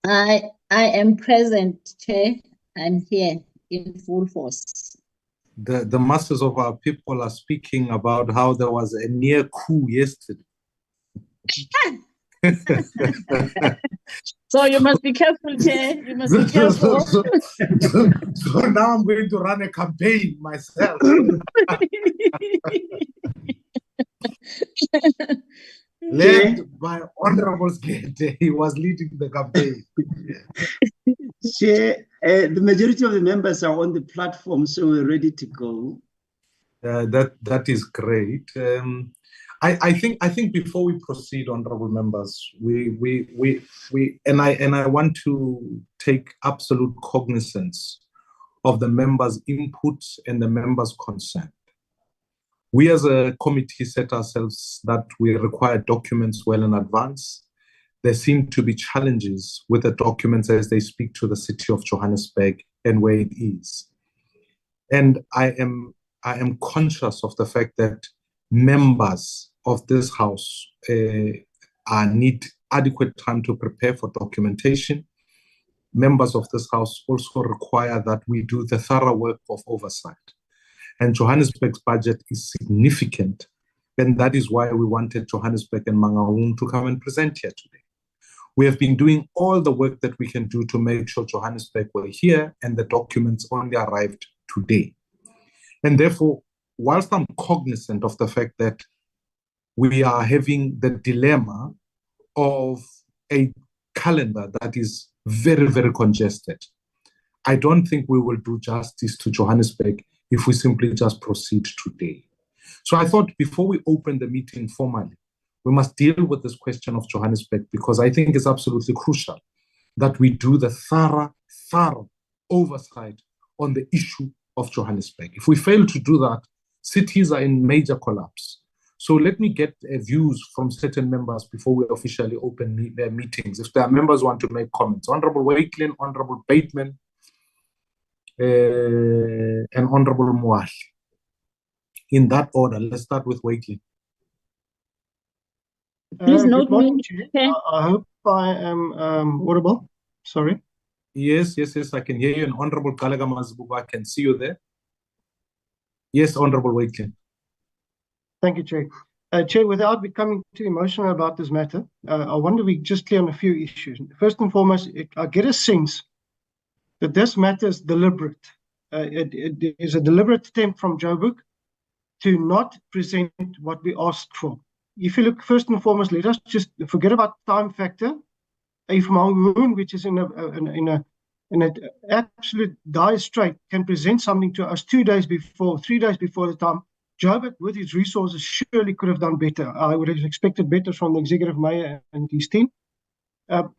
I am present, Chair. I'm here in full force. The masses of our people are speaking about how there was a near coup yesterday. So you must be careful, Chair. You must be careful. So now I'm going to run a campaign myself. Led by Honorable Skete. He was leading the campaign. Chair, the majority of the members are on the platform, so we're ready to go. That is great. I think before we proceed, honorable members, I want to take absolute cognizance of the members' input and the members' consent. We as a committee set ourselves that we require documents well in advance. There seem to be challenges with the documents as they speak to the city of Johannesburg and where it is. And I am conscious of the fact that members of this house need adequate time to prepare for documentation. Members of this house also require that we do the thorough work of oversight. And Johannesburg's budget is significant. And that is why we wanted Johannesburg and Mangaung to come and present here today. We have been doing all the work that we can do to make sure Johannesburg were here and the documents only arrived today. And therefore, whilst I'm cognizant of the fact that we are having the dilemma of a calendar that is very, very congested, I don't think we will do justice to Johannesburg if we simply just proceed today. So I thought before we open the meeting formally, we must deal with this question of Johannesburg, because I think it's absolutely crucial that we do the thorough oversight on the issue of Johannesburg. If we fail to do that, cities are in major collapse. So let me get views from certain members before we officially open their meetings. If there are members who want to make comments, Honorable Wakelin, Honorable Bateman, and Honorable Mual. In that order, let's start with Wakelin. Please note me. I hope I am audible. Sorry. Yes, I can hear you. And Honorable Kalaga Mazbuba, I can see you there. Yes, Honorable Wakelin. Thank you, Chair. Chair, without becoming too emotional about this matter, I wonder we just clear on a few issues. First and foremost, I get a sense that this matter is deliberate. It is a deliberate attempt from Joburg to not present what we asked for. If you look first and foremost, let us just forget about time factor. If Mangaung, which is in an absolute dire strait, can present something to us 2 days before, 3 days before the time, Joburg, with its resources, surely could have done better. I would have expected better from the executive mayor and his team.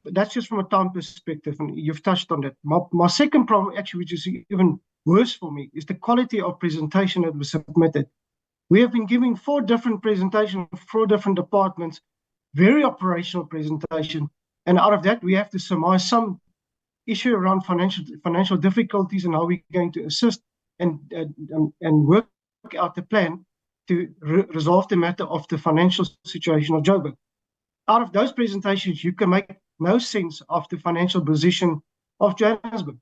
That's just from a time perspective, and you've touched on that. My second problem, actually, which is even worse for me, is the quality of presentation that was submitted. We have been giving 4 different presentations, 4 different departments, very operational presentation, and out of that, we have to surmise some issue around financial difficulties and how we're going to assist and work out the plan to resolve the matter of the financial situation of Joburg. Out of those presentations, you can make no sense of the financial position of Johannesburg.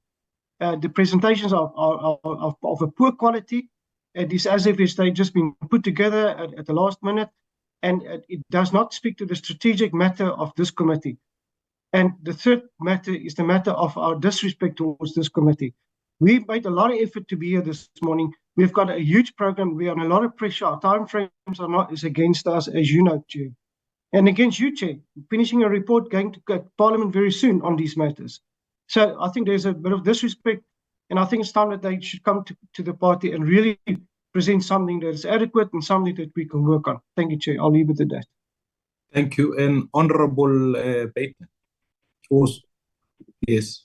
The presentations are of a poor quality. It is as if they've just been put together at the last minute, and it does not speak to the strategic matter of this committee. And the third matter is the matter of our disrespect towards this committee. We made a lot of effort to be here this morning. We've got a huge program. We are under a lot of pressure. Our time frames are not as against us, as you know, Chair. And against you, Chair, finishing a report going to Parliament very soon on these matters. So I think there's a bit of disrespect, and I think it's time that they should come to the party and really present something that is adequate and something that we can work on. Thank you, Chair. I'll leave it at that. Thank you. And Honorable Bateman. Yes.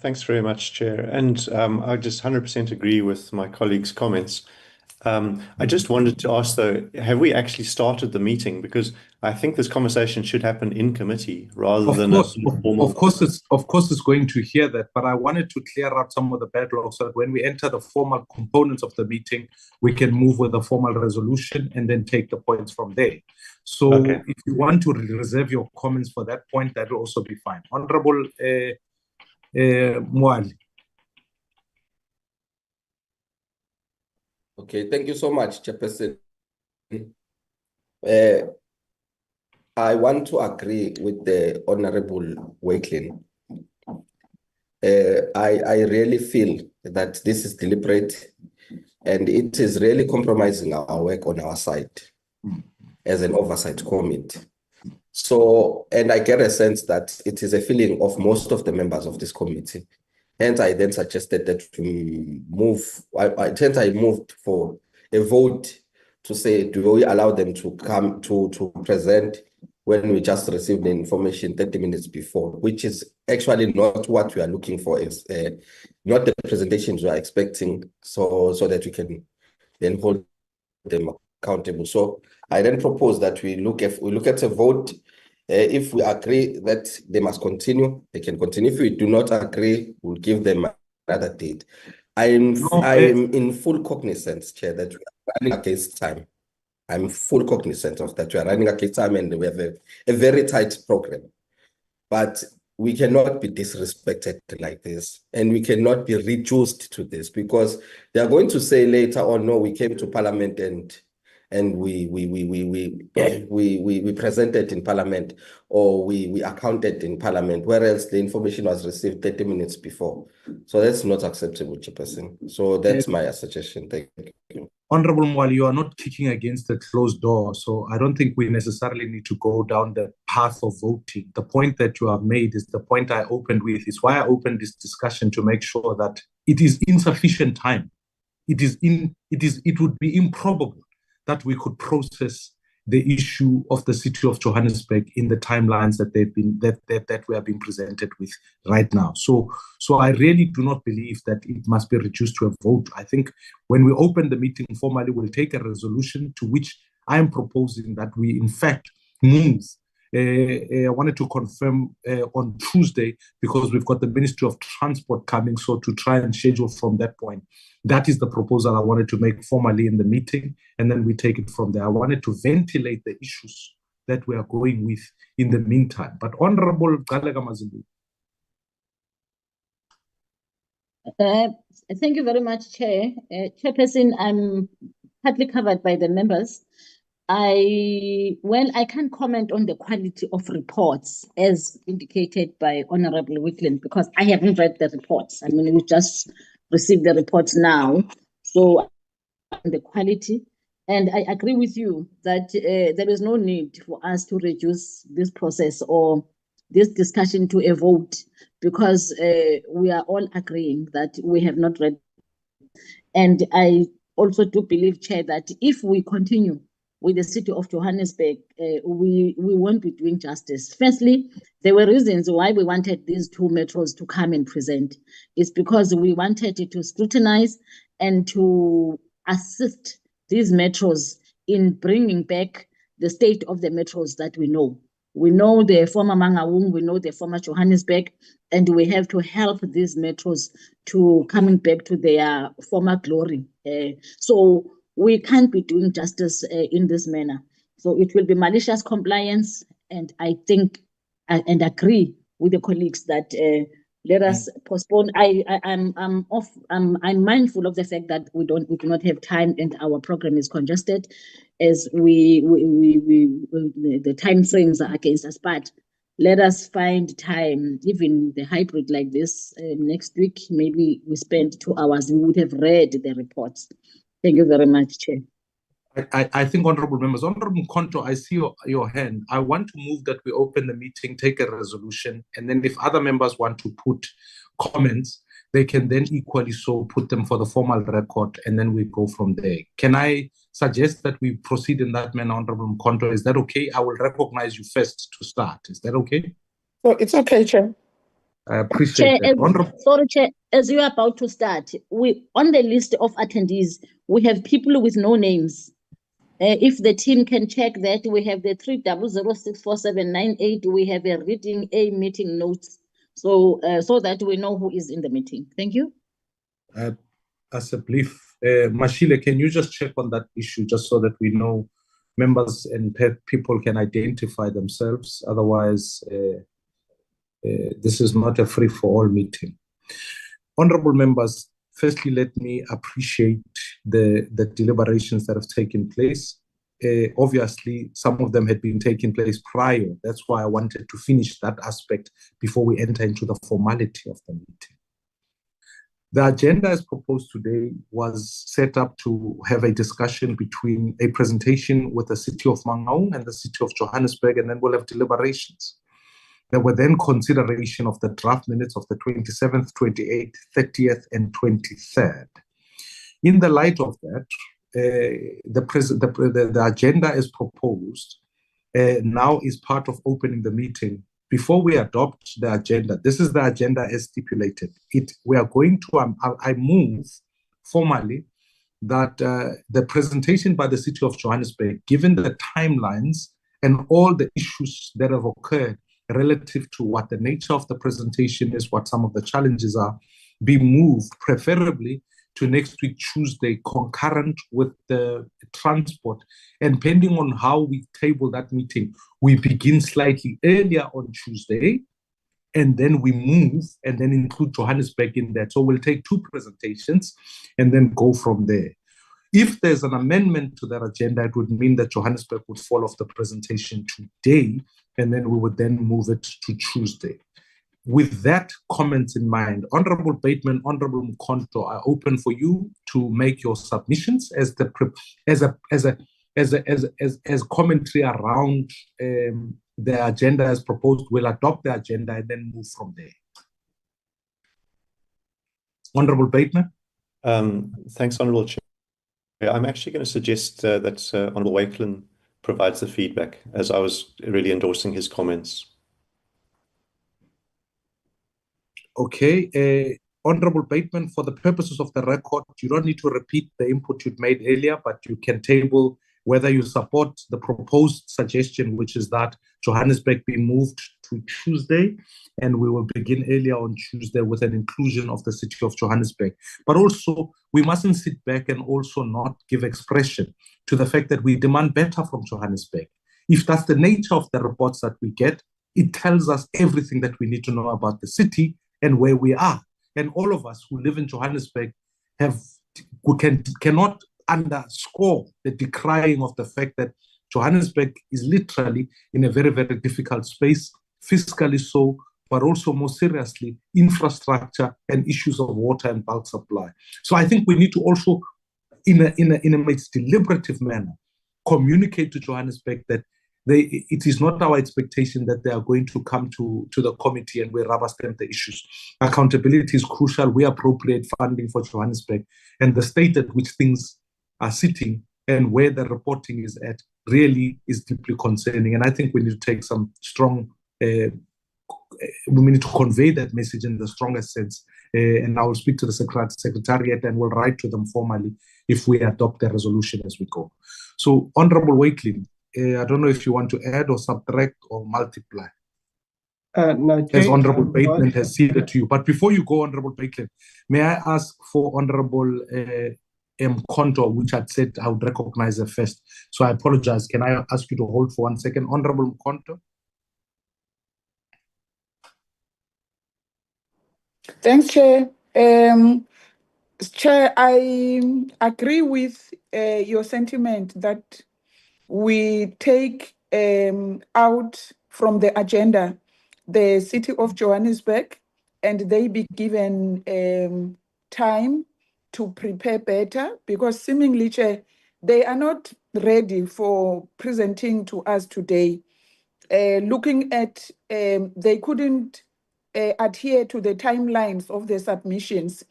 Thanks very much, Chair. And I just 100% agree with my colleagues' comments. I just wanted to ask, though, have we actually started the meeting? Because I think this conversation should happen in committee rather than a formal. Of course, it's going to hear that, but I wanted to clear out some of the backlogs so that when we enter the formal components of the meeting, we can move with a formal resolution and then take the points from there. So Okay. if you want to reserve your comments for that point, that will also be fine. Honorable Mwali. Okay, thank you so much, Chairperson. I want to agree with the Honorable Wakelin. I really feel that this is deliberate and it is really compromising our work on our side as an oversight committee. So, and I get a sense that it is a feeling of most of the members of this committee. Hence, I then suggested that we move, I moved for a vote to say, do we allow them to come to present when we just received the information 30 minutes before, which is actually not what we are looking for, is not the presentations we are expecting, so that we can then hold them accountable. So I then propose that we look at a vote. If we agree that they must continue, they can continue. If we do not agree, we'll give them another date. I am in full cognizance, Chair, that we are running against time. I'm full cognizant of that. We are running against time and we have a very tight program. But we cannot be disrespected like this, and we cannot be reduced to this, because they are going to say later on, no, we came to Parliament and we presented in Parliament, or we accounted in Parliament, whereas the information was received 30 minutes before. So that's not acceptable, Chairperson. So that's my suggestion. Thank you. Honorable Mwali, you are not kicking against the closed door, so I don't think we necessarily need to go down the path of voting. The point that you have made is the point I opened with, is why I opened this discussion, to make sure that it is insufficient time. It would be improbable that we could process the issue of the city of Johannesburg in the timelines that that we have been presented with right now. So I really do not believe that it must be reduced to a vote. I think when we open the meeting formally, we'll take a resolution to which I am proposing that we in fact move. I wanted to confirm on Tuesday, because we've got the Ministry of Transport coming, so to try and schedule from that point. That is the proposal I wanted to make formally in the meeting, and then we take it from there. I wanted to ventilate the issues that we are going with in the meantime. But Honorable Galega Mazimbu. Thank you very much, Chair. Chairperson, I'm partly covered by the members. I can't comment on the quality of reports as indicated by Honorable Wickland, because I haven't read the reports. I mean, we just received the reports now. So the quality, and I agree with you that there is no need for us to reduce this process or this discussion to a vote, because we are all agreeing that we have not read. And I also do believe, Chair, that if we continue with the city of Johannesburg, we won't be doing justice. Firstly, there were reasons why we wanted these two metros to come and present. It's because we wanted to scrutinize and to assist these metros in bringing back the state of the metros that we know. We know the former Mangaung, we know the former Johannesburg, and we have to help these metros to coming back to their former glory. So we can't be doing justice in this manner. So it will be malicious compliance, and I think and agree with the colleagues that let us postpone. I'm mindful of the fact that we do not have time and our program is congested, as the time frames are against us. But let us find time, even the hybrid like this, next week. Maybe we spend 2 hours. We would have read the reports. Thank you very much, Chair. I think, honorable members, Honorable Konto, I see your hand. I want to move that we open the meeting, take a resolution, and then if other members want to put comments, they can then equally so put them for the formal record, and then we go from there. Can I suggest that we proceed in that manner, Honorable Konto? Is that okay? I will recognize you first to start. Is that okay? So it's okay, Chair. I appreciate Chair, that. sorry, Chair, as you are about to start, on the list of attendees, we have people with no names. If the team can check that, we have the 30064798. We have a reading a meeting notes, so that we know who is in the meeting. Thank you. As a brief, Mashile, can you just check on that issue, just so that we know members and people can identify themselves. Otherwise, this is not a free-for-all meeting. Honorable members, firstly, let me appreciate the deliberations that have taken place. Obviously, some of them had been taking place prior. That's why I wanted to finish that aspect before we enter into the formality of the meeting. The agenda as proposed today was set up to have a discussion between a presentation with the City of Mangaung and the City of Johannesburg, and then we'll have deliberations. There were then consideration of the draft minutes of the 27th, 28th, 30th, and 23rd. In the light of that, the agenda as proposed now is part of opening the meeting. Before we adopt the agenda, this is the agenda as stipulated. We are going to, I move formally that the presentation by the City of Johannesburg, given the timelines and all the issues that have occurred relative to what the nature of the presentation is, what some of the challenges are, be moved preferably to next week, Tuesday, concurrent with the transport. And depending on how we table that meeting, we begin slightly earlier on Tuesday, and then we move and then include Johannesburg in that. So we'll take 2 presentations and then go from there. If there's an amendment to that agenda, it would mean that Johannesburg would fall off the presentation today, and then we would then move it to Tuesday. With that comment in mind, Honorable Bateman, Honorable Mkhonto, I open for you to make your submissions as commentary around the agenda as proposed. We'll adopt the agenda and then move from there. Honorable Bateman. Thanks, Honorable Chair. I'm actually going to suggest that Honorable Wakelin provides the feedback, as I was really endorsing his comments. Okay, Honorable Bateman, for the purposes of the record, you don't need to repeat the input you'd made earlier, but you can table whether you support the proposed suggestion, which is that Johannesburg be moved to Tuesday, and we will begin earlier on Tuesday with an inclusion of the City of Johannesburg. But also, we mustn't sit back and also not give expression to the fact that we demand better from Johannesburg. If that's the nature of the reports that we get, it tells us everything that we need to know about the city and where we are. And all of us who live in Johannesburg cannot underscore the decrying of the fact that Johannesburg is literally in a very, very difficult space, fiscally so, but also more seriously, infrastructure and issues of water and bulk supply. So I think we need to also, in a most deliberative manner, communicate to Johannesburg that it is not our expectation that they are going to come to the committee and we rubber stamp the issues. Accountability is crucial. We appropriate funding for Johannesburg, and the state at which things are sitting and where the reporting is at really is deeply concerning. And I think we need to take some strong, we need to convey that message in the strongest sense. And I will speak to the Secretariat and will write to them formally if we adopt the resolution as we go. So, Honorable Wakelin, I don't know if you want to add or subtract or multiply. No, as Honorable Bateman has ceded to you. But before you go, Honorable Bateman, may I ask for Honorable Mkhonto, which I'd said I would recognize her first. So I apologize. Can I ask you to hold for 1 second? Honorable Mkhonto. Thanks, Chair. Chair, I agree with your sentiment that we take out from the agenda the City of Johannesburg, and they be given time to prepare better, because seemingly, Chair, they are not ready for presenting to us today. Looking at, they couldn't adhere to the timelines of the submissions.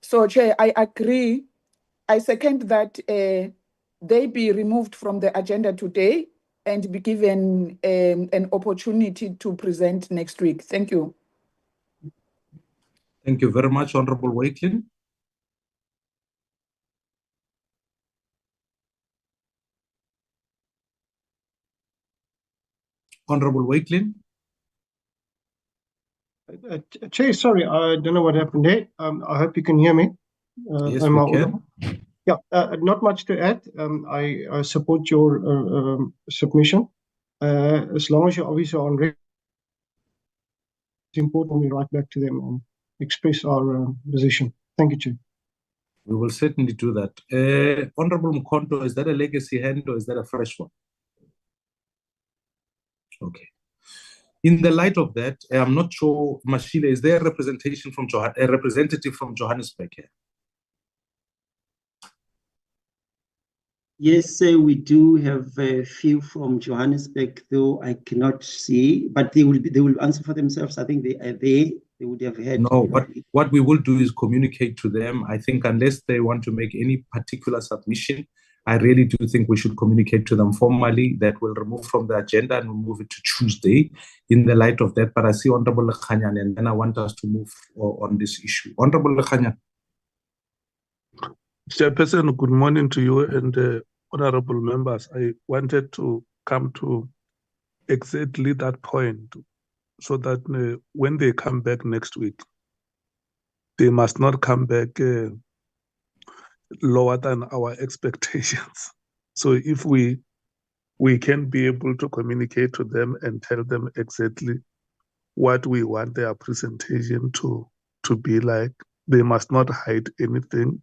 So, Chair, I agree. I second that they be removed from the agenda today and be given an opportunity to present next week. Thank you. Thank you very much, Honorable Wakelin. Honorable Wakelin. Chair, sorry, I don't know what happened there. I hope you can hear me. Yes, we can. Yeah, not much to add. I support your submission. As long as you're obviously on record, it's important we write back to them and express our position. Thank you, Chair. We will certainly do that. Honorable Mkhonto, is that a legacy hand or is that a fresh one? Okay. In the light of that, I'm not sure, Mashile, is there a representation from a representative from Johannesburg here? Yes, sir, we do have a few from Johannesburg, though I cannot see, but they will answer for themselves. I think they are there. They would have had. No, what we will do is communicate to them. I think unless they want to make any particular submission, I really do think we should communicate to them formally that we'll remove from the agenda and we'll move it to Tuesday in the light of that. But I see Honorable Lekhanyan, and then I want us to move on this issue. Honorable Lekhanyan. Chairperson, good morning to you and honorable members. I wanted to come to exactly that point so that when they come back next week, they must not come back lower than our expectations. So if we can be able to communicate to them and tell them exactly what we want their presentation to be like, they must not hide anything.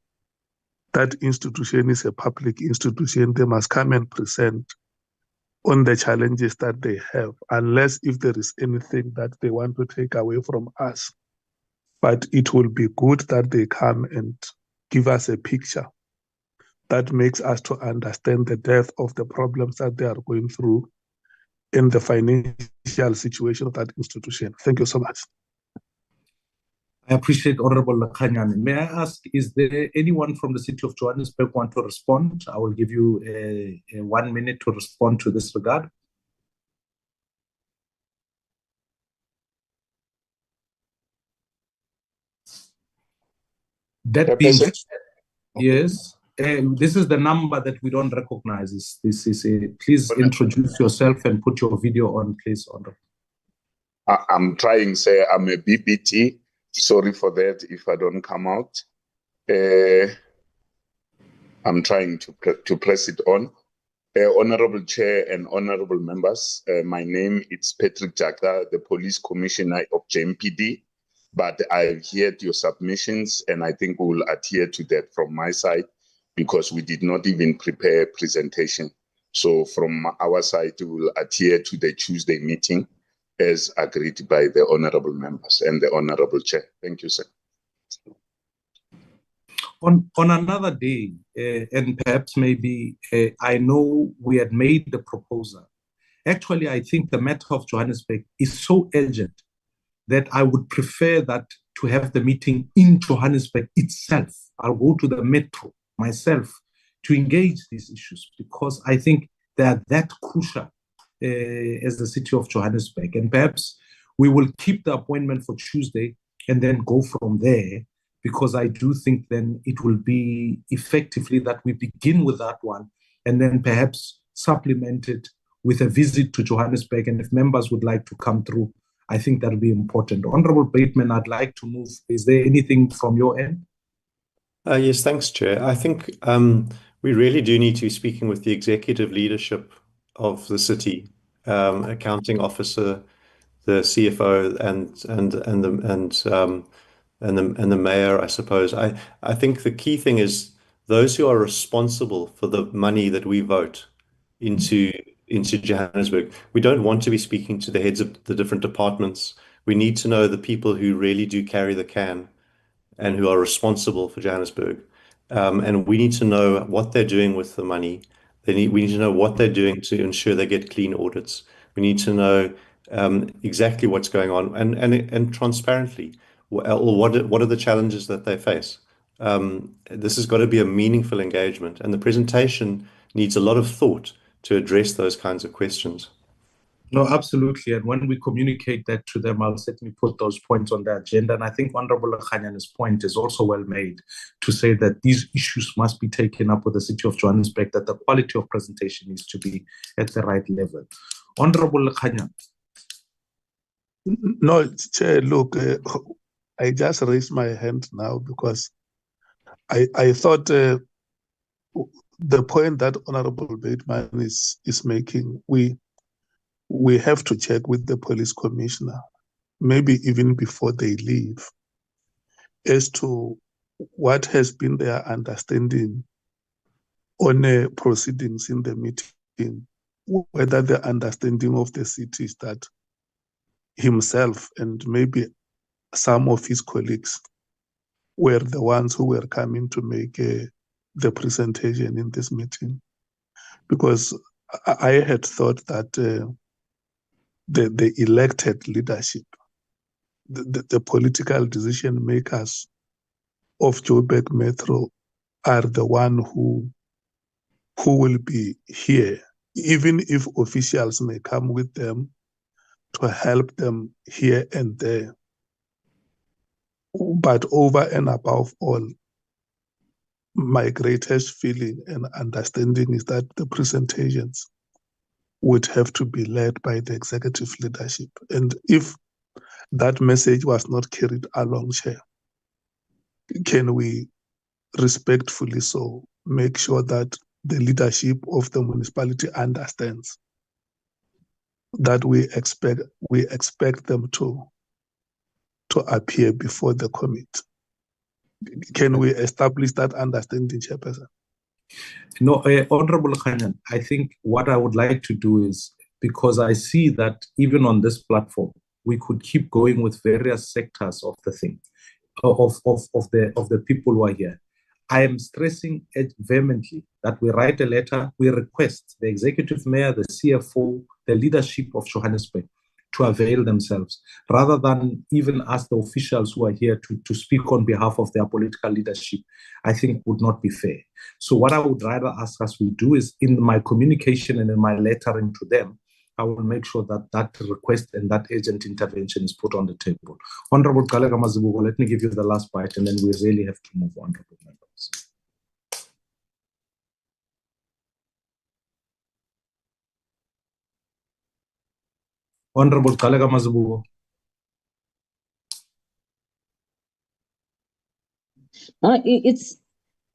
That institution is a public institution. They must come and present on the challenges that they have, unless if there is anything that they want to take away from us. But it will be good that they come and give us a picture that makes us to understand the depth of the problems that they are going through in the financial situation of that institution. Thank you so much. I appreciate Honorable Lekhanyan. May I ask, is there anyone from the city of Johannesburg want to respond? I will give you a 1 minute to respond to this regard. That being said, yes, this is the number that we don't recognize. This is please introduce yourself and put your video on, please, Honorable. I'm trying, say, I'm a BBT. Sorry for that if I don't come out. I'm trying to press it on. Honorable Chair and honorable members, my name is Patrick Jaka, the Police Commissioner of JMPD, but I've heard your submissions and I think we will adhere to that from my side because we did not even prepare a presentation. So from our side, we will adhere to the Tuesday meeting as agreed by the honorable members and the honorable chair. Thank you, sir. On another day, and perhaps maybe, I know we had made the proposal. Actually, I think the matter of Johannesburg is so urgent that I would prefer that to have the meeting in Johannesburg itself. I'll go to the metro myself to engage these issues because I think they are that crucial as the city of Johannesburg. And perhaps we will keep the appointment for Tuesday and then go from there, because I do think then it will be effectively that we begin with that one and then perhaps supplement it with a visit to Johannesburg. And if members would like to come through, I think that will be important. Honorable Bateman, I'd like to move. Is there anything from your end? Yes, thanks, Chair. I think we really do need to be speaking with the executive leadership of the city, accounting officer, the CFO, and the mayor, I suppose. I think the key thing is those who are responsible for the money that we vote into Johannesburg. We don't want to be speaking to the heads of the different departments. We need to know the people who really do carry the can and who are responsible for Johannesburg. And we need to know what they're doing with the money. We need to know what they're doing to ensure they get clean audits. We need to know exactly what's going on and transparently, or what are the challenges that they face. This has got to be a meaningful engagement, and the presentation needs a lot of thought to address those kinds of questions. No, absolutely. And when we communicate that to them, I'll certainly put those points on the agenda. And I think Honorable Lekhanyan's point is also well made to say that these issues must be taken up with the city of Johannesburg, that the quality of presentation needs to be at the right level. Honorable Lekhanyan. No, Chair, look, I just raised my hand now because I thought the point that Honorable Bateman is making, we have to check with the police commissioner, maybe even before they leave, as to what has been their understanding on proceedings in the meeting, whether the understanding of the city is that himself and maybe some of his colleagues were the ones who were coming to make the presentation in this meeting. Because I had thought that the elected leadership, the political decision makers of Joburg Metro are the one who will be here, even if officials may come with them to help them here and there. But over and above all, my greatest feeling and understanding is that the presentations would have to be led by the executive leadership. And if that message was not carried along, Chair, can we respectfully so make sure that the leadership of the municipality understands that we expect them to appear before the committee? Can we establish that understanding, Chairperson? No, Honorable Khanyan, I think what I would like to do is, because I see that even on this platform, we could keep going with various sectors of the thing, of the people who are here. I am stressing it vehemently that we write a letter, we request the executive mayor, the CFO, the leadership of Johannesburg to avail themselves, rather than even ask the officials who are here to speak on behalf of their political leadership, I think would not be fair. So what I would rather ask us to do is, in my communication and in my lettering to them, I will make sure that that request and that urgent intervention is put on the table. Honorable Kalega Mazibuko, let me give you the last bite, and then we really have to move on, honorable members. Honorable Kalega Mazibuko.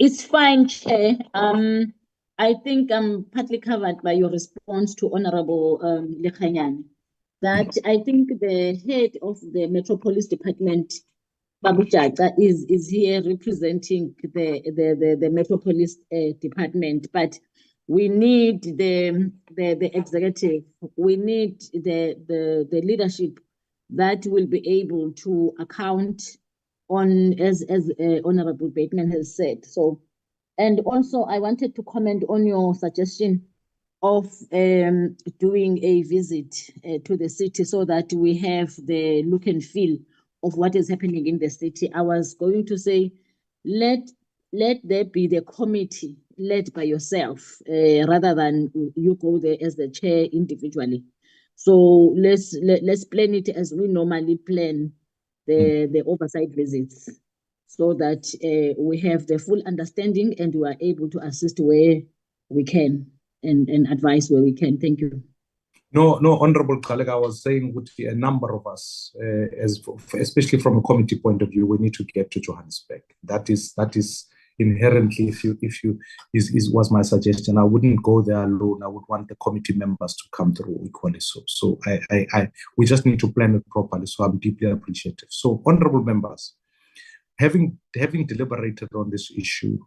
It's fine, Chair. I think I'm partly covered by your response to Honorable Lekhanyan, that I think the head of the Metropolitan Department, Babu Jaga, is here representing the Metropolitan Department, but we need the executive, we need the leadership that will be able to account on, as Honorable Bateman has said. So, and also I wanted to comment on your suggestion of doing a visit to the city so that we have the look and feel of what is happening in the city. I was going to say, let there be the committee led by yourself rather than you go there as the chair individually. So let's plan it as we normally plan the oversight visits, so that we have the full understanding and we are able to assist where we can and advise where we can. Thank you. No, Honorable colleague, I was saying with a number of us, especially from a committee point of view, we need to get to Johannesburg. That is inherently, was my suggestion. I wouldn't go there alone. I would want the committee members to come through equally. So we just need to plan it properly. So I'm deeply appreciative. So, honorable members, having deliberated on this issue,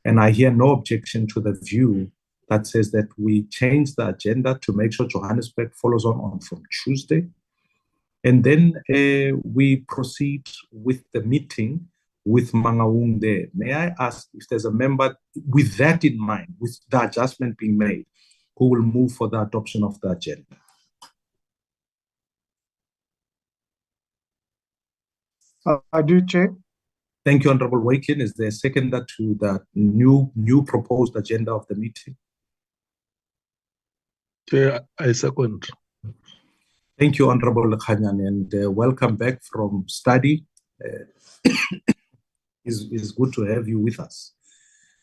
and I hear no objection to the view that says that we change the agenda to make sure Johannesburg follows on from Tuesday. And then we proceed with the meeting with Mangaung there. May I ask if there's a member with that in mind, with the adjustment being made, who will move for the adoption of the agenda? I do, Chair. Thank you, Honorable Wakin. Is there a seconder to the new proposed agenda of the meeting? Chair, I second. Thank you, Honorable Khanyan, and welcome back from study. It's good to have you with us.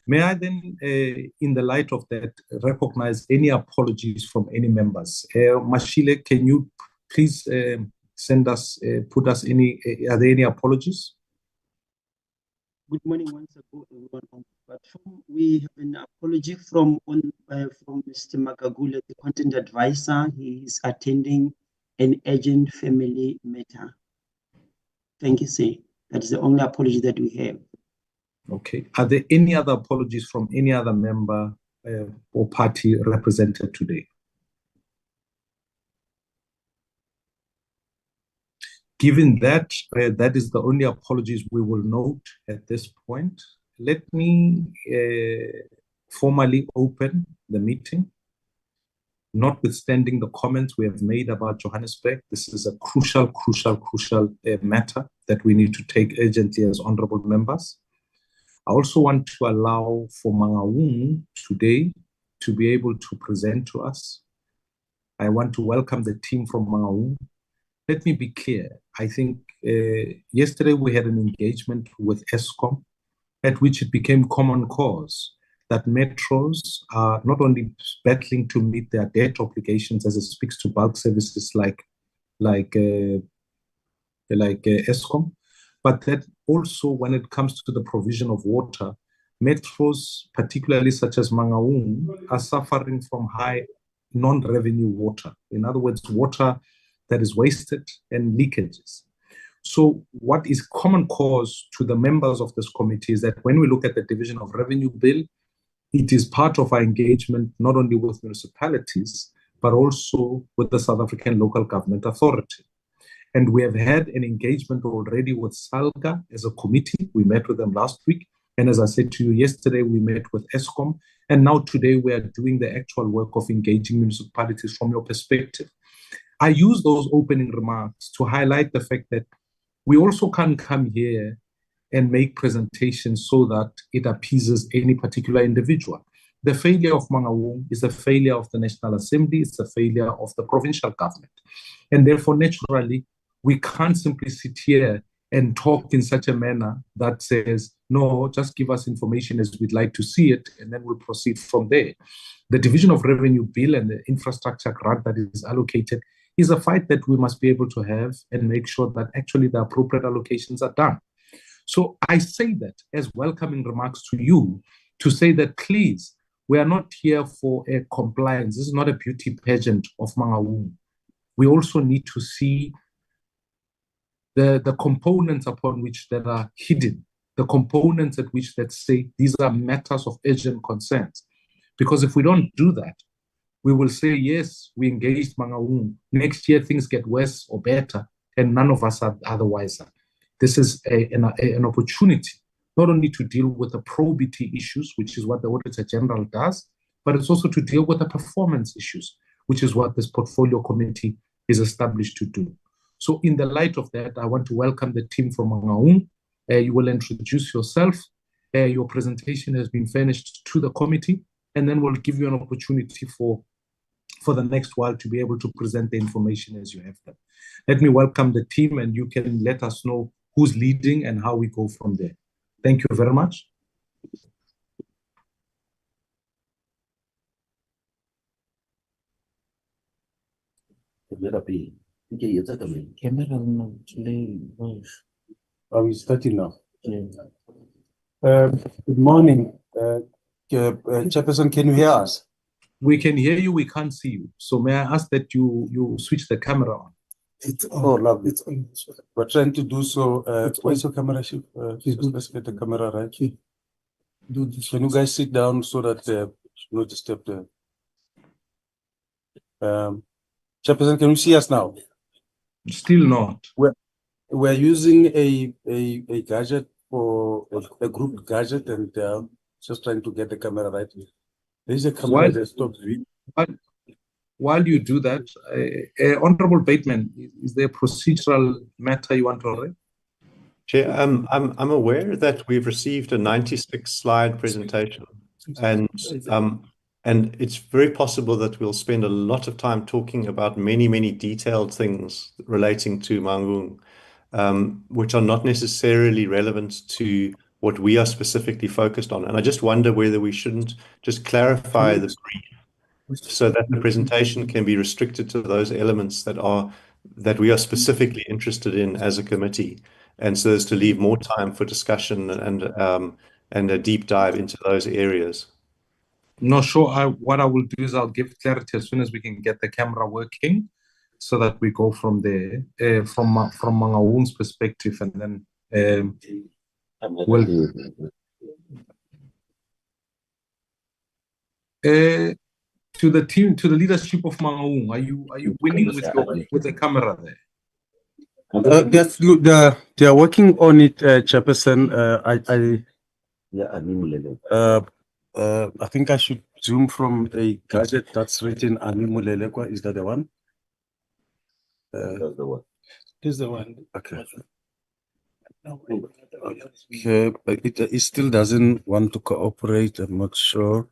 May I then, in the light of that, recognize any apologies from any members? Mashile, can you please send us, are there any apologies? Good morning once ago, everyone on the platform. We have an apology from Mr. Magagula, the content advisor. He is attending an urgent family matter. Thank you, sir. That is the only apology that we have. Okay. Are there any other apologies from any other member or party represented today? Given that that is the only apologies we will note at this point, let me formally open the meeting. Notwithstanding the comments we have made about Johannesburg, this is a crucial matter that we need to take urgently as honorable members. I also want to allow for Mangaung today to be able to present to us. I want to welcome the team from Mangaung. Let me be clear. I think yesterday we had an engagement with Eskom at which it became common cause that metros are not only battling to meet their debt obligations as it speaks to bulk services like Eskom, but that also when it comes to the provision of water, metros, particularly such as Mangaung, are suffering from high non-revenue water. In other words, water that is wasted and leakages. So what is common cause to the members of this committee is that when we look at the division of revenue bill, it is part of our engagement not only with municipalities, but also with the South African Local Government Authority. And we have had an engagement already with SALGA as a committee. We met with them last week. And as I said to you yesterday, we met with Eskom. And now today we are doing the actual work of engaging municipalities from your perspective. I use those opening remarks to highlight the fact that we also can't come here and make presentations so that it appeases any particular individual. The failure of Mangaung is a failure of the National Assembly, it's a failure of the provincial government. And therefore, naturally, we can't simply sit here and talk in such a manner that says, no, just give us information as we'd like to see it, and then we'll proceed from there. The division of revenue bill and the infrastructure grant that is allocated is a fight that we must be able to have and make sure that actually the appropriate allocations are done. So I say that as welcoming remarks to you to say that please, we are not here for a compliance. This is not a beauty pageant of Mangaung. We also need to see the components upon which that are hidden, the components at which that say these are matters of urgent concerns. Because if we don't do that, we will say, yes, we engaged Mangaung. Next year, things get worse or better, and none of us are otherwise. This is an opportunity not only to deal with the probity issues, which is what the Auditor General does, but it's also to deal with the performance issues, which is what this portfolio committee is established to do. So in the light of that, I want to welcome the team from Mangaung. You will introduce yourself. Your presentation has been furnished to the committee, and then we'll give you an opportunity for the next while to be able to present the information as you have them. Let me welcome the team, and you can let us know who's leading and how we go from there. Thank you very much. Are we starting now? Good morning. Chairperson, can you hear us? We can hear you, we can't see you. So may I ask that you switch the camera on? It's on. Oh, lovely. It's on. We're trying to do so. Where's your camera? Please do. Let's get the camera right. Do this. Can you guys sit down so that not disturb the Chairperson, can you see us now? Still not. We're using a gadget for a group gadget and just trying to get the camera right. There's a camera that stops reading. While you do that, Honorable Bateman, is there a procedural matter you want to raise? Chair, I'm aware that we've received a 96-slide presentation, and it's very possible that we'll spend a lot of time talking about many detailed things relating to Mangaung, which are not necessarily relevant to what we are specifically focused on. And I just wonder whether we shouldn't just clarify the brief so that the presentation can be restricted to those elements that are that we are specifically interested in as a committee, and so as to leave more time for discussion and a deep dive into those areas. No, sure. What I will do is I'll give clarity as soon as we can get the camera working, so that we go from there, from Mangaung's perspective, and then we'll. To the team, to the leadership of Mangaung, are you winning with the camera there? Yes, look, they are working on it, Chairperson. I think I should zoom from a gadget that's written Animulelekwa. Is that the one? That's the one. This is the one. Okay. It still doesn't want to cooperate. I'm not sure.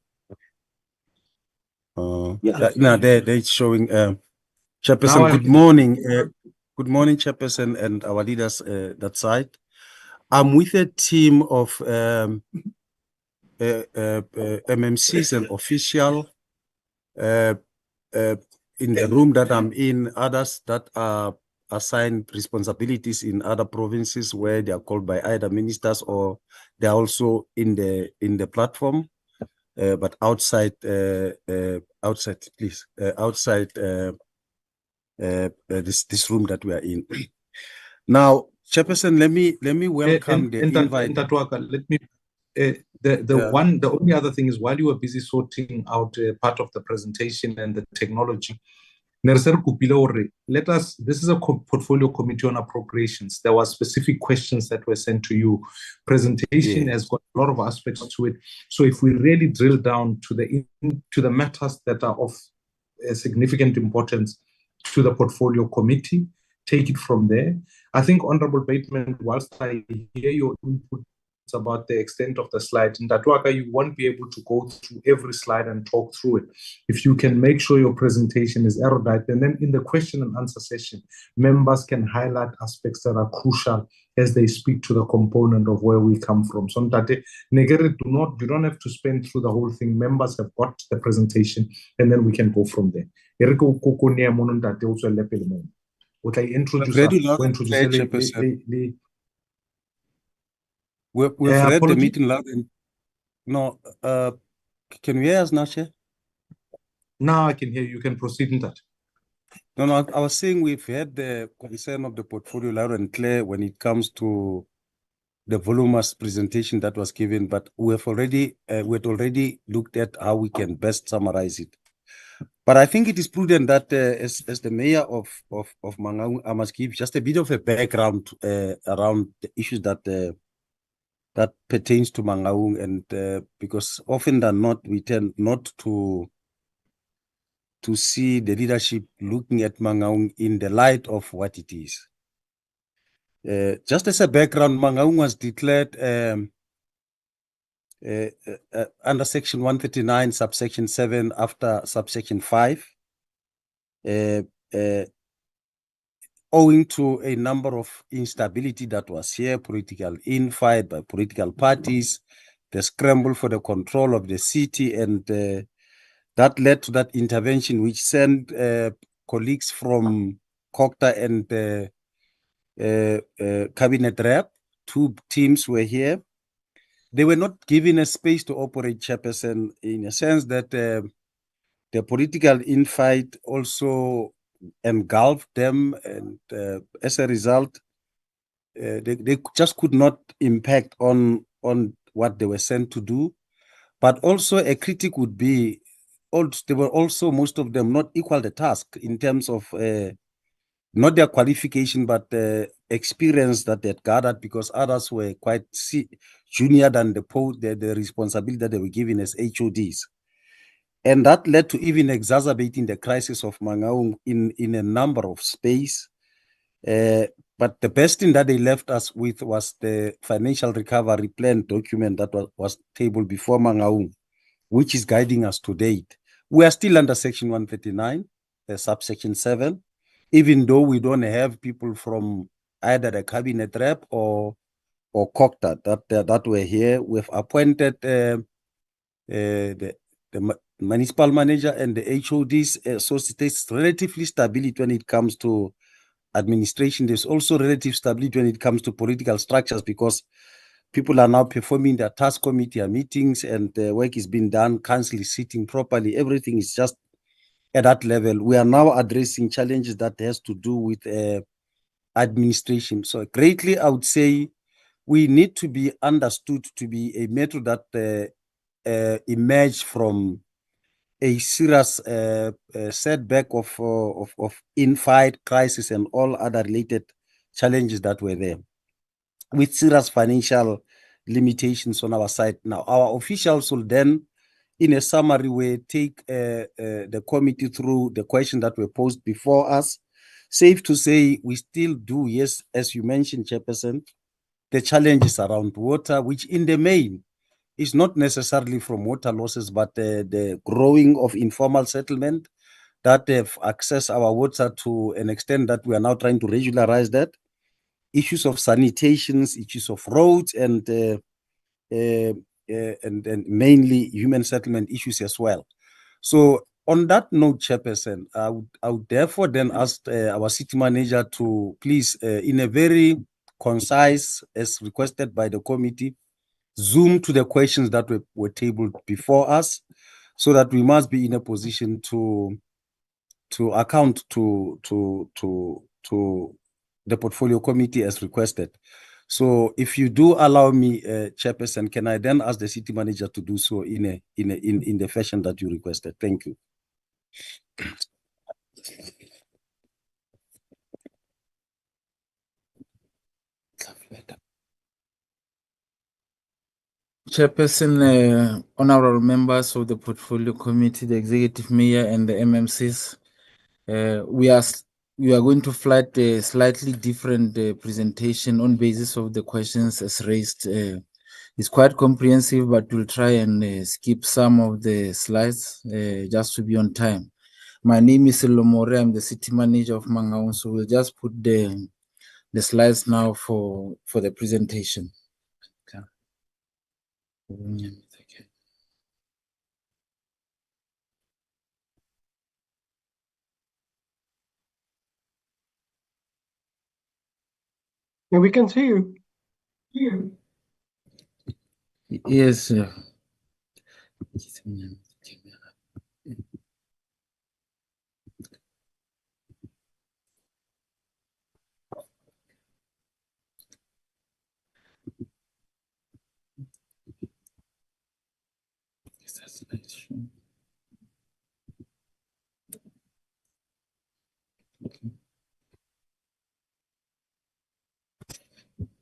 No, there it's showing. Chairperson, good morning. Good morning, Chairperson, and our leaders that side. I'm with a team of MMCs and official in the room that I'm in, others that are assigned responsibilities in other provinces where they are called by either ministers or they're also in the platform, but outside this room that we are in. Now, Chairperson, let me welcome the invite. Let me. The only other thing is, while you were busy sorting out part of the presentation and the technology, let us. This is a portfolio committee on appropriations. There were specific questions that were sent to you. Presentation has got a lot of aspects to it. So if we really drill down to the matters that are of significant importance to the portfolio committee, take it from there. I think, Honorable Bateman, whilst I hear your input about the extent of the slide, in Tatwaka, you won't be able to go through every slide and talk through it. If you can make sure your presentation is erudite, and then in the question and answer session, members can highlight aspects that are crucial as they speak to the component of where we come from. So you don't have to spend through the whole thing. Members have got the presentation, and then we can go from there. We've read the meeting loud and no. Can you hear us now, Chair? Now I can hear you. You can proceed in that. No, I was saying we've had the concern of the portfolio loud and clear when it comes to the voluminous presentation that was given, but we had already looked at how we can best summarize it. But I think it is prudent that as the mayor of Mangaung, I must give just a bit of a background around the issues that pertains to Mangaung, and because often than not, we tend not to see the leadership looking at Mangaung in the light of what it is. Just as a background, Mangaung was declared under Section 139, subsection 7, after subsection 5, owing to a number of instability that was here, political infight by political parties, the scramble for the control of the city, and that led to that intervention, which sent colleagues from COCTA and Cabinet Rep. Two teams were here. They were not given a space to operate, Chairperson, in a sense that the political infight also engulfed them, and as a result, they just could not impact on what they were sent to do. But also a critic would be, they were also, most of them, not equal the task in terms of not their qualification, but the experience that they had gathered, because others were quite junior than the responsibility that they were given as HODs. And that led to even exacerbating the crisis of Mangaung in a number of space. But the best thing that they left us with was the financial recovery plan document that was tabled before Mangaung, which is guiding us to date. We are still under Section 139, subsection 7, even though we don't have people from either the Cabinet Rep or COCTA that were here. We've appointed the municipal manager and the HODs, so there's relatively stability when it comes to administration. There's also relative stability when it comes to political structures, because people are now performing their task committee meetings, and the work is being done, council is sitting properly, everything is just at that level. We are now addressing challenges that has to do with administration. So greatly, I would say we need to be understood to be a metro that emerged from a serious setback of infight, crisis, and all other related challenges that were there, with serious financial limitations on our side. Now, our officials will then, in a summary way, take the committee through the questions that were posed before us. Safe to say, we still do, yes, as you mentioned, Chairperson, the challenges around water, which in the main is not necessarily from water losses, but the growing of informal settlement that have accessed our water to an extent that we are now trying to regularize that. Issues of sanitations, issues of roads, and mainly human settlement issues as well. So on that note, Chairperson, I would therefore then ask our city manager to please, in a very concise, as requested by the committee, zoom to the questions that were tabled before us, so that we must be in a position to account to the portfolio committee as requested. So if you do allow me, Chairperson, can I then ask the city manager to do so in the fashion that you requested? Thank you. Chairperson, honorable members of the portfolio committee, the executive mayor, and the MMCs, we are going to flight a slightly different presentation on basis of the questions as raised. It's quite comprehensive, but we'll try and skip some of the slides just to be on time. My name is Lomore. I'm the city manager of Mangaung, so we'll just put the slides now for the presentation. Yeah, we can see you. Yes, sir.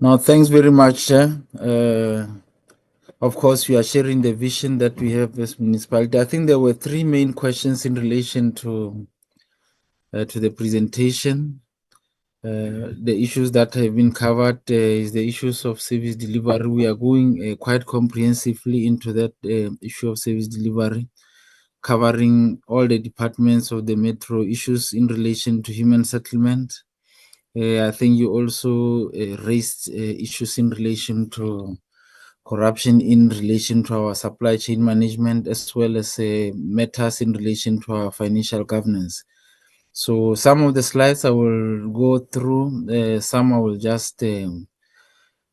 Now, thanks very much, Chair. Of course, we are sharing the vision that we have as municipality. I think there were three main questions in relation to the presentation. The issues that have been covered is the issues of service delivery. We are going quite comprehensively into that issue of service delivery, covering all the departments of the metro, issues in relation to human settlement. I think you also raised issues in relation to corruption in relation to our supply chain management, as well as matters in relation to our financial governance. So some of the slides I will go through, some I will just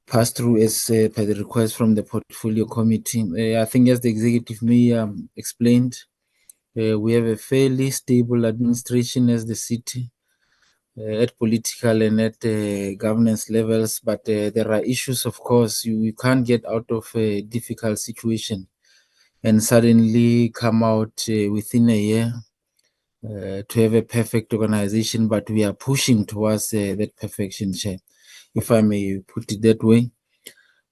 pass through as per the request from the portfolio committee. I think as the executive mayor explained, we have a fairly stable administration as the city at political and at governance levels, but there are issues, of course. You can't get out of a difficult situation and suddenly come out within a year to have a perfect organization, but we are pushing towards that perfection, Chair, if I may put it that way.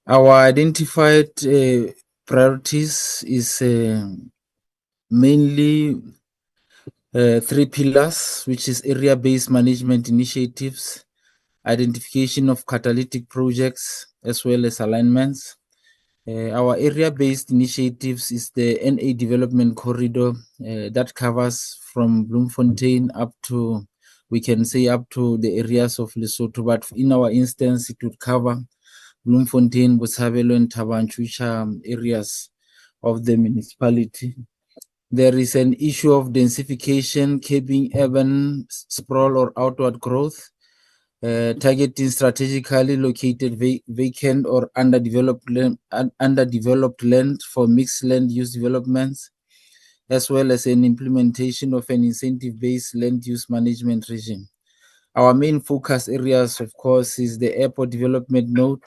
Our identified priorities is mainly three pillars, which is area-based management initiatives, identification of catalytic projects, as well as alignments. Our area-based initiatives is the NA Development Corridor that covers from Bloemfontein up to, we can say, up to the areas of Lesotho, but in our instance, it would cover Bloemfontein, Botshabelo, and Tabanchu, which are areas of the municipality. There is an issue of densification, curbing urban sprawl or outward growth. targeting strategically located vacant or underdeveloped land for mixed land use developments, as well as an implementation of an incentive-based land use management regime. Our main focus areas, of course, is the airport development node,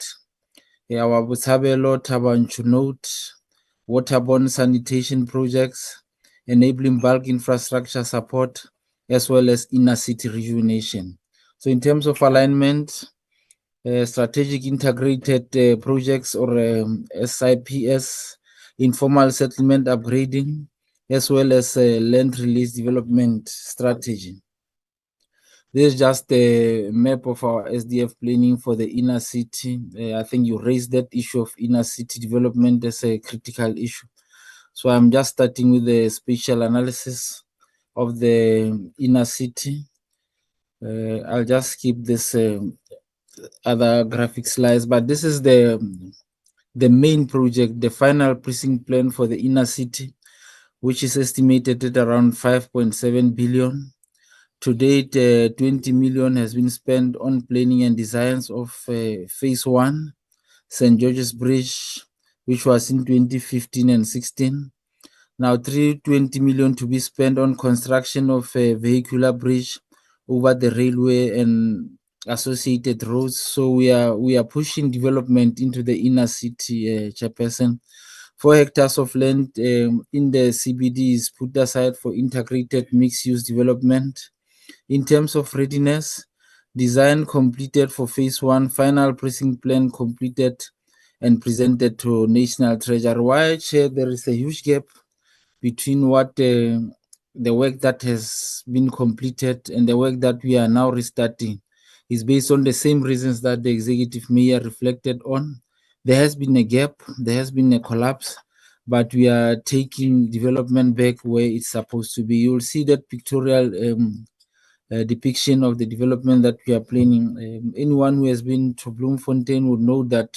our Botshabelo Tabanchu node, waterborne sanitation projects, enabling bulk infrastructure support, as well as inner city rejuvenation. So in terms of alignment, strategic integrated projects or SIPS, informal settlement upgrading, as well as land release development strategy. This is just a map of our SDF planning for the inner city. I think you raised that issue of inner city development as a critical issue. So I'm just starting with the spatial analysis of the inner city. I'll just skip this other graphic slides, but this is the main project, the final precinct plan for the inner city, which is estimated at around 5.7 billion. To date, 20 million has been spent on planning and designs of phase 1, St. George's Bridge, which was in 2015 and 16. Now 320 million to be spent on construction of a vehicular bridge over the railway and associated roads. So we are pushing development into the inner city, Chairperson. 4 hectares of land in the CBD is put aside for integrated mixed-use development. In terms of readiness, design completed for phase 1, final precinct plan completed and presented to National Treasury. Why, Chair, there is a huge gap between what the work that has been completed and the work that we are now restarting is based on the same reasons that the executive mayor reflected on. There has been a gap, there has been a collapse, but we are taking development back where it's supposed to be. You'll see that pictorial depiction of the development that we are planning. Anyone who has been to Bloemfontein would know that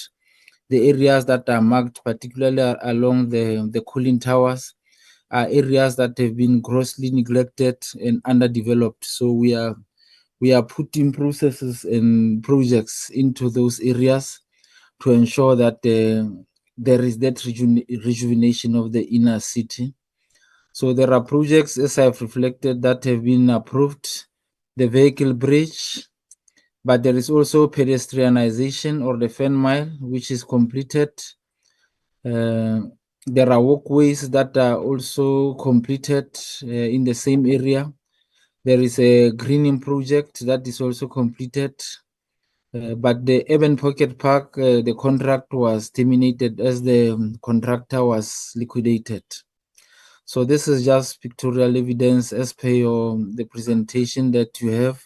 the areas that are marked, particularly along the cooling towers, are areas that have been grossly neglected and underdeveloped. So we are putting processes and projects into those areas to ensure that there is that rejuvenation of the inner city. So there are projects, as I've reflected, that have been approved. The vehicle bridge, but there is also pedestrianization or the fan mile, which is completed. There are walkways that are also completed in the same area. There is a greening project that is also completed. But the Urban Pocket Park, the contract was terminated as the contractor was liquidated. So this is just pictorial evidence as per the presentation that you have.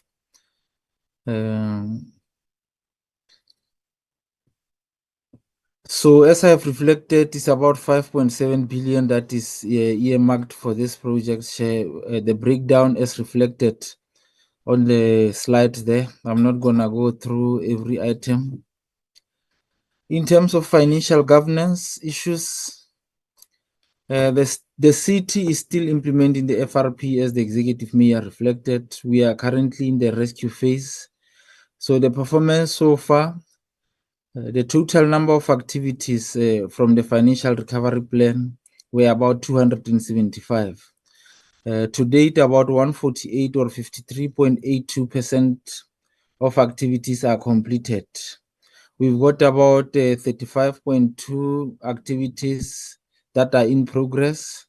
So as I have reflected, it's about 5.7 billion that is earmarked for this project. The breakdown is reflected on the slide there. I'm not gonna go through every item. In terms of financial governance issues, the city is still implementing the FRP as the executive mayor reflected. We are currently in the rescue phase. So the performance so far, the total number of activities from the financial recovery plan were about 275. To date, about 148 or 53.82% of activities are completed. We've got about 35.2 activities that are in progress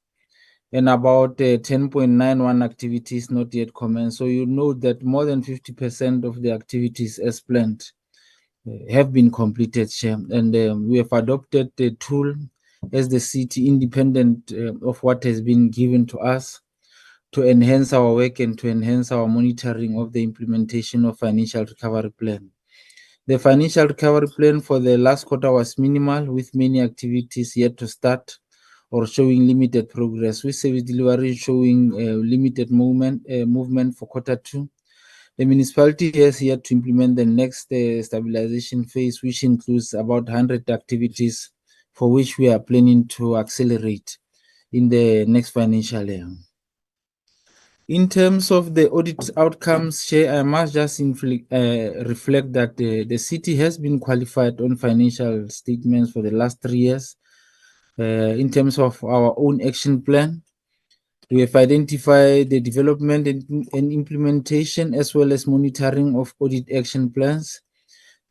and about 10.91 activities not yet commenced. So you know that more than 50% of the activities as planned have been completed, Chair. And we have adopted the tool as the city, independent of what has been given to us, to enhance our work and to enhance our monitoring of the implementation of financial recovery plan. The financial recovery plan for the last quarter was minimal, with many activities yet to start or showing limited progress, with service delivery showing limited movement for quarter 2. The municipality has yet to implement the next stabilization phase, which includes about 100 activities for which we are planning to accelerate in the next financial year. In terms of the audit outcomes, Chair, I must just reflect that the city has been qualified on financial statements for the last 3 years. In terms of our own action plan, we have identified the development and implementation as well as monitoring of audit action plans.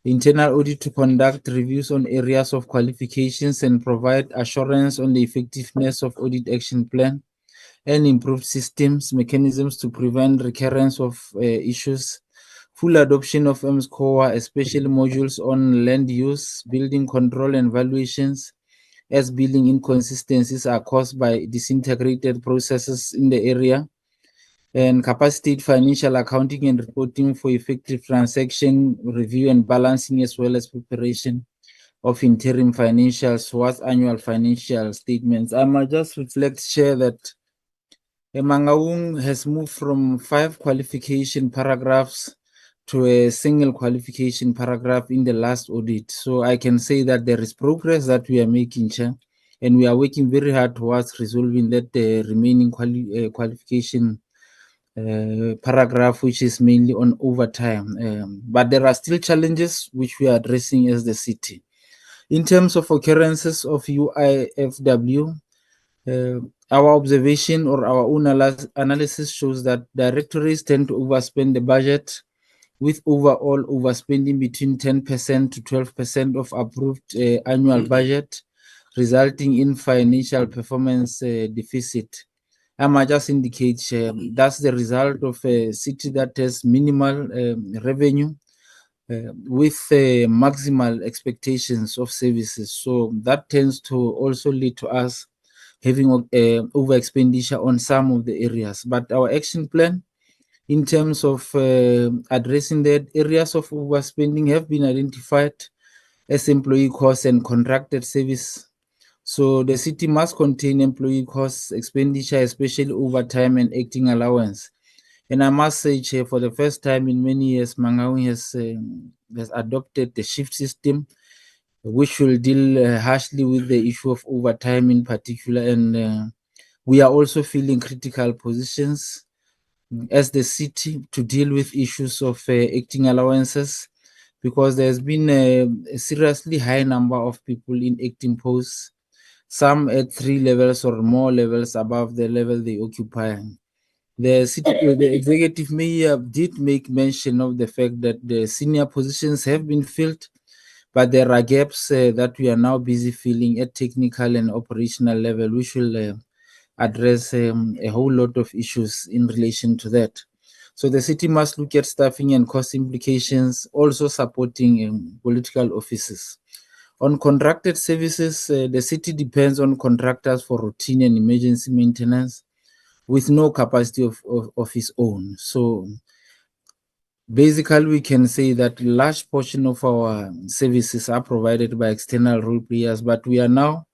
Internal audit to conduct reviews on areas of qualifications and provide assurance on the effectiveness of audit action plan and improve systems, mechanisms to prevent recurrence of issues. Full adoption of MSCOA, especially modules on land use, building control and valuations, as building inconsistencies are caused by disintegrated processes in the area, and capacitate financial accounting and reporting for effective transaction review and balancing, as well as preparation of interim financials towards annual financial statements. I might just reflect, Chair, that Mangaung has moved from 5 qualification paragraphs to a single qualification paragraph in the last audit. So I can say that there is progress that we are making, Chair, and we are working very hard towards resolving that remaining qualification paragraph, which is mainly on overtime. But there are still challenges which we are addressing as the city. In terms of occurrences of UIFW, our observation or our own analysis shows that directories tend to overspend the budget, with overall overspending between 10% to 12% of approved annual budget, resulting in financial performance deficit. I might just indicate that's the result of a city that has minimal revenue with maximal expectations of services. So that tends to also lead to us having over expenditure on some of the areas. But our action plan in terms of addressing the areas of overspending have been identified as employee costs and contracted service. So the city must contain employee costs expenditure, especially overtime and acting allowance. And I must say, Chair, for the first time in many years, Mangaung has adopted the shift system, which will deal harshly with the issue of overtime in particular. And we are also filling critical positions as the city to deal with issues of acting allowances, because there's been a seriously high number of people in acting posts, some at 3 levels or more levels above the level they occupy. The executive mayor did make mention of the fact that the senior positions have been filled, but there are gaps that we are now busy filling at technical and operational level, which will address a whole lot of issues in relation to that. So the city must look at staffing and cost implications, also supporting political offices. On contracted services, the city depends on contractors for routine and emergency maintenance with no capacity of its own. So basically, we can say that a large portion of our services are provided by external role players, but we are now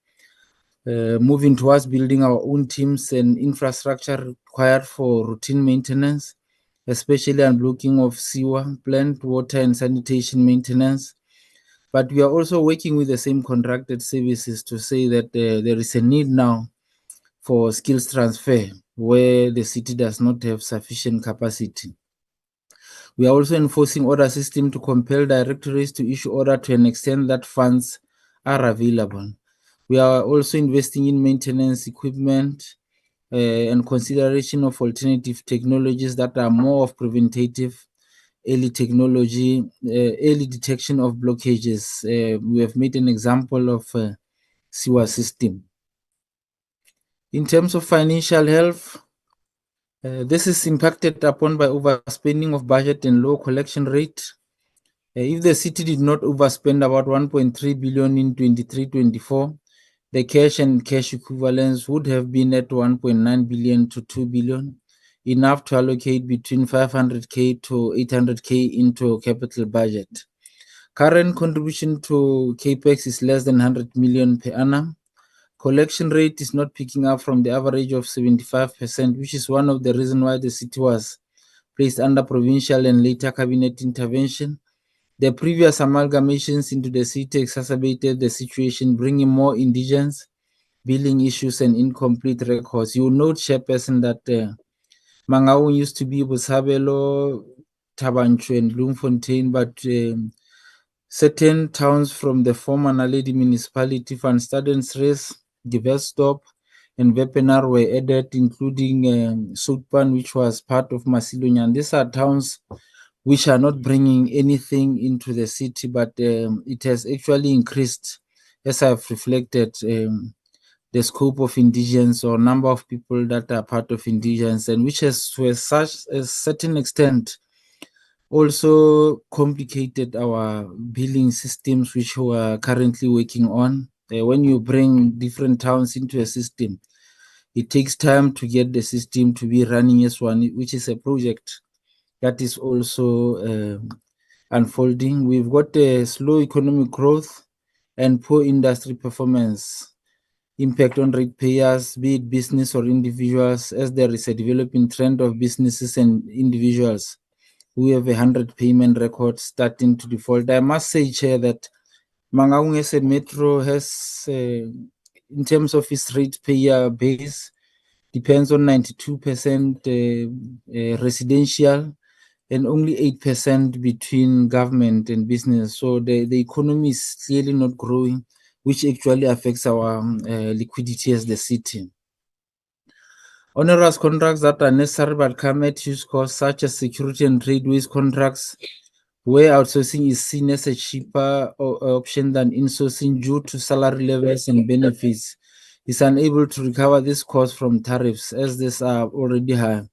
moving towards building our own teams and infrastructure required for routine maintenance, especially unblocking of sewer, plant, water, and sanitation maintenance. But we are also working with the same contracted services to say that there is a need now for skills transfer where the city does not have sufficient capacity. We are also enforcing order system to compel directories to issue order to an extent that funds are available. We are also investing in maintenance equipment and consideration of alternative technologies that are more of preventative, early technology, early detection of blockages. We have made an example of sewer system. In terms of financial health, this is impacted upon by overspending of budget and low collection rate. If the city did not overspend about 1.3 billion in 23-24, the cash and cash equivalents would have been at 1.9 billion to 2 billion, enough to allocate between 500K to 800K into capital budget. Current contribution to CAPEX is less than 100 million per annum. Collection rate is not picking up from the average of 75%, which is one of the reasons why the city was placed under provincial and later cabinet intervention. The previous amalgamations into the city exacerbated the situation, bringing more indigence, billing issues, and incomplete records. You will note, Chairperson, that Mangaung used to be Bosabelo, Tabanchu, and Bloemfontein, but certain towns from the former Naledi municipality, Van Stadensres, Diversdorp, and Wepener were added, including Soutpan, which was part of Masilonyan. These are towns which are not bringing anything into the city, but it has actually increased, as I've reflected, the scope of indigence or number of people that are part of indigence, and which has to a certain extent also complicated our billing systems, which we are currently working on. When you bring different towns into a system, it takes time to get the system to be running as one, which is a project that is also unfolding. We've got a slow economic growth and poor industry performance, impact on ratepayers, be it business or individuals, as there is a developing trend of businesses and individuals who have 100 payment records starting to default. I must say, Chair, that Mangaung as a metro has, in terms of its ratepayer base, depends on 92% residential and only 8% between government and business. So the economy is clearly not growing, which actually affects our liquidity as the city. Onerous contracts that are necessary but come at huge cost, such as security and tradeways contracts, where outsourcing is seen as a cheaper option than insourcing due to salary levels and benefits, is unable to recover this cost from tariffs, as these are already high.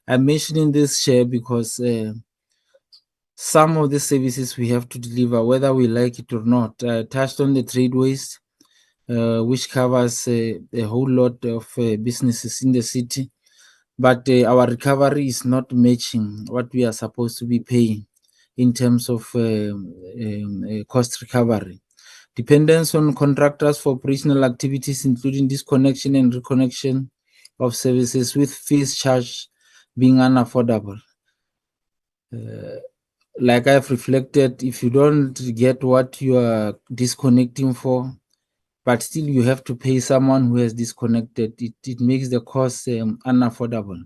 I'm mentioning this, Chair, because some of the services we have to deliver, whether we like it or not. I touched on the tradeways, which covers a whole lot of businesses in the city, but our recovery is not matching what we are supposed to be paying in terms of cost recovery. Dependence on contractors for operational activities, including disconnection and reconnection of services, with fees charged being unaffordable. Like I've reflected, if you don't get what you are disconnecting for, but still you have to pay someone who has disconnected, it makes the cost unaffordable.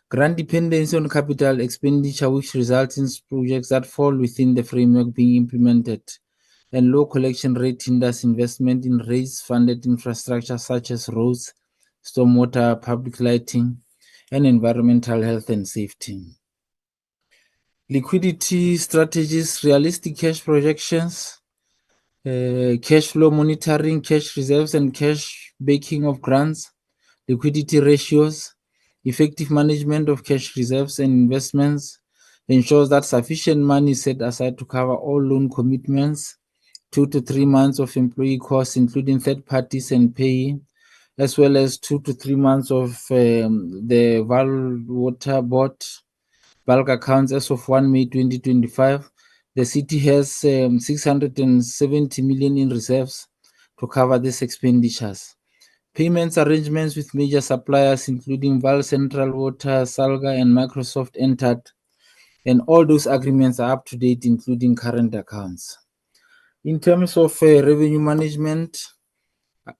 Grant dependency on capital expenditure, which results in projects that fall within the framework being implemented, and low collection rate hinders investment in rates-funded infrastructure such as roads, stormwater, public lighting, and environmental health and safety. Liquidity strategies, realistic cash projections, cash flow monitoring, cash reserves and cash backing of grants, liquidity ratios, effective management of cash reserves and investments ensures that sufficient money is set aside to cover all loan commitments, 2 to 3 months of employee costs, including third parties and pay, as well as 2 to 3 months of the Val Water Board bulk accounts. As of 1 May 2025, the city has 670 million in reserves to cover these expenditures. Payments arrangements with major suppliers, including Val Central Water, Salga, and Microsoft, entered, and all those agreements are up to date, including current accounts. In terms of revenue management,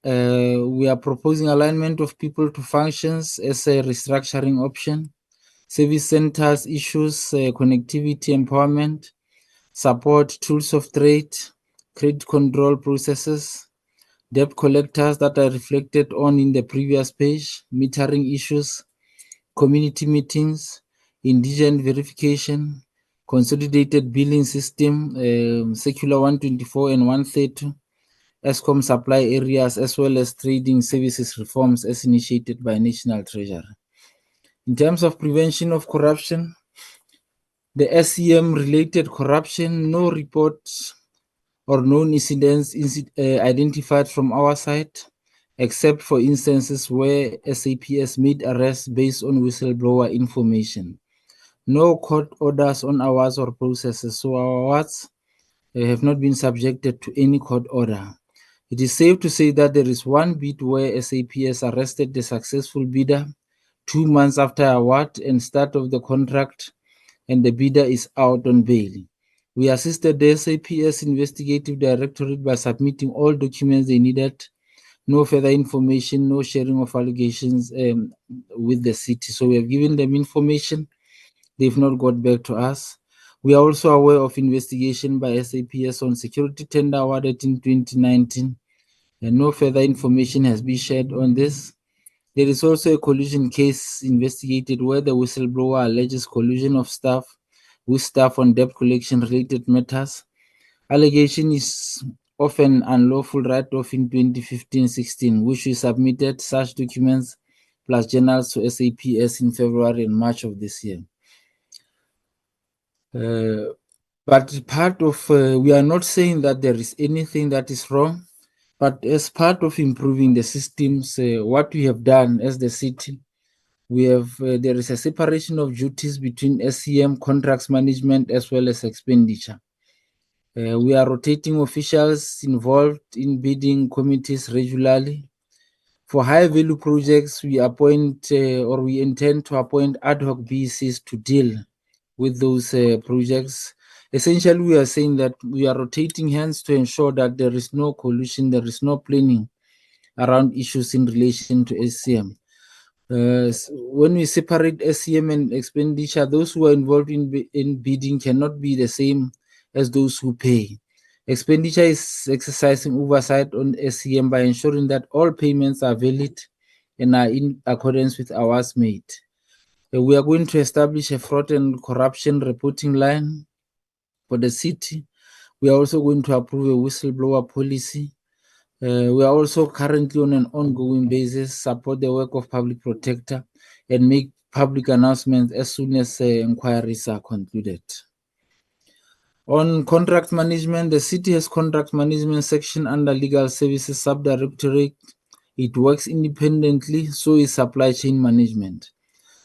we are proposing alignment of people to functions as a restructuring option. Service centers issues, connectivity empowerment, support tools of trade, credit control processes, debt collectors that are reflected on in the previous page, metering issues, community meetings, indigent verification, consolidated billing system, circular 124 and 130, ESCOM supply areas, as well as trading services reforms as initiated by National Treasury. In terms of prevention of corruption, the SCM-related corruption, no reports or known incidents identified from our side, except for instances where SAPS made arrests based on whistleblower information. No court orders on awards or processes, so our awards have not been subjected to any court order. It is safe to say that there is one bid where SAPS arrested the successful bidder 2 months after award and start of the contract, and the bidder is out on bail. We assisted the SAPS Investigative Directorate by submitting all documents they needed no further information, no sharing of allegations with the city. So we have given them information. They've not got back to us. We are also aware of investigation by SAPS on security tender awarded in 2019, and no further information has been shared on this. There is also a collusion case investigated where the whistleblower alleges collusion of staff with staff on debt collection related matters. Allegation is of an unlawful write-off in 2015-16, which we submitted such documents plus journals to SAPS in February and March of this year. But part of, we are not saying that there is anything that is wrong, but as part of improving the systems, what we have done as the city, we have, there is a separation of duties between SCM, contracts management, as well as expenditure. We are rotating officials involved in bidding committees regularly. For high value projects, we appoint or we intend to appoint ad hoc BCs to deal with those projects. Essentially, we are saying that we are rotating hands to ensure that there is no collusion, there is no planning around issues in relation to SCM. When we separate SCM and expenditure, those who are involved in bidding cannot be the same as those who pay. Expenditure is exercising oversight on SCM by ensuring that all payments are valid and are in accordance with hours made. We are going to establish a fraud and corruption reporting line for the city. We are also going to approve a whistleblower policy. We are also currently on an ongoing basis support the work of public protector and make public announcements as soon as inquiries are concluded. On contract management, the city has contract management section under legal services subdirectorate. It works independently, so is supply chain management.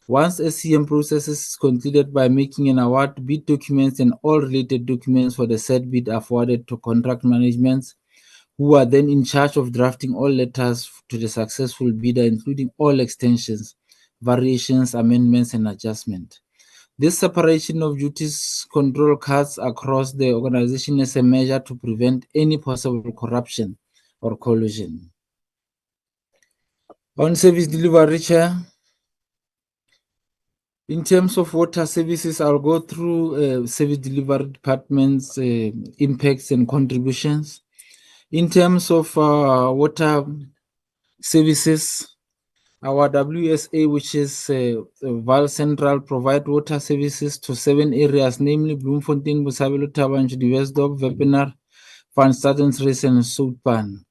Once SCM process is concluded by making an award, bid documents and all related documents for the said bid are forwarded to contract management, who are then in charge of drafting all letters to the successful bidder, including all extensions, variations, amendments, and adjustments. This separation of duties control cuts across the organization as a measure to prevent any possible corruption or collusion. On service delivery, Chair, in terms of water services, I'll go through service delivery departments, impacts and contributions. In terms of water services, our WSA, which is Val Central, provide water services to 7 areas, namely Bloemfontein, Botshabelo, Tabanchu, Diversdorp, Wepener, Van Stadenstraat, and Soutpan.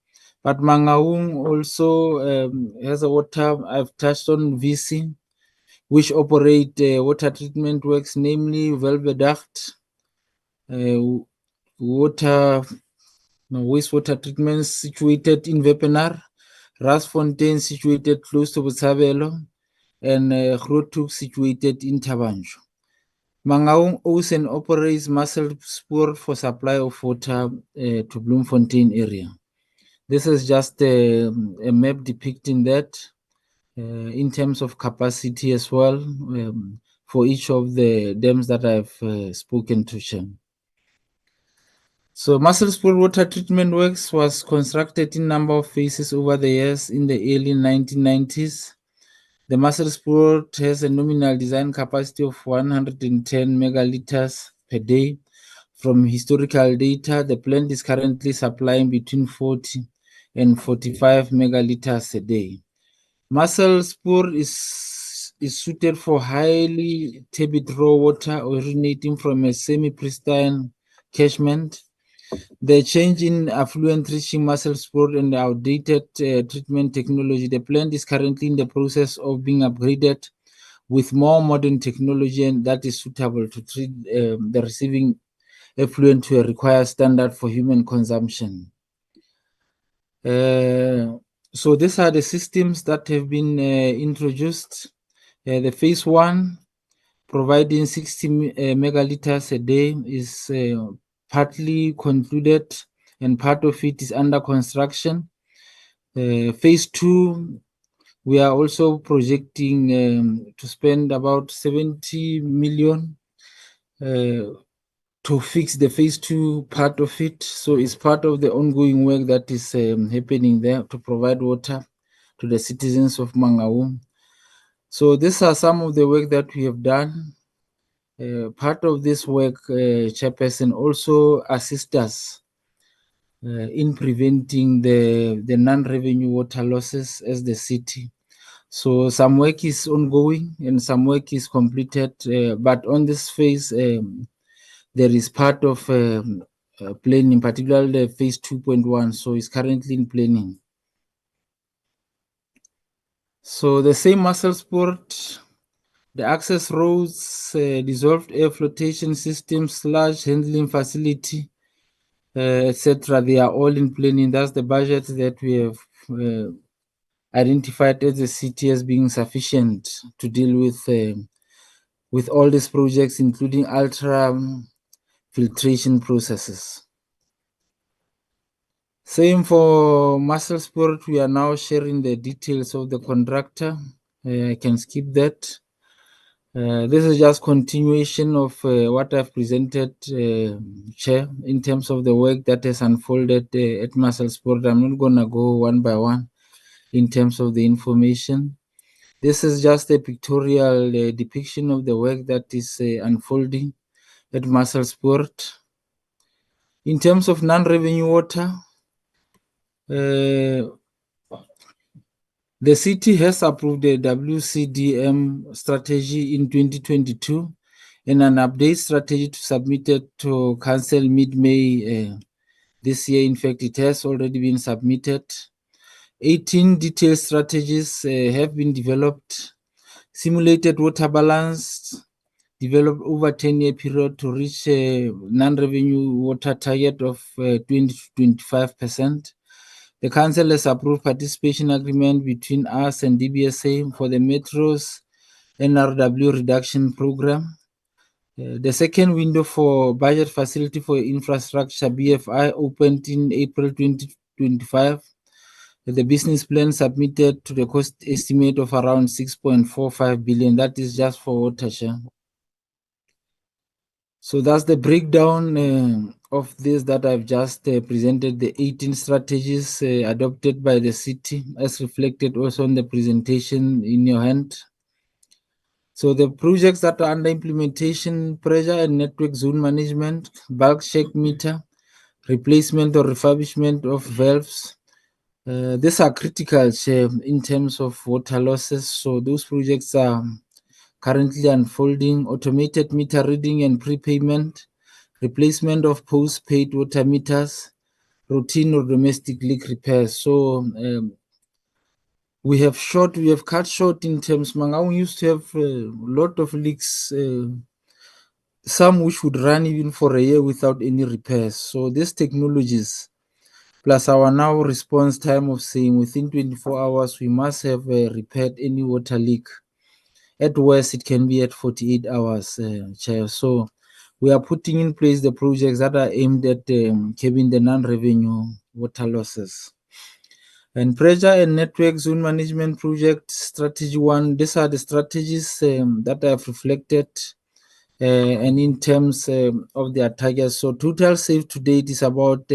But Mangaung also has a water, I've touched on VC, which operate water treatment works, namely Velvedacht, wastewater treatments situated in Wepener, Rasfontein situated close to Botshabelo, and Groothoek situated in Tabanchu. Mangaung owns and operates Muscle Spoor for supply of water to Bloemfontein area. This is just a map depicting that in terms of capacity as well for each of the dams that I've spoken to Shem. So Muscle Spoor water treatment works was constructed in a number of phases over the years in the early 1990s. The Muscle Spoor has a nominal design capacity of 110 megaliters per day. From historical data, the plant is currently supplying between 40 and 45 megaliters a day. Muscle Spoor is suited for highly turbid raw water originating from a semi-pristine catchment. The change in affluent reaching Muscle Spoor and outdated treatment technology, the plant is currently in the process of being upgraded with more modern technology and that is suitable to treat the receiving effluent to a required standard for human consumption. So these are the systems that have been introduced. The phase 1, providing 60 megaliters a day, is partly concluded and part of it is under construction. Phase 2, we are also projecting to spend about 70 million to fix the phase 2 part of it. So it's part of the ongoing work that is happening there to provide water to the citizens of Mangaung. So these are some of the work that we have done. Part of this work, Chairperson, also assists us in preventing the non-revenue water losses as the city. So some work is ongoing and some work is completed, but on this phase, there is part of planning, particularly phase 2.1, so it's currently in planning. So the same muscle sport, the access roads, dissolved air flotation system, sludge handling facility, etc. They are all in planning. That's the budget that we have identified as the city as being sufficient to deal with all these projects, including ultra filtration processes. Same for muscle sport. We are now sharing the details of the contractor. I can skip that. This is just continuation of what I've presented, Chair, in terms of the work that has unfolded at Muscle Sport. I'm not going to go one by one in terms of the information. This is just a pictorial depiction of the work that is unfolding at Muscle Sport. In terms of non-revenue water, the city has approved a WCDM strategy in 2022 and an update strategy to submit it to council mid-May this year. In fact, it has already been submitted. 18 detailed strategies have been developed. Simulated water balance developed over 10-year period to reach a non-revenue water target of 20 to 25%. The council has approved participation agreement between us and DBSA for the Metro's NRW reduction program. The second window for budget facility for infrastructure, BFI, opened in April 2025. The business plan submitted to the cost estimate of around 6.45 billion. That is just for watershed. So that's the breakdown of this that I've just presented, the 18 strategies adopted by the city, as reflected also on the presentation in your hand. So the projects that are under implementation: pressure and network zone management, bulk check meter, replacement or refurbishment of valves. These are critical in terms of water losses. So those projects are currently unfolding. Automated meter reading and prepayment, replacement of post-paid water meters, routine or domestic leak repairs. So we have cut short in terms. Mangaung used to have a lot of leaks, some which would run even for a year without any repairs. So these technologies, plus our now response time of saying within 24 hours, we must have repaired any water leak. At worst, it can be at 48 hours, Chair. So we are putting in place the projects that are aimed at curbing the non-revenue water losses. And pressure and network zone management project strategy 1, these are the strategies that I have reflected and in terms of their targets. So total saved to date is about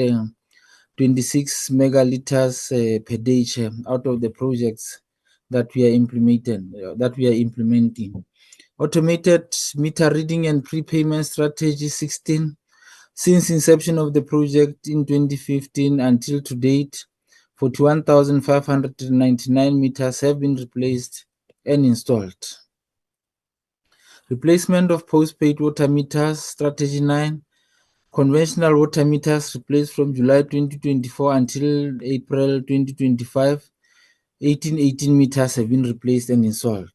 26 megaliters per day out of the projects that we are implementing. Automated meter reading and prepayment strategy 16. Since inception of the project in 2015 until to date, 41,599 meters have been replaced and installed. Replacement of post-paid water meters strategy 9. Conventional water meters replaced from July 2024 until April 2025. 18 meters have been replaced and installed.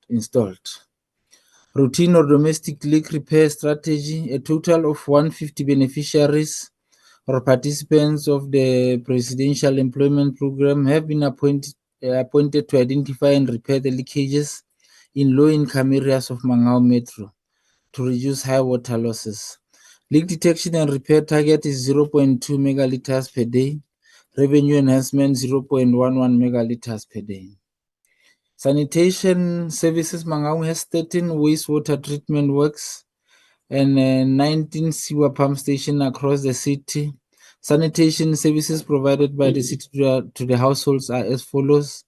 Routine or domestic leak repair strategy, a total of 150 beneficiaries or participants of the Presidential Employment Program have been appointed to identify and repair the leakages in low-income areas of Mangaung Metro to reduce high water losses. Leak detection and repair target is 0.2 megaliters per day. Revenue enhancement 0.11 megaliters per day. Sanitation services, Mangaung has 13 wastewater treatment works and 19 sewer pump stations across the city. Sanitation services provided by the city to the households are as follows.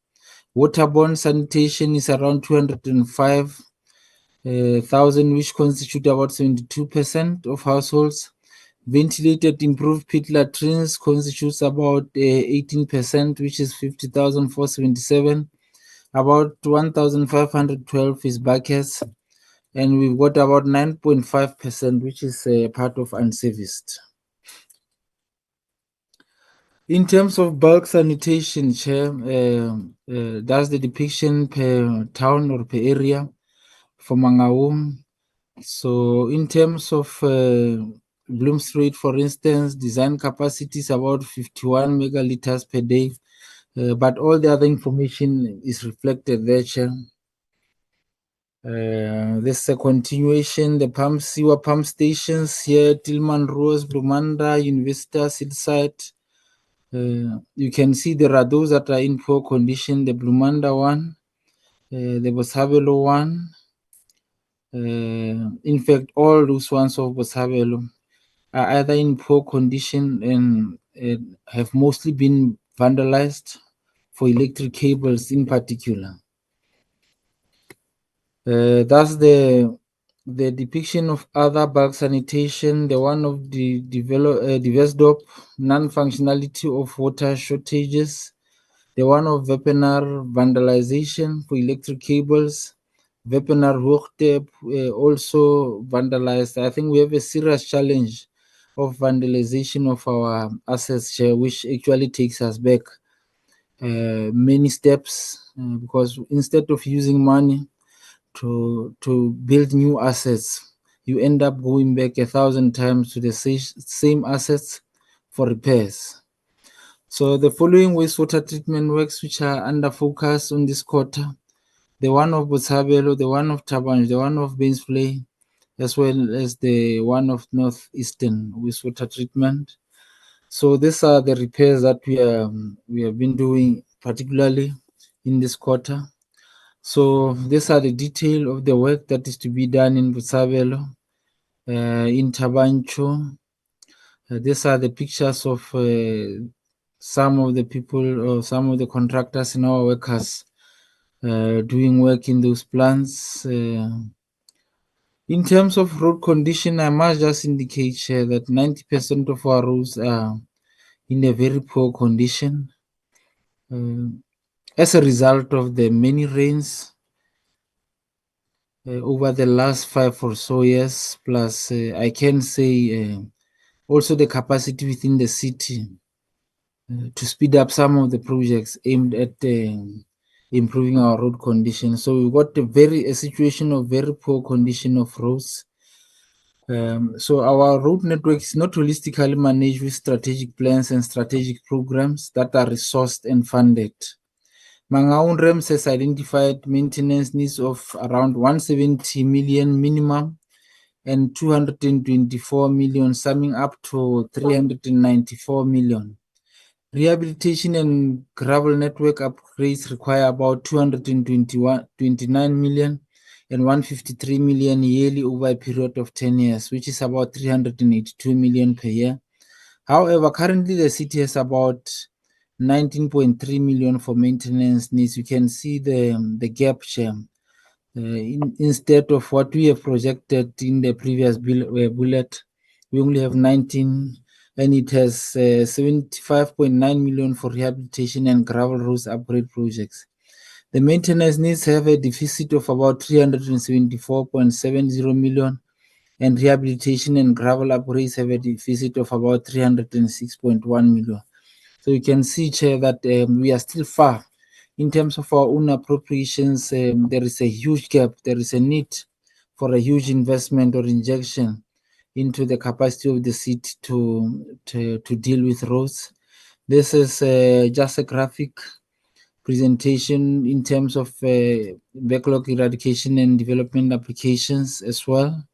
Waterborne sanitation is around 205,000, which constitute about 72% of households. Ventilated improved pit latrines constitutes about 18%, which is 50,477. About 1,512 is buckets, and we've got about 9.5%, which is part of unserviced. In terms of bulk sanitation, Chair, that's the depiction per town or per area for Mangaung. So in terms of Bloom Street, for instance, design capacity is about 51 megaliters per day, but all the other information is reflected there, Chair. This is a continuation, the sewer pump stations here, Tillman Rose, Blumanda, University, Silside. You can see there are those that are in poor condition, the Blumanda one, the Bosabelo one. In fact, all those ones of Bosabelo are either in poor condition and have mostly been vandalized for electric cables in particular. That's the depiction of other bulk sanitation, the one of the Diversdorp, non-functionality of water shortages, the one of weaponer vandalization for electric cables, weaponer hoogte also vandalized. I think we have a serious challenge of vandalization of our assets, which actually takes us back many steps because instead of using money to build new assets, you end up going back 1,000 times to the same assets for repairs. So the following wastewater treatment works which are under focus on this quarter, the one of Botshabelo, the one of Tabanj, the one of Bainsvlei, as well as the one of Northeastern wastewater treatment. So these are the repairs that we have been doing, particularly in this quarter. So these are the detail of the work that is to be done in Botshabelo, in Tabancho. These are the pictures of some of the people or some of the contractors and our workers doing work in those plants. In terms of road condition, I must just indicate that 90% of our roads are in a very poor condition as a result of the many rains over the last 5 or so years. Plus, I can say also the capacity within the city to speed up some of the projects aimed at improving our road condition. So we've got a situation of very poor condition of roads. So our road network is not holistically managed with strategic plans and strategic programs that are resourced and funded. Mangaung REMS has identified maintenance needs of around 170 million minimum and 224 million, summing up to 394 million. Rehabilitation and gravel network upgrades require about 229 million and 153 million yearly over a period of 10 years, which is about 382 million per year. However, currently the city has about 19.3 million for maintenance needs. You can see the gap share. Instead of what we have projected in the previous bullet, we only have 19, and it has 75.9 million for rehabilitation and gravel roads upgrade projects. The maintenance needs have a deficit of about 374.70 million, and rehabilitation and gravel upgrades have a deficit of about 306.1 million. So you can see, Chair, that we are still far. In terms of our own appropriations, there is a huge gap. There is a need for a huge investment or injection into the capacity of the city to deal with roads. This is just a graphic presentation in terms of backlog eradication and development applications as well.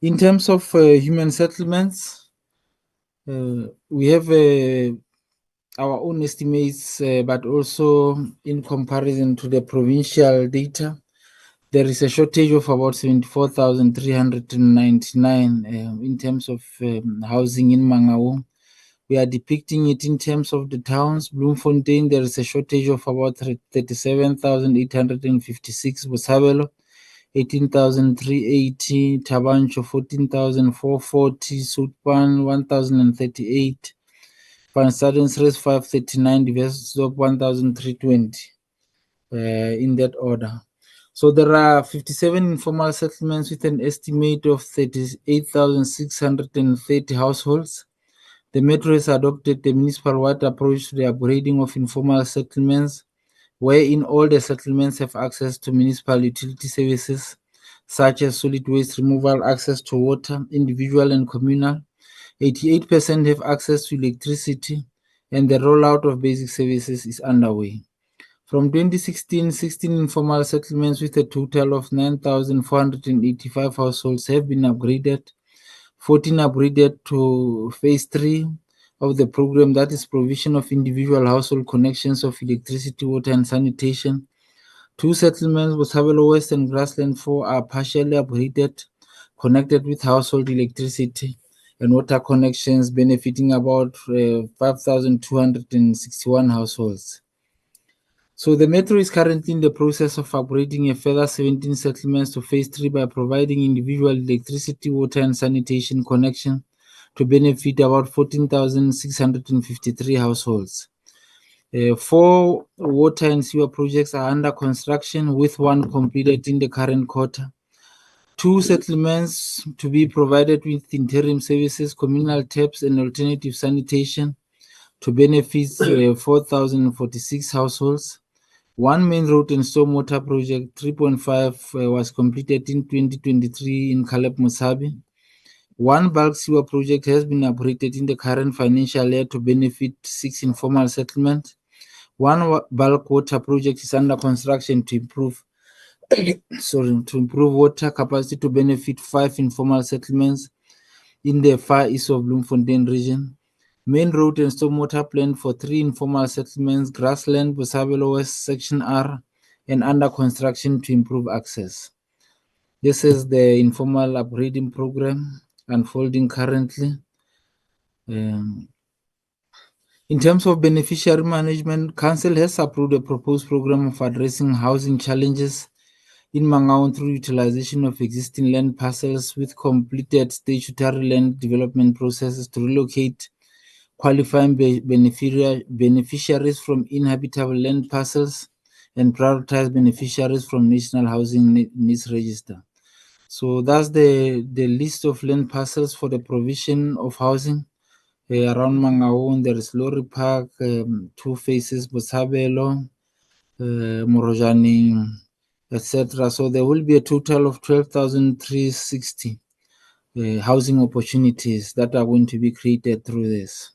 In terms of human settlements, we have our own estimates, but also in comparison to the provincial data, There is a shortage of about 74,399 in terms of housing in Mangaung. We are depicting it in terms of the towns. Bloemfontein, there is a shortage of about 37,856. Botshabelo, 18,380. Tabancho, 14,440. Soutpan, 1,038. Van Staden's 539. Diverse of 1,320 in that order. So there are 57 informal settlements with an estimate of 38,630 households. The Metro has adopted the municipal-wide approach to the upgrading of informal settlements, wherein all the settlements have access to municipal utility services, such as solid waste removal, access to water, individual and communal. 88% have access to electricity, and the rollout of basic services is underway. From 2016, 16 informal settlements with a total of 9,485 households have been upgraded. 14 upgraded to phase 3 of the program, that is provision of individual household connections of electricity, water, and sanitation. 2 settlements, Botshabelo West and Grassland 4, are partially upgraded, connected with household electricity and water connections, benefiting about 5,261 households. So the Metro is currently in the process of upgrading a further 17 settlements to phase 3 by providing individual electricity, water, and sanitation connection to benefit about 14,653 households. 4 water and sewer projects are under construction, with 1 completed in the current quarter. 2 settlements to be provided with interim services, communal taps, and alternative sanitation to benefit 4,046 households. 1 main road and stormwater project, 3.5, was completed in 2023 in Caleb Musabi. 1 bulk sewer project has been operated in the current financial year to benefit 6 informal settlements. 1 bulk water project is under construction to improve water capacity to benefit 5 informal settlements in the far east of Bloemfontein region. Main road and stormwater plan for 3 informal settlements, Grassland, Botshabelo West, Section R, and under construction to improve access. This is the informal upgrading program unfolding currently. In terms of beneficiary management, Council has approved a proposed program of addressing housing challenges in Mangaung through utilization of existing land parcels with completed statutory land development processes to relocate qualifying beneficiaries from inhabitable land parcels and prioritize beneficiaries from National Housing Needs Register. So that's the list of land parcels for the provision of housing. Around Mangaung, there is Lorry Park, 2 phases, Botshabelo, Morojane, etc. So there will be a total of 12,360 housing opportunities that are going to be created through this.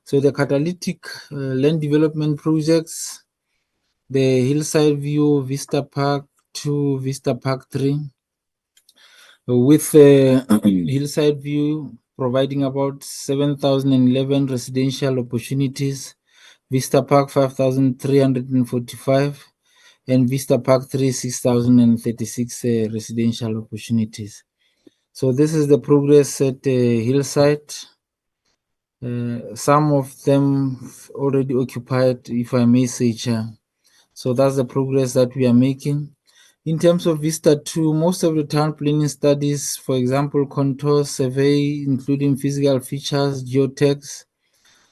So the catalytic land development projects, the Hillside View, Vista Park 2, Vista Park 3, with Hillside View providing about 7,011 residential opportunities, Vista Park 5,345, and Vista Park 3, 6,036 residential opportunities. So this is the progress at Hillside. Some of them already occupied, if I may say, Chair. So that's the progress that we are making. In terms of Vista 2, most of the town planning studies, for example, contour survey, including physical features, geotechs,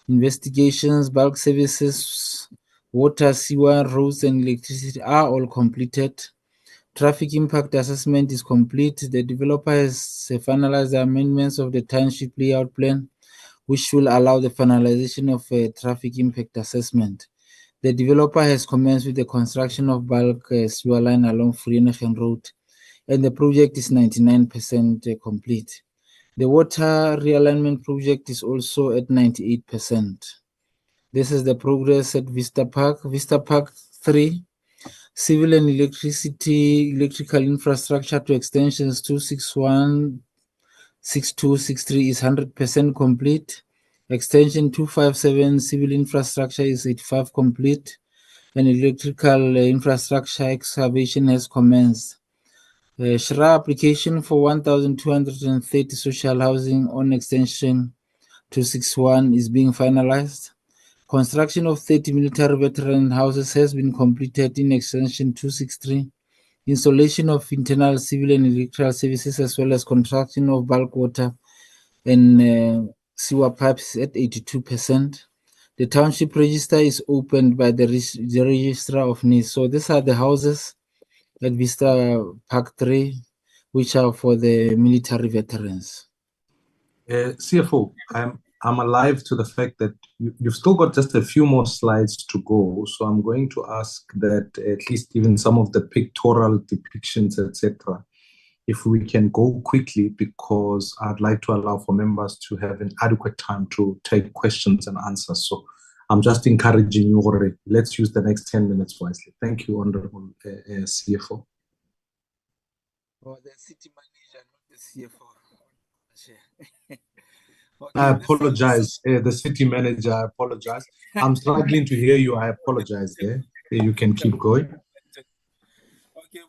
investigations, bulk services, water, sewer, roads, and electricity are all completed. Traffic impact assessment is complete. The developer has finalized the amendments of the township layout plan, which will allow the finalization of a traffic impact assessment. The developer has commenced with the construction of bulk sewer line along Vereeniging Road, and the project is 99% complete. The water realignment project is also at 98%. This is the progress at Vista Park. Vista Park 3, civil and electrical infrastructure to extensions 261, 62, 63 is 100% complete. Extension 257 civil infrastructure is 85 complete, and electrical infrastructure excavation has commenced. Shra application for 1,230 social housing on extension 261 is being finalized. Construction of 30 military veteran houses has been completed in extension 263. Installation of internal civil and electrical services, as well as construction of bulk water and sewer pipes at 82%. The township register is opened by the registrar of needs. So these are the houses at Vista Park 3, which are for the military veterans. CFO, I'm alive to the fact that you've still got just a few more slides to go. So I'm going to ask that at least even some of the pictorial depictions, etc., if we can go quickly, because I'd like to allow for members to have an adequate time to take questions and answers. So I'm just encouraging you already. Let's use the next 10 minutes wisely. Thank you, Honorable CFO. Oh, the city manager, not the CFO. Okay, I apologize, the city manager, I apologize. I'm struggling to hear you, I apologize there. You can keep going. Okay,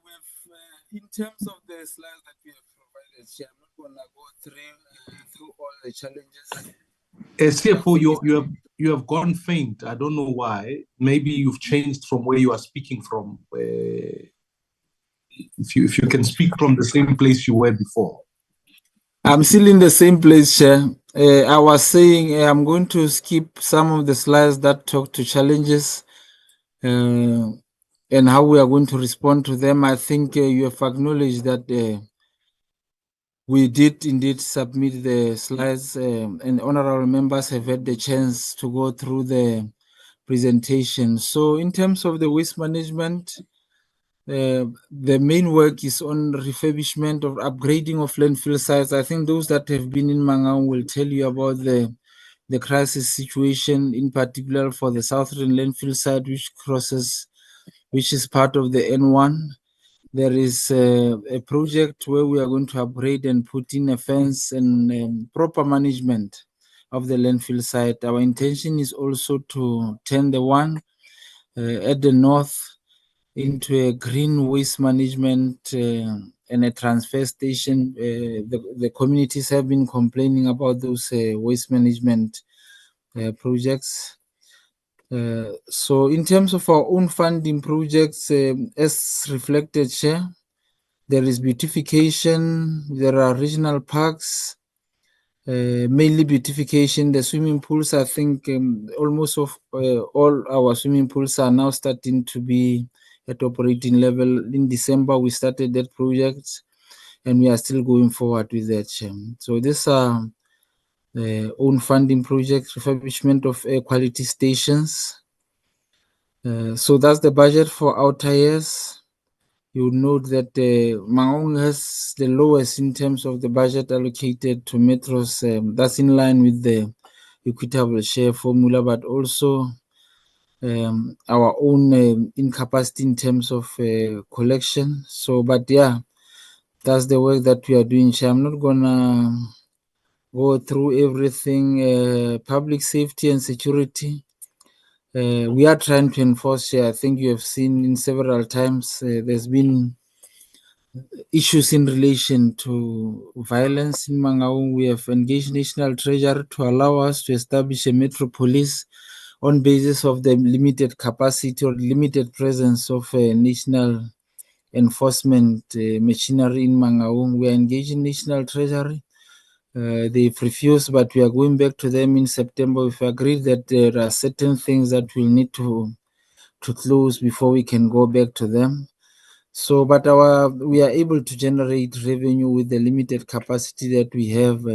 in terms of the slides that we have provided here, I'm not going to go through all the challenges. CFO, you have gone faint. I don't know why. Maybe you've changed from where you are speaking from. If you can speak from the same place you were before. I'm still in the same place, Chair. I was saying I'm going to skip some of the slides that talk to challenges and how we are going to respond to them. I think you have acknowledged that we did indeed submit the slides and honorable members have had the chance to go through the presentation. So in terms of the waste management, the main work is on refurbishment or upgrading of landfill sites. I think those that have been in Mangaung will tell you about the crisis situation, in particular for the southern landfill site, which is part of the N1. There is a project where we are going to upgrade and put in a fence and proper management of the landfill site. Our intention is also to turn the one at the north into a green waste management and a transfer station. The communities have been complaining about those waste management projects. So in terms of our own funding projects, as reflected here, there is beautification, there are regional parks, mainly beautification. The swimming pools, I think almost all our swimming pools are now starting to be at operating level. In December, we started that project and we are still going forward with that. So these are own funding projects, refurbishment of air quality stations. So that's the budget for outer years. You note that Mangaung has the lowest in terms of the budget allocated to metros. That's in line with the equitable share formula, but also our own incapacity in terms of collection. So, but yeah, that's the work that we are doing. I'm not gonna go through everything. Public safety and security. We are trying to enforce here. I think you have seen in several times there's been issues in relation to violence in Mangaung. We have engaged National Treasury to allow us to establish a metro police on basis of the limited capacity or limited presence of national enforcement machinery in Mangaung. We are engaging National Treasury. They've refused, but we are going back to them in September. We've agreed that there are certain things that we'll need to close before we can go back to them. So, but we are able to generate revenue with the limited capacity that we have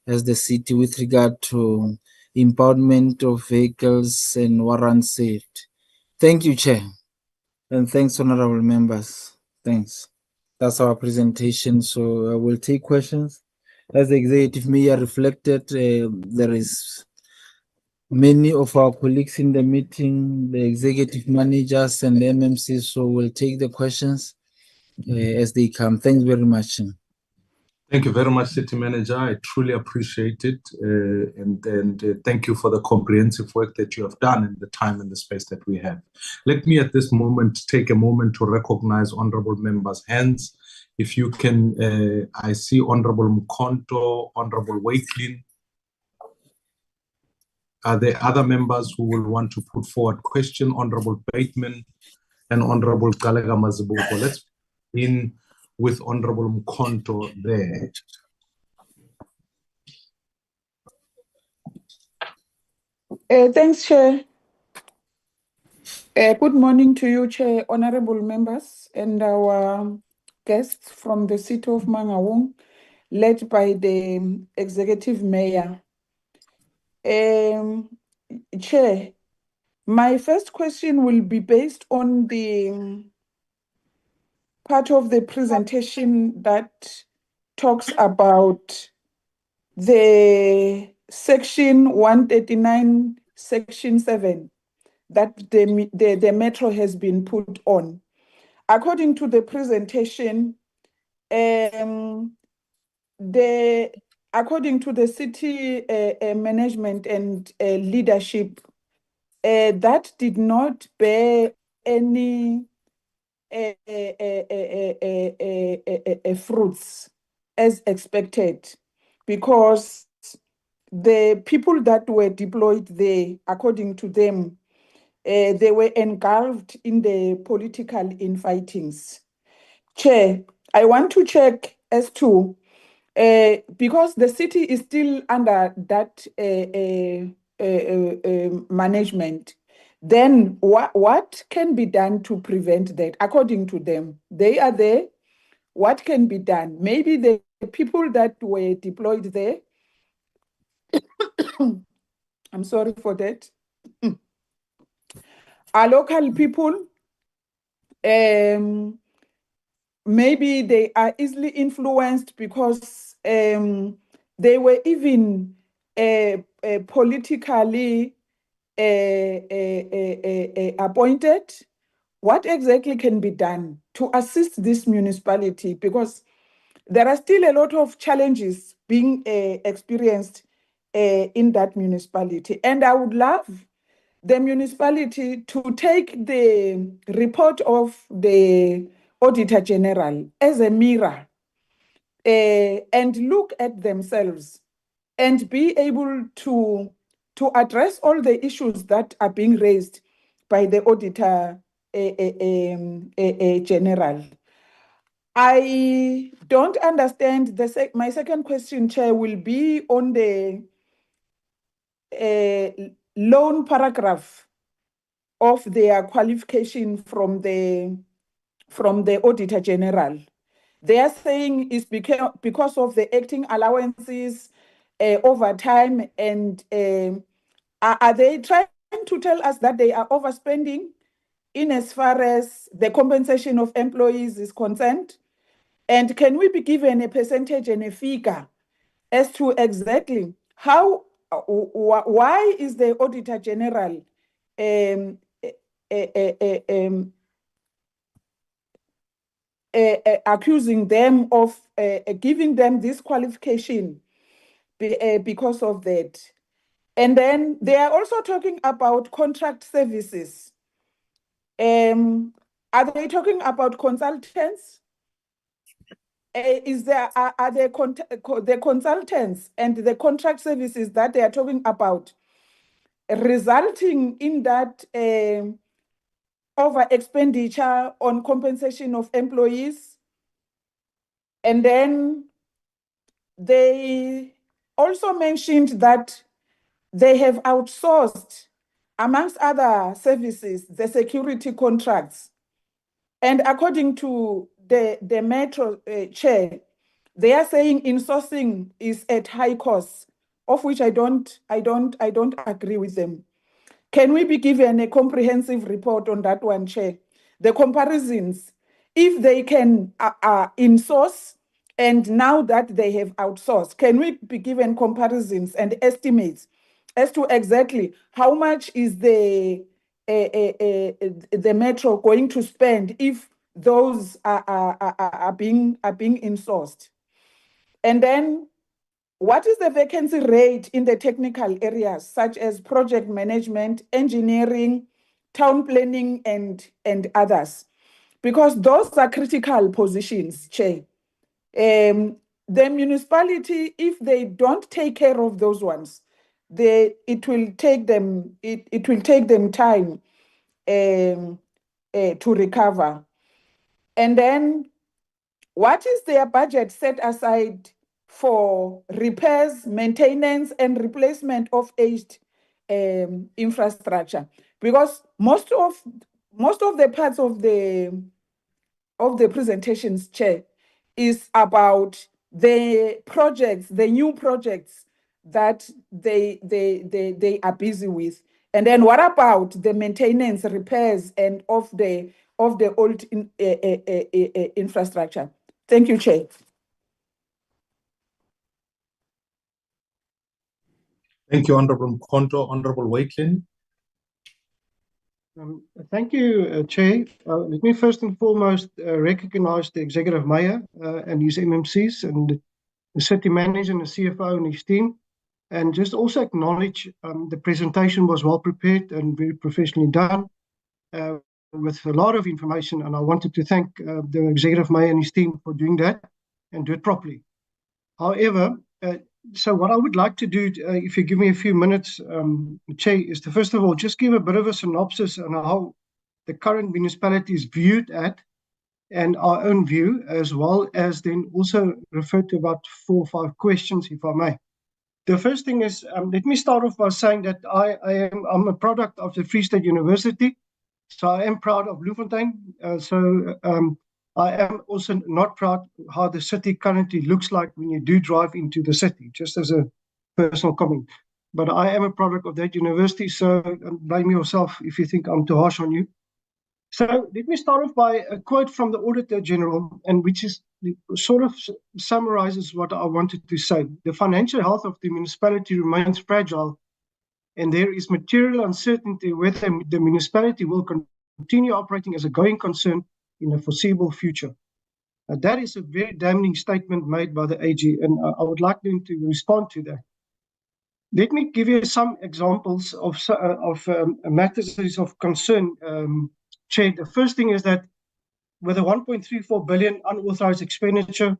as the city with regard to impoundment of vehicles and warrant saved. Thank you, Chair. And thanks, honorable members. Thanks. That's our presentation. So I will take questions. As the executive mayor reflected, there is many of our colleagues in the meeting, the executive managers and the MMCs, so we'll take the questions as they come. Thanks very much. Thank you very much, City Manager. I truly appreciate it. And thank you for the comprehensive work that you have done in the time and the space that we have. Let me at this moment take a moment to recognize honorable members' hands If you can, I see Honorable Mkonto, Honorable Wakelin. Are there other members who will want to put forward question? Honorable Bateman and Honorable Galega Mazibuko. Let's begin with Honorable Mkonto there. Thanks, Chair. Good morning to you, Chair, honorable members, and our guests from the city of Mangaung, led by the Executive Mayor. Chair, my first question will be based on the part of the presentation that talks about the section 139, section 7, that the metro has been put on. According to the presentation, according to the city management and leadership, that did not bear any fruits as expected, because the people that were deployed there, according to them, they were engulfed in the political infightings. Chair, I want to check as to, because the city is still under that management, then what can be done to prevent that? According to them, they are there. What can be done? Maybe the people that were deployed there, I'm sorry for that, are local people. Maybe they are easily influenced because they were even politically appointed. What exactly can be done to assist this municipality? Because there are still a lot of challenges being experienced in that municipality. And I would love the municipality to take the report of the Auditor General as a mirror and look at themselves and be able to address all the issues that are being raised by the Auditor General. I don't understand. My second question, Chair, will be on the loan paragraph of their qualification from the Auditor General. They are saying it's because of the acting allowances over time, and are they trying to tell us that they are overspending in as far as the compensation of employees is concerned? And can we be given a percentage and a figure as to exactly how, why is the Auditor General accusing them of giving them this qualification because of that? And then they are also talking about contract services. Are they talking about consultants? Are there the consultants and the contract services that they are talking about resulting in that over expenditure on compensation of employees? And then they also mentioned that they have outsourced, amongst other services, the security contracts. And according to the Metro Chair, they are saying insourcing is at high cost, of which I don't agree with them. Can we be given a comprehensive report on that one, Chair? The comparisons, if they can insource, and now that they have outsourced, can we be given comparisons and estimates as to exactly how much is the Metro going to spend if those are being insourced? And then, what is the vacancy rate in the technical areas such as project management, engineering, town planning, and others? because those are critical positions, Chair. The municipality, if they don't take care of those ones, it will take them time to recover. And then, what is their budget set aside for repairs, maintenance, and replacement of aged infrastructure? Because most of the parts of the presentations, Chair, is about the projects, the new projects that they are busy with. And then what about the maintenance, repairs, and of the old infrastructure? Thank you, Chair. Thank you, Honorable Mkhonto. Honorable Waitlin. Thank you, Chair. Let me first and foremost recognize the Executive Mayor and his MMCs and the City Manager and the CFO and his team, and just also acknowledge the presentation was well prepared and very professionally done with a lot of information, and I wanted to thank the Executive Mayor and his team for doing that and do it properly. However, so what I would like to do, if you give me a few minutes, Chair, is to first of all just give a bit of a synopsis on how the current municipality is viewed at, and our own view, as well as then also refer to about 4 or 5 questions, if I may. The first thing is, let me start off by saying that I'm a product of the Free State University, so I am proud of Bloemfontein. I am also not proud how the city currently looks like when you do drive into the city, just as a personal comment. But I am a product of that university, so blame yourself if you think I'm too harsh on you. So let me start off by a quote from the Auditor General, and which is sort of summarizes what I wanted to say. The financial health of the municipality remains fragile, and there is material uncertainty whether the municipality will continue operating as a going concern in the foreseeable future. That is a very damning statement made by the AG, and I would like them to respond to that. Let me give you some examples of matters of concern, Chair. The first thing is that with a 1.34 billion unauthorized expenditure,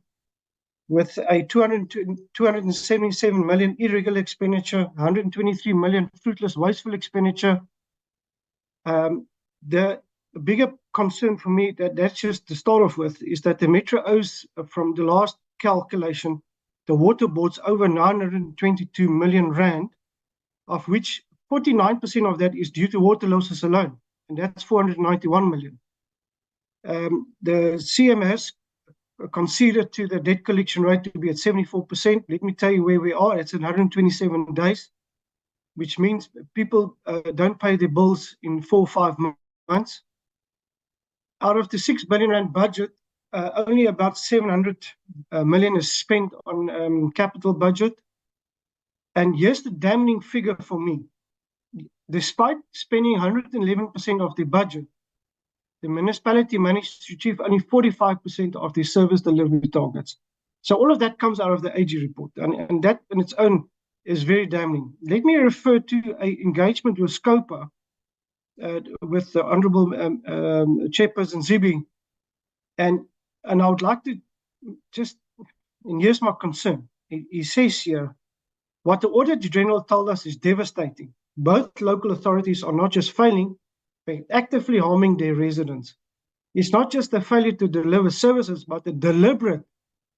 with a 277 million irregular expenditure, 123 million fruitless, wasteful expenditure, the bigger concern for me, that's just to start off with, is that the Metro owes, from the last calculation, the water boards over 922 million rand, of which 49% of that is due to water losses alone, and that's 491 million. The CM has conceded to the debt collection rate to be at 74%. Let me tell you where we are. It's 127 days, which means people don't pay their bills in 4 or 5 months. Out of the 6 billion rand budget, only about 700 million is spent on capital budget. And here's the damning figure for me. Despite spending 111% of the budget, the municipality managed to achieve only 45% of the service delivery targets. So all of that comes out of the AG report, and that in its own is very damning. Let me refer to an engagement with SCOPA, with the Honourable Chairperson Zibi, and I would like to just, and here's my concern. He says here, what the Auditor General told us is devastating. Both local authorities are not just failing, they're actively harming their residents. It's not just a failure to deliver services, but a deliberate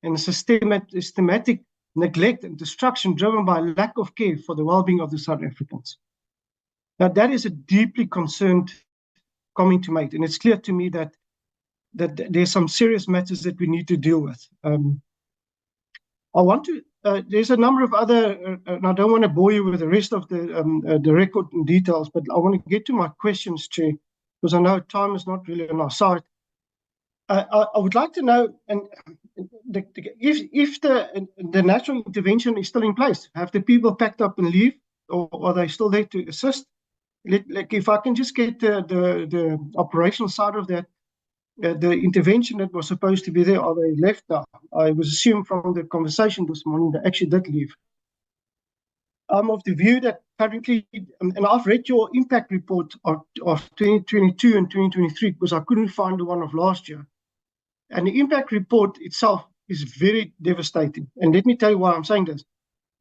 and systematic neglect and destruction driven by lack of care for the well-being of the South Africans. Now, that is a deeply concerned comment to make, and it's clear to me that there's some serious matters that we need to deal with. I want to, there's a number of other, and I don't want to bore you with the rest of the record and details, but I want to get to my questions, Chair, because I know time is not really on our side. I would like to know, and if the national intervention is still in place, have the people packed up and leave, or are they still there to assist? Like, if I can just get the operational side of that, the intervention that was supposed to be there, are they left now? I was assumed from the conversation this morning they actually did leave. I'm of the view that currently, and I've read your impact report of 2022 and 2023 because I couldn't find the one of last year. And the impact report itself is very devastating. And let me tell you why I'm saying this.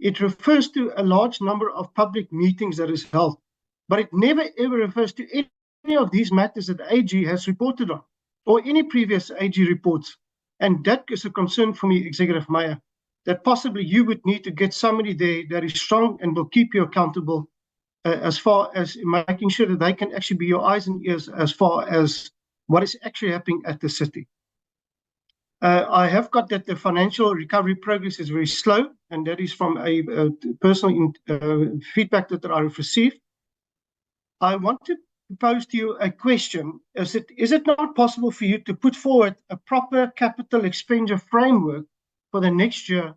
It refers to a large number of public meetings that is held, but it never ever refers to any of these matters that AG has reported on or any previous AG reports. And that is a concern for me, Executive Mayor, that possibly you would need to get somebody there that is strong and will keep you accountable as far as making sure that they can actually be your eyes and ears as far as what is actually happening at the city. I have got that the financial recovery progress is very slow, and that is from a personal feedback that I've received. I want to propose to you a question. Is it not possible for you to put forward a proper capital expenditure framework for the next year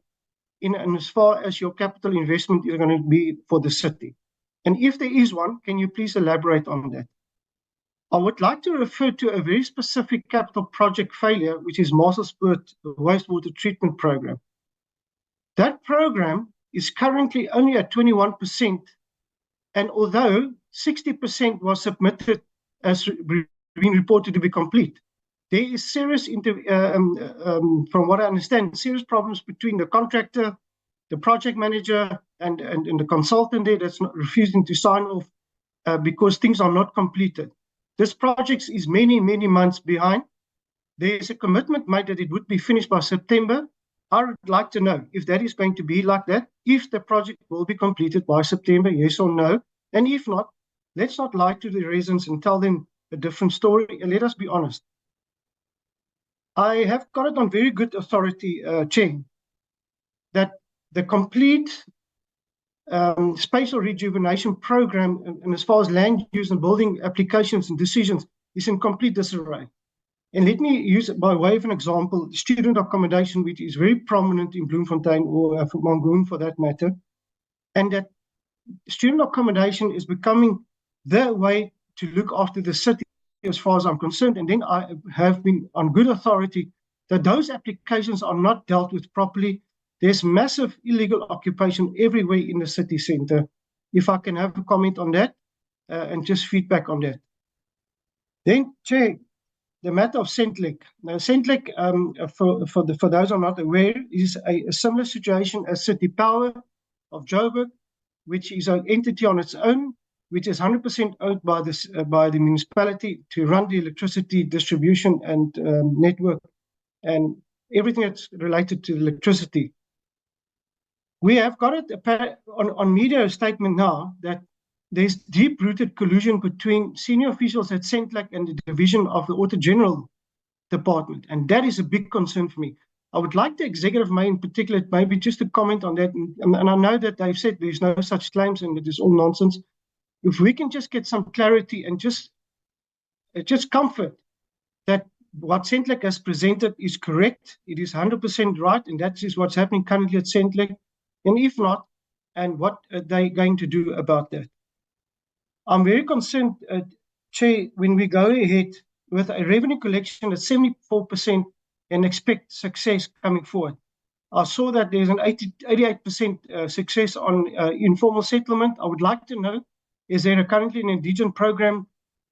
in as far as your capital investment is going to be for the city? And if there is one, can you please elaborate on that? I would like to refer to a very specific capital project failure, which is Municipality wastewater treatment program. That program is currently only at 21%, and although 60% was submitted as being reported to be complete, there is serious, from what I understand, serious problems between the contractor, the project manager, and the consultant there that's not refusing to sign off because things are not completed. This project is many, many months behind. There is a commitment made that it would be finished by September. I would like to know if that is going to be like that, if the project will be completed by September, yes or no. And if not, let's not lie to the residents and tell them a different story, and let us be honest. I have got it on very good authority, Chair, that the complete spatial rejuvenation program, and as far as land use and building applications and decisions, is in complete disarray. And let me use it by way of an example, student accommodation, which is very prominent in Bloemfontein or Mangaung for that matter, and that student accommodation is becoming the way to look after the city as far as I'm concerned. And then I have been on good authority that those applications are not dealt with properly. There's massive illegal occupation everywhere in the city centre. If I can have a comment on that and just feedback on that. Then, Chair, the matter of Centlec. Now, Centlec, for those who are not aware, is a similar situation as City Power of Joburg, which is an entity on its own, which is 100% owned by the municipality to run the electricity distribution and network and everything that's related to electricity. We have got it on media statement now that there's deep-rooted collusion between senior officials at Centlec and the division of the Auditor General Department, and that is a big concern for me. I would like the Executive Mayor in particular, maybe just to comment on that, and I know that they've said there's no such claims and it is all nonsense. If we can just get some clarity and just comfort that what Centlec has presented is correct, it is 100% right, and that is what's happening currently at Centlec. And if not, and what are they going to do about that? I'm very concerned, Chair, when we go ahead with a revenue collection at 74% and expect success coming forward. I saw that there's an 88% success on informal settlement. I would like to know, is there currently an indigent program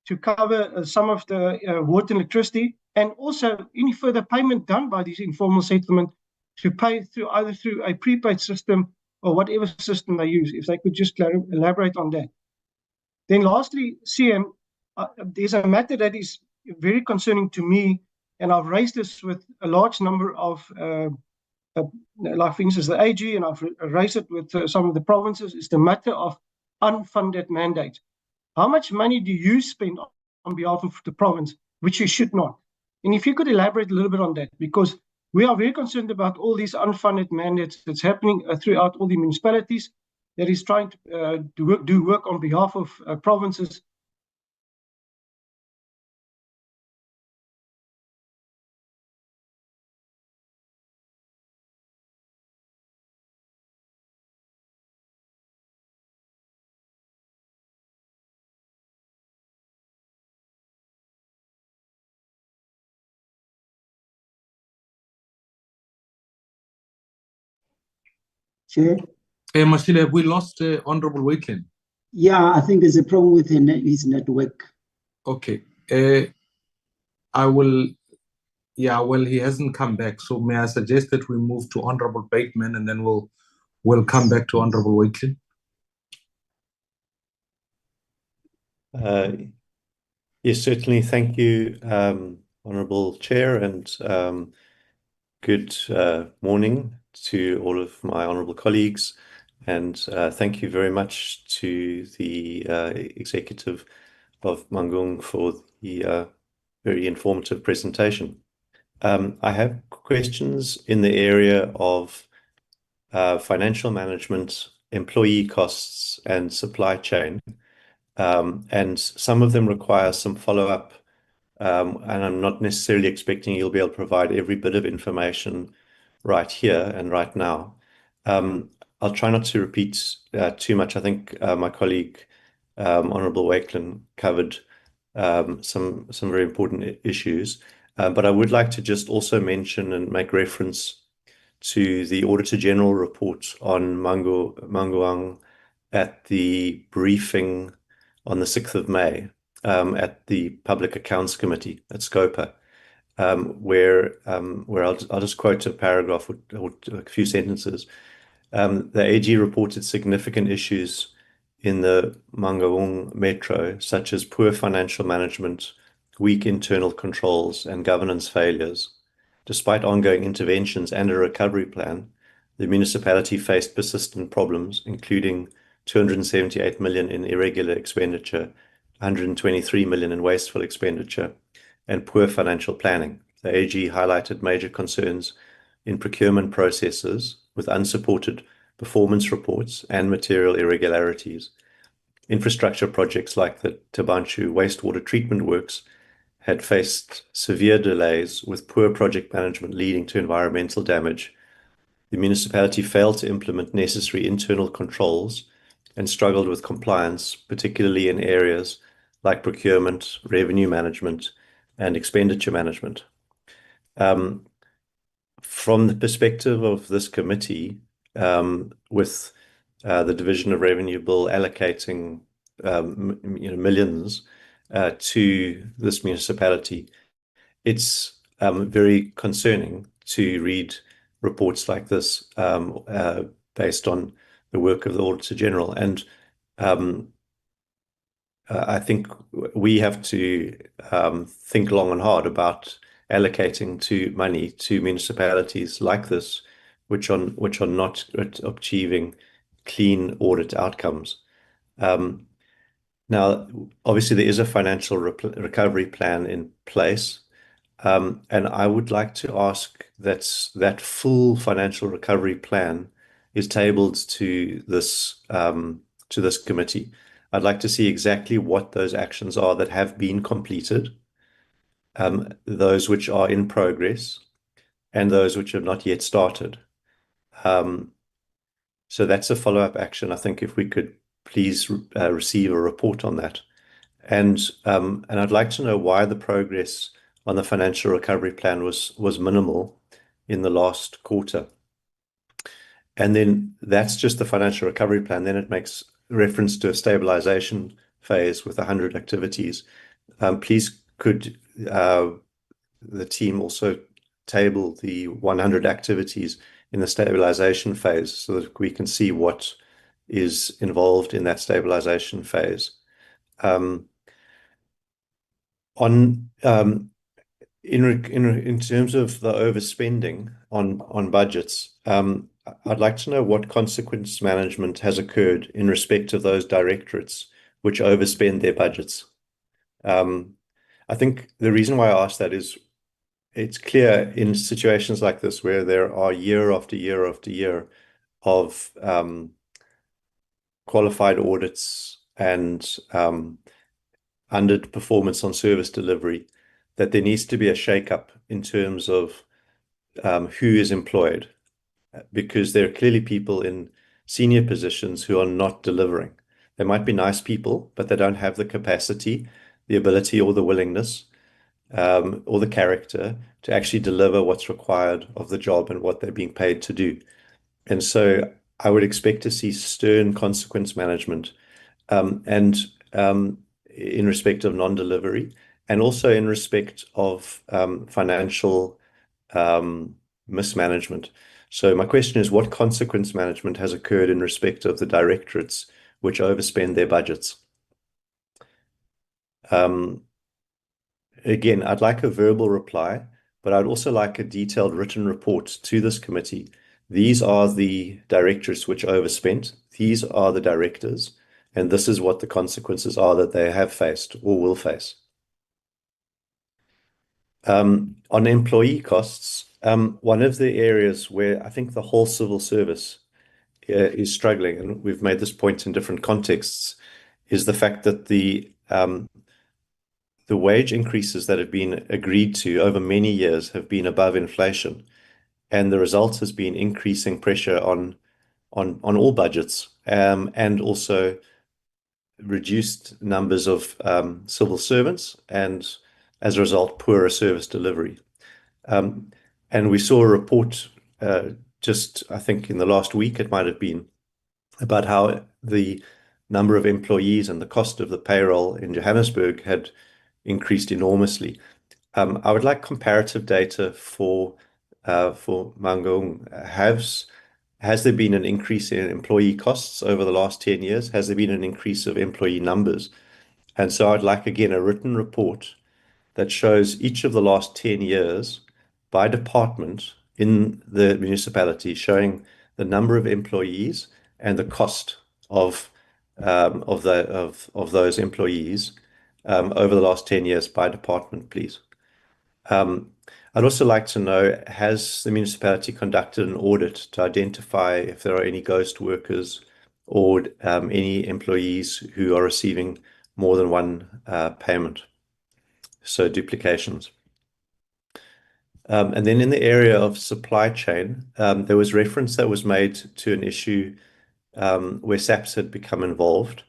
to cover some of the water and electricity, and also any further payment done by these informal settlement to pay through either through a prepaid system or whatever system they use, if they could just elaborate on that. Then lastly, CM, there's a matter that is very concerning to me, and I've raised this with a large number of, like for instance, the AG, and I've raised it with some of the provinces, is the matter of unfunded mandates. How much money do you spend on behalf of the province, which you should not? And if you could elaborate a little bit on that, because we are very concerned about all these unfunded mandates that's happening throughout all the municipalities that is trying to do work on behalf of provinces. Chair. Mashile, have we lost Honorable Waitlin? Yeah, I think there's a problem with his network. Okay. Well, he hasn't come back. So may I suggest that we move to Honorable Bateman and then we'll come back to Honorable Waitlin? Yes, certainly. Thank you, Honorable Chair, and good morning to all of my honorable colleagues. And thank you very much to the executive of Mangaung for the very informative presentation. I have questions in the area of financial management, employee costs, and supply chain. And some of them require some follow-up, and I'm not necessarily expecting you'll be able to provide every bit of information right here and right now. I'll try not to repeat too much. I think my colleague, Honorable Waitlin, covered some very important issues. But I would like to just also mention and make reference to the Auditor General report on Mangaung at the briefing on the 6th of May at the Public Accounts Committee at SCOPA, where I'll just quote a paragraph or a few sentences. The AG reported significant issues in the Mangaung Metro, such as poor financial management, weak internal controls, and governance failures. Despite ongoing interventions and a recovery plan, the municipality faced persistent problems, including 278 million in irregular expenditure, 123 million in wasteful expenditure, and poor financial planning. The AG highlighted major concerns in procurement processes with unsupported performance reports and material irregularities. Infrastructure projects like the Tabanchu wastewater treatment works had faced severe delays with poor project management leading to environmental damage. The municipality failed to implement necessary internal controls and struggled with compliance, particularly in areas like procurement, revenue management, and expenditure management. From the perspective of this committee, with the Division of Revenue Bill allocating millions to this municipality, it's very concerning to read reports like this based on the work of the Auditor General. And I think we have to think long and hard about allocating money to municipalities like this, which are not achieving clean audit outcomes. Now, obviously, there is a financial recovery plan in place, and I would like to ask that full financial recovery plan is tabled to this committee. I'd like to see exactly what those actions are that have been completed, those which are in progress, and those which have not yet started. So that's a follow-up action. I think if we could please receive a report on that. And I'd like to know why the progress on the financial recovery plan was minimal in the last quarter. And then that's just the financial recovery plan. Then it makes reference to a stabilization phase with 100 activities. Please could the team also table the 100 activities in the stabilization phase so that we can see what is involved in that stabilization phase. In terms of the overspending on budgets, I'd like to know what consequence management has occurred in respect of those directorates which overspend their budgets. I think the reason why I ask that is it's clear in situations like this where there are year after year after year of qualified audits and underperformance on service delivery, that there needs to be a shake-up in terms of who is employed, because there are clearly people in senior positions who are not delivering. They might be nice people, but they don't have the capacity, the ability, or the willingness, or the character to actually deliver what's required of the job and what they're being paid to do. And so I would expect to see stern consequence management, and in respect of non-delivery, and also in respect of financial mismanagement. So my question is, what consequence management has occurred in respect of the directorates which overspend their budgets? Again, I'd like a verbal reply, but I'd also like a detailed written report to this committee. These are the directorates which overspent. These are the directors, and this is what the consequences are that they have faced or will face. On employee costs, one of the areas where I think the whole civil service is struggling, and we've made this point in different contexts, is the fact that the wage increases that have been agreed to over many years have been above inflation, and the result has been increasing pressure on all budgets, and also reduced numbers of civil servants, and as a result, poorer service delivery. And we saw a report just, I think, in the last week, it might have been, about how the number of employees and the cost of the payroll in Johannesburg had increased enormously. I would like comparative data for Mangaung. Has there been an increase in employee costs over the last 10 years? Has there been an increase of employee numbers? And so I'd like, again, a written report that shows each of the last 10 years by department in the municipality, showing the number of employees and the cost of those employees over the last 10 years by department, please. I'd also like to know, has the municipality conducted an audit to identify if there are any ghost workers or any employees who are receiving more than one payment? So duplications. And then in the area of supply chain, there was reference that was made to an issue where SAPS had become involved.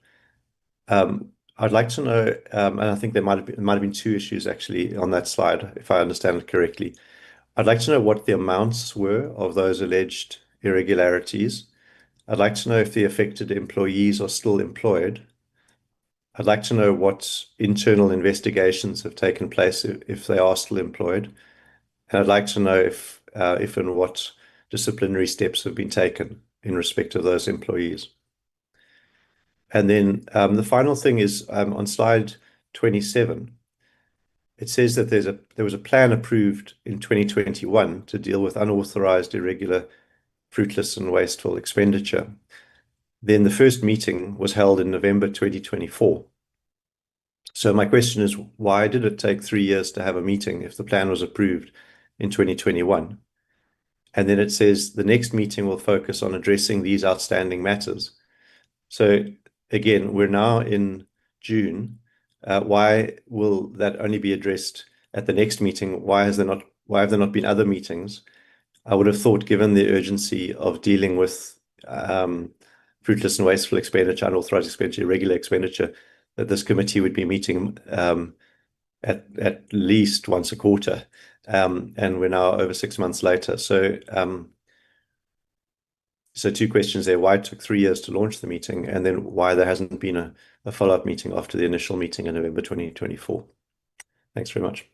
I'd like to know, and I think there might have been two issues actually on that slide, if I understand it correctly. I'd like to know what the amounts were of those alleged irregularities. I'd like to know if the affected employees are still employed. I'd like to know what internal investigations have taken place if they are still employed. And I'd like to know if and what disciplinary steps have been taken in respect of those employees. And then the final thing is on slide 27, it says that there was a plan approved in 2021 to deal with unauthorized, irregular, fruitless and wasteful expenditure. Then the first meeting was held in November 2024. So my question is, why did it take 3 years to have a meeting if the plan was approved in 2021? And then it says the next meeting will focus on addressing these outstanding matters. So again, we're now in June. Why will that only be addressed at the next meeting? Why have there not been other meetings? I would have thought, given the urgency of dealing with fruitless and wasteful expenditure, unauthorized expenditure, irregular expenditure, that this committee would be meeting at least once a quarter. And we're now over 6 months later. So two questions there: why it took 3 years to launch the meeting, and then why there hasn't been a follow-up meeting after the initial meeting in November 2024. Thanks very much.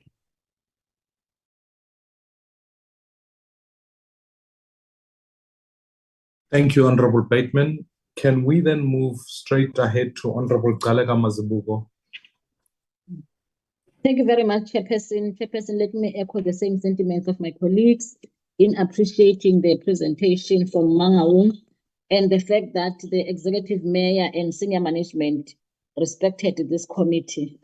Thank you, Honorable Bateman. Can we then move straight ahead to Honorable Galega Mazibuko? Thank you very much, Chairperson. Chairperson, let me echo the same sentiments of my colleagues in appreciating the presentation from Mangaung and the fact that the executive mayor and senior management respected this committee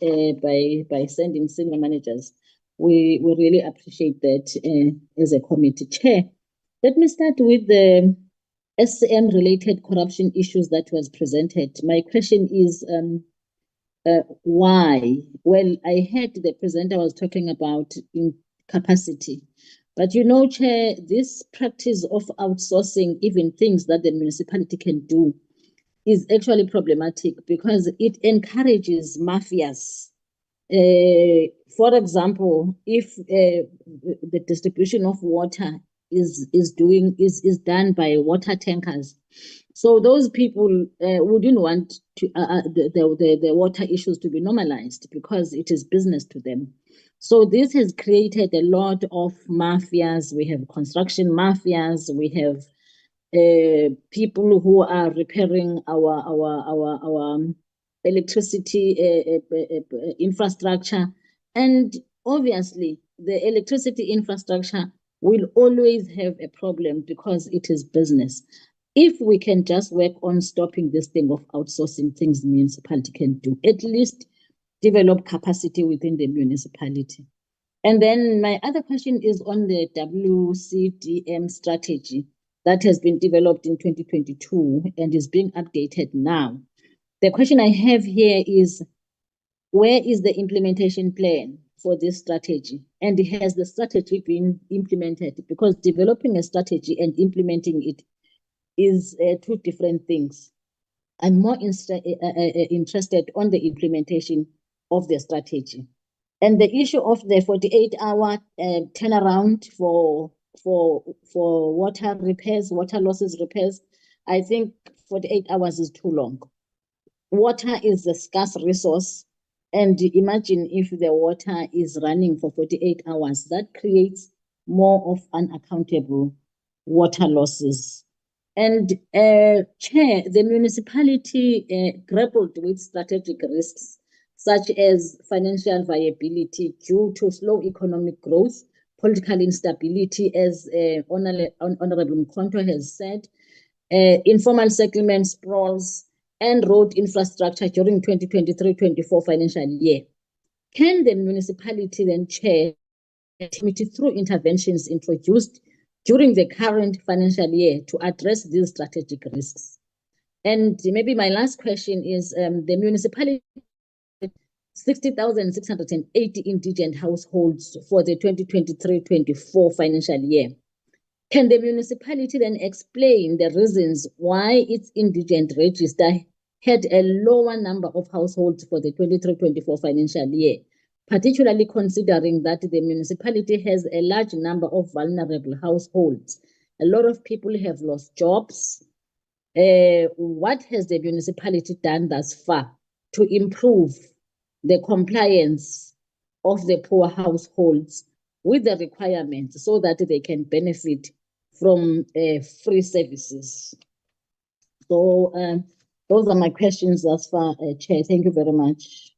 by sending senior managers. We really appreciate that as a committee. Chair, let me start with the SCM-related corruption issues that was presented. My question is, why? Well, I heard the presenter was talking about incapacity. But you know, Chair, this practice of outsourcing even things that the municipality can do is actually problematic because it encourages mafias. For example, if the distribution of water is done by water tankers. So those people wouldn't want to the water issues to be normalized because it is business to them. So this has created a lot of mafias. We have construction mafias. We have people who are repairing our electricity infrastructure, and obviously the electricity infrastructure will always have a problem because it is business. If we can just work on stopping this thing of outsourcing things the municipality can do, at least develop capacity within the municipality. And then my other question is on the WCDM strategy that has been developed in 2022 and is being updated now. The question I have here is, where is the implementation plan for this strategy? And has the strategy been implemented? Because developing a strategy and implementing it is two different things. I'm more interested on the implementation of the strategy. And the issue of the 48-hour turnaround for water repairs, water losses repairs, I think 48 hours is too long. Water is a scarce resource. And imagine if the water is running for 48 hours, that creates more of unaccountable water losses. And Chair, the municipality grappled with strategic risks, such as financial viability due to slow economic growth, political instability, as Honorable Mkhonto has said, informal settlement sprawls, and road infrastructure during 2023-24 financial year. Can the municipality then, Chair, through interventions introduced during the current financial year to address these strategic risks? And maybe my last question is, the municipality 60,680 indigent households for the 2023-24 financial year. Can the municipality then explain the reasons why its indigent register had a lower number of households for the 23-24 financial year, particularly considering that the municipality has a large number of vulnerable households? A lot of people have lost jobs. What has the municipality done thus far to improve the compliance of the poor households with the requirements so that they can benefit from free services? So those are my questions thus far, Chair. Thank you very much.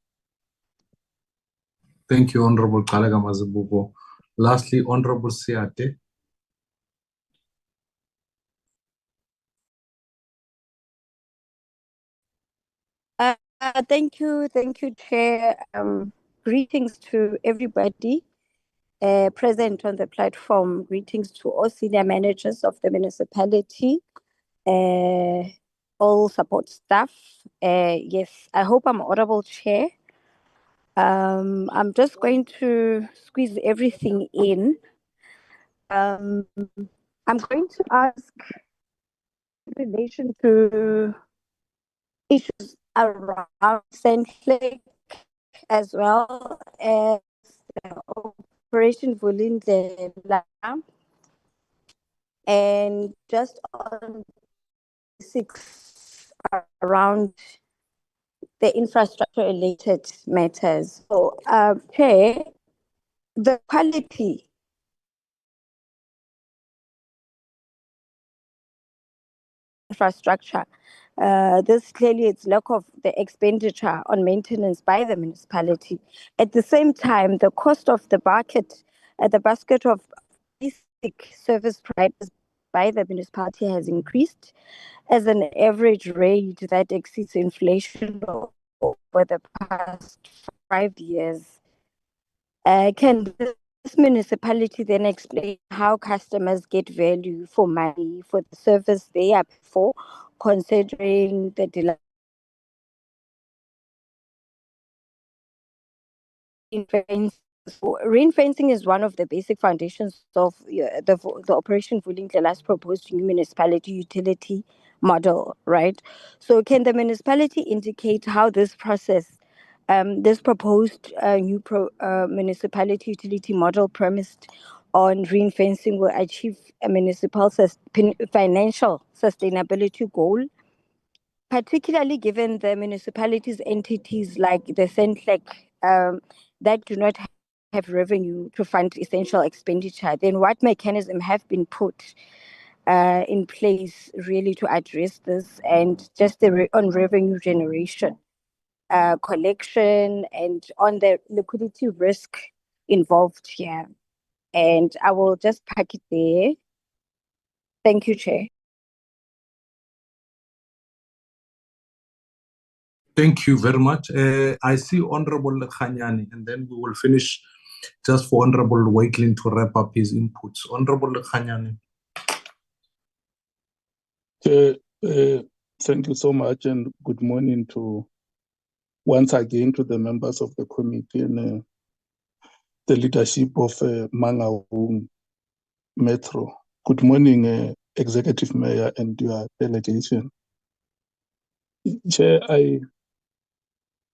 Thank you, Honorable Kalaga Mazibuko. Lastly, Honorable Siate. Thank you, Chair. Greetings to everybody present on the platform. Greetings to all senior managers of the municipality, all support staff. Yes, I hope I'm audible, Chair. I'm just going to squeeze everything in. I'm going to ask in relation to issues around Sentlek as well as Operation Vulindlela, and just on basics around the infrastructure related matters. So, Chair, the quality infrastructure. This clearly it's lack of the expenditure on maintenance by the municipality. At the same time, the cost of the basket of basic service providers by the municipality has increased as an average rate that exceeds inflation over the past 5 years. Can this municipality then explain how customers get value for money for the service they are for, considering the delay? Ring-fencing is one of the basic foundations of the Operation Vulindlela's proposed new municipality utility model, right? So can the municipality indicate how this process, this proposed new municipality utility model premised on ring-fencing will achieve a municipal financial sustainability goal, particularly given the municipalities' entities like the SENTLEC that do not have revenue to fund essential expenditure, then what mechanism have been put in place really to address this, and just on revenue generation, collection, and on the liquidity risk involved here? And I will just pack it there. Thank you, Chair. Thank you very much. I see Honorable Khanyani, and then we will finish just for Honorable Wakelin to wrap up his inputs. Honorable Khanyani. Thank you so much, and good morning once again to the members of the committee and the leadership of Mangaung Metro. Good morning, Executive Mayor and your delegation. Chair,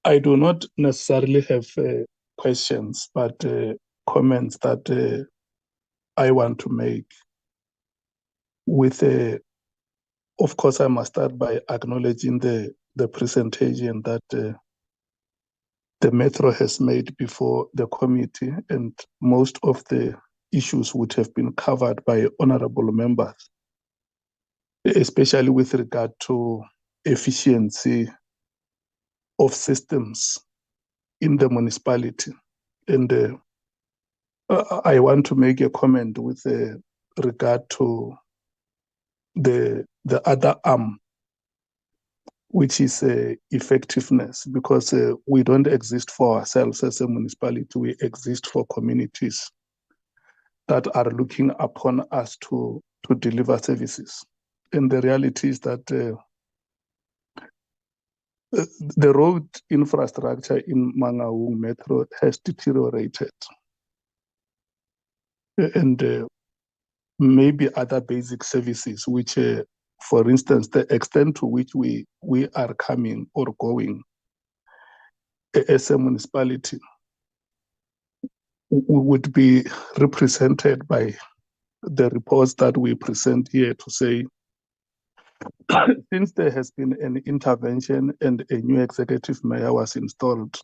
I do not necessarily have questions, but comments that I want to make. Of course, I must start by acknowledging the presentation that the Metro has made before the committee, and most of the issues would have been covered by honorable members, especially with regard to efficiency of systems in the municipality. And I want to make a comment with regard to the other arm, which is effectiveness, because we don't exist for ourselves as a municipality, we exist for communities that are looking upon us to deliver services. And the reality is that the road infrastructure in Mangaung Metro has deteriorated. And maybe other basic services, which, for instance, the extent to which we are coming or going as a municipality would be represented by the reports that we present here to say, since there has been an intervention and a new executive mayor was installed,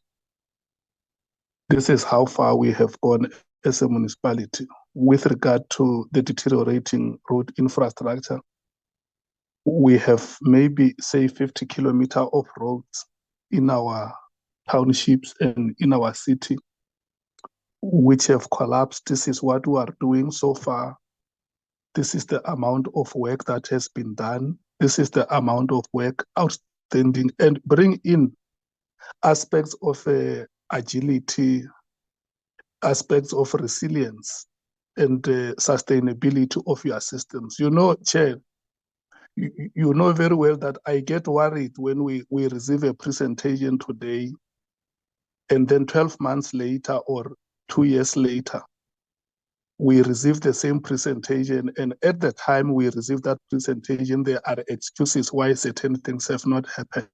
this is how far we have gone as a municipality with regard to the deteriorating road infrastructure. We have maybe, say, 50 kilometers of roads in our townships and in our city, which have collapsed. This is what we are doing so far. This is the amount of work that has been done. This is the amount of work outstanding, and bring in aspects of agility, aspects of resilience, and sustainability of your systems. You know, Chair, you know very well that I get worried when we receive a presentation today, and then 12 months later or 2 years later, we receive the same presentation, and at the time we receive that presentation, there are excuses why certain things have not happened.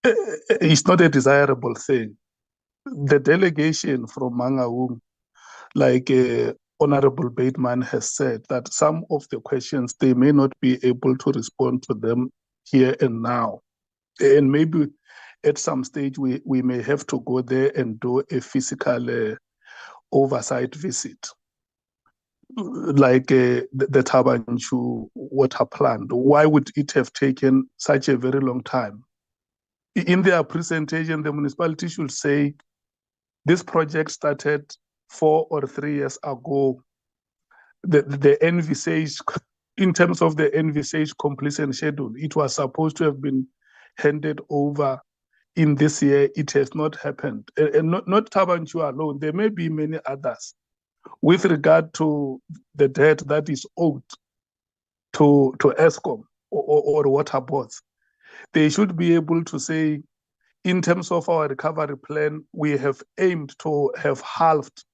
It's not a desirable thing. The delegation from Mangaung, like Honorable Bateman has said, that some of the questions, they may not be able to respond to them here and now. And maybe at some stage, we may have to go there and do a physical oversight visit, like the Tabanchu water plant. Why would it have taken such a very long time? In their presentation, the municipality should say, this project started 4 or 3 years ago. The envisaged, in terms of the envisaged completion schedule, it was supposed to have been handed over in this year. It has not happened. And not Tabanchu alone, there may be many others. With regard to the debt that is owed to ESCOM or water boards, they should be able to say, in terms of our recovery plan, we have aimed to have halved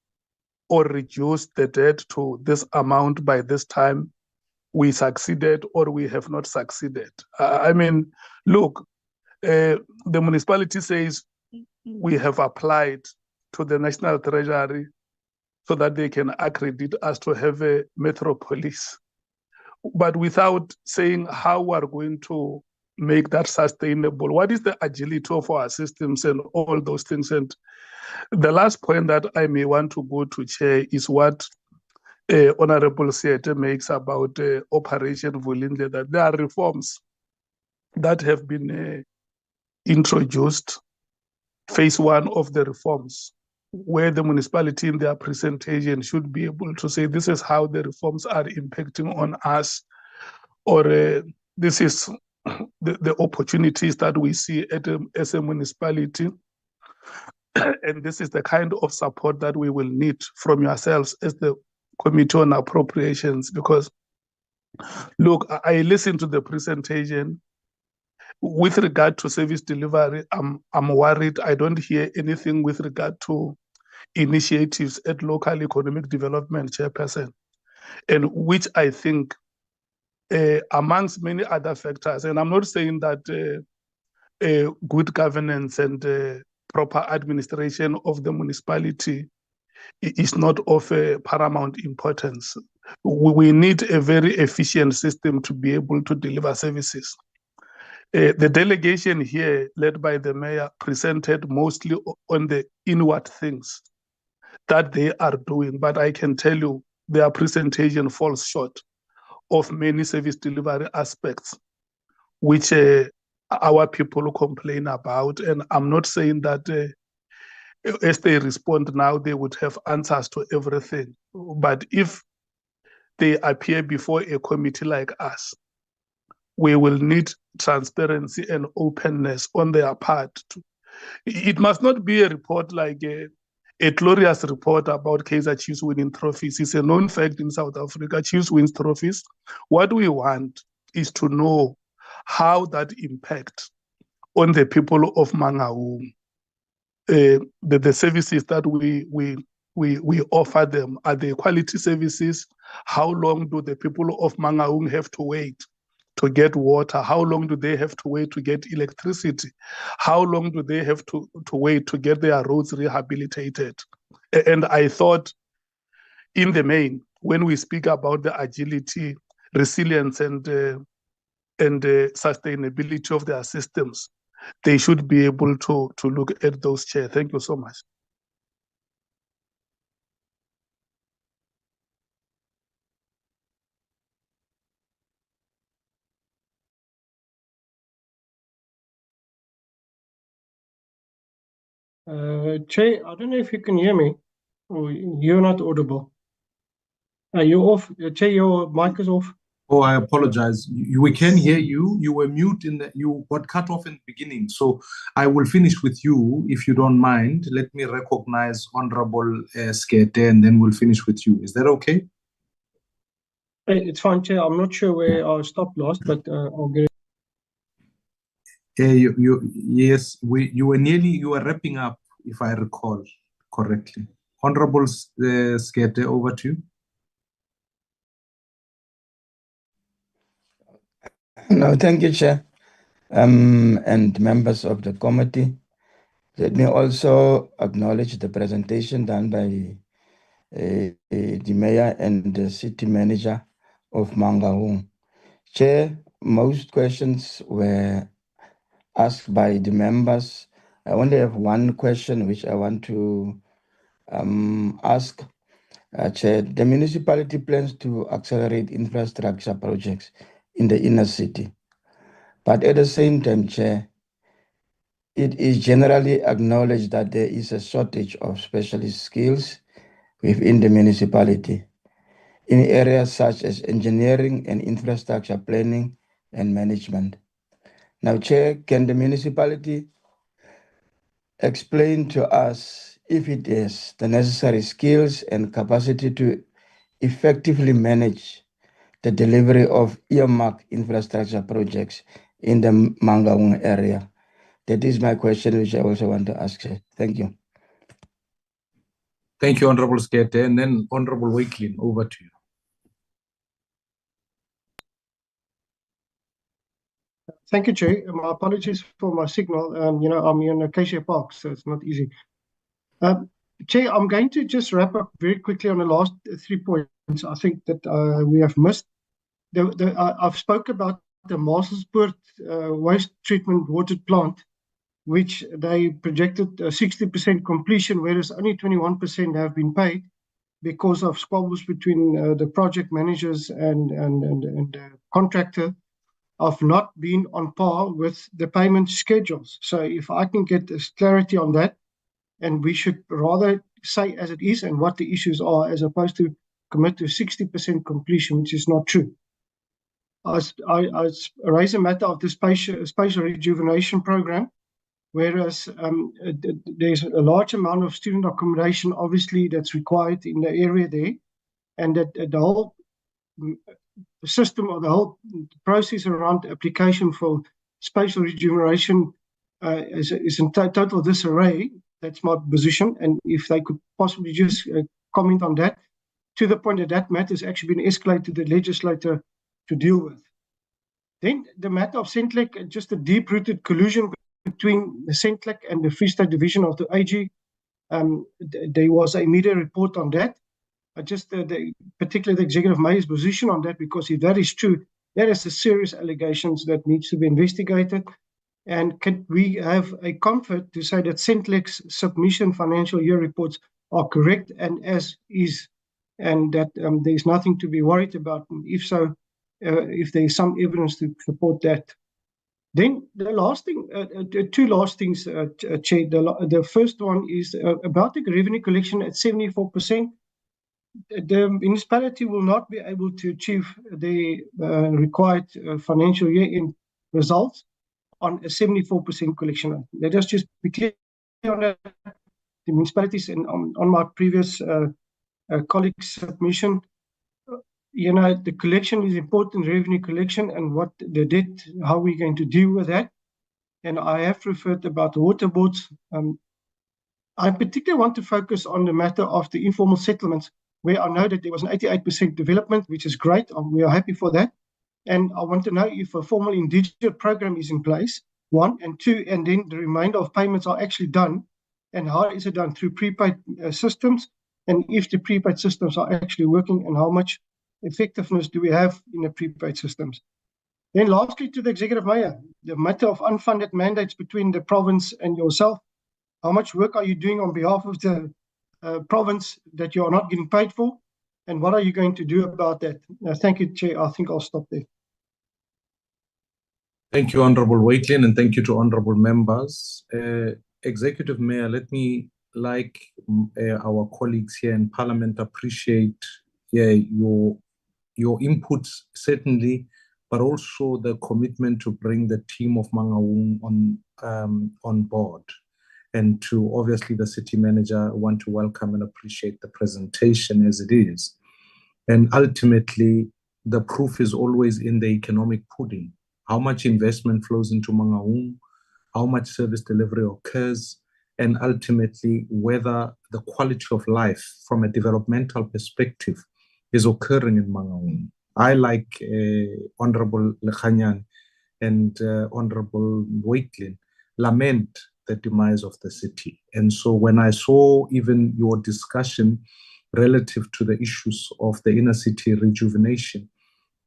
or reduced the debt to this amount by this time. We succeeded or we have not succeeded. I mean, look, the municipality says we have applied to the National Treasury so that they can accredit us to have a metropolis. But without saying how we're going to make that sustainable, what is the agility of our systems and all those things. And the last point that I may want to go to, Chair, is what Honorable Siete makes about Operation Vulindle, that there are reforms that have been introduced, phase one of the reforms, where the municipality in their presentation should be able to say, this is how the reforms are impacting on us, or this is the opportunities that we see as a municipality. And this is the kind of support that we will need from yourselves as the Committee on Appropriations. Because, look, I listened to the presentation. With regard to service delivery, I'm worried. I don't hear anything with regard to initiatives at local economic development, Chairperson, and which I think, amongst many other factors, and I'm not saying that good governance and proper administration of the municipality is not of paramount importance. We need a very efficient system to be able to deliver services. The delegation here, led by the mayor, presented mostly on the inward things that they are doing, but I can tell you their presentation falls short of many service delivery aspects, which our people complain about. And I'm not saying that as they respond now, they would have answers to everything. But if they appear before a committee like us, we will need transparency and openness on their part. It must not be a report like a glorious report about Kaizer Chiefs winning trophies. It's a known fact in South Africa, Chiefs wins trophies. What we want is to know how that impacts on the people of Mangaung. The services that we offer them, are they quality services? How long do the people of Mangaung have to wait to get water? How long do they have to wait to get electricity? How long do they have to wait to get their roads rehabilitated? And I thought, in the main, when we speak about the agility, resilience, and sustainability of their systems, they should be able to look at those, Chair. Thank you so much. Chair, I don't know if you can hear me, or you're not audible. Are you off? Chair, your mic is off. Oh, I apologize. We can hear you. You were mute you got cut off in the beginning. So I will finish with you, if you don't mind. Let me recognize Honorable Skete, and then we'll finish with you. Is that okay? It's fine, Chair. I'm not sure where I stopped last, but I'll get it. Yes, you were wrapping up, if I recall correctly. Honorable Skete, over to you. No, thank you, Chair, and members of the committee. Let me also acknowledge the presentation done by the mayor and the city manager of Mangaung. Chair, most questions were asked by the members. I only have one question which I want to ask. Chair, the municipality plans to accelerate infrastructure projects in the inner city. But at the same time, Chair, it is generally acknowledged that there is a shortage of specialist skills within the municipality in areas such as engineering and infrastructure planning and management. Now, Chair, can the municipality explain to us if it has the necessary skills and capacity to effectively manage the delivery of earmarked infrastructure projects in the Mangaung area? That is my question, which I also want to ask. Thank you. Thank you, Honorable Skete. And then Honorable Wakelin, over to you. Thank you, Chair. My apologies for my signal. I'm in Acacia Park, so it's not easy. Chair, I'm going to just wrap up very quickly on the last 3 points. I think that we have missed. I've spoke about the Municipality waste treatment water plant, which they projected 60% completion, whereas only 21% have been paid because of squabbles between the project managers and the contractor of not being on par with the payment schedules. So if I can get clarity on that, and we should rather say as it is and what the issues are, as opposed to commit to 60% completion, which is not true. I raise a matter of the spatial rejuvenation program, whereas there's a large amount of student accommodation, obviously, that's required in the area there, and that the whole system or the whole process around application for spatial rejuvenation is in total disarray. That's my position, and if they could possibly just comment on that, to the point that that matter has actually been escalated to the legislator to deal with. Then the matter of Centlec, just a deep-rooted collusion between the Centlec and the Free State Division of the AG. There was a media report on that. Particularly the Executive Mayor's position on that, because if that is true, that is a serious allegations that needs to be investigated. And can we have a comfort to say that Centlec's submission financial year reports are correct and as is, and that there's nothing to be worried about? And if so, if there is some evidence to support that. Then the last thing, two last things, Chair. The first one is about the revenue collection at 74%. The municipality will not be able to achieve the required financial year in results on a 74% collection rate. Let us just be clear on that. The municipalities, and on my previous colleague's submission, the collection is important, revenue collection, and what the debt, how we're going to deal with that. And I have referred about the water boards. I particularly want to focus on the matter of the informal settlements, where I know that there was an 88% development, which is great. We are happy for that. And I want to know if a formal indigenous program is in place, one, and two, and then the remainder of payments are actually done. And how is it done? Through prepaid systems? And if the prepaid systems are actually working, and how much effectiveness do we have in the prepaid systems? Then lastly, to the Executive Mayor, the matter of unfunded mandates between the province and yourself. How much work are you doing on behalf of the province that you are not getting paid for? And what are you going to do about that? Thank you, Chair. I think I'll stop there. Thank you, Honorable Waitlin, and thank you to honorable members. Executive Mayor, let me, like our colleagues here in Parliament, appreciate your input, certainly, but also the commitment to bring the team of Mangaung on board. And to obviously the city manager, I want to welcome and appreciate the presentation as it is. And ultimately, the proof is always in the economic pudding. How much investment flows into Mangaung, how much service delivery occurs, and ultimately whether the quality of life from a developmental perspective is occurring in Mangaung. I, like Honorable Lekhanyan and Honorable Waitlin, lament the demise of the city. And so when I saw even your discussion relative to the issues of the inner city rejuvenation,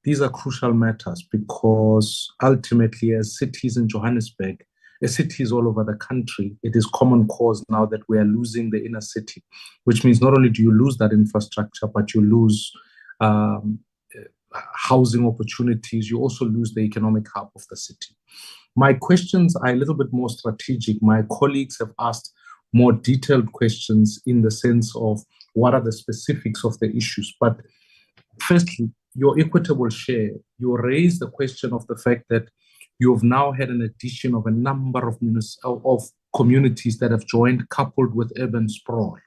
these are crucial matters, because ultimately, as cities in Johannesburg, as cities all over the country, it is common cause now that we are losing the inner city, which means not only do you lose that infrastructure, but you lose housing opportunities, you also lose the economic hub of the city. My questions are a little bit more strategic. My colleagues have asked more detailed questions in the sense of what are the specifics of the issues. But firstly, your equitable share, you raised the question of the fact that you have now had an addition of a number of communities that have joined, coupled with urban sprawl.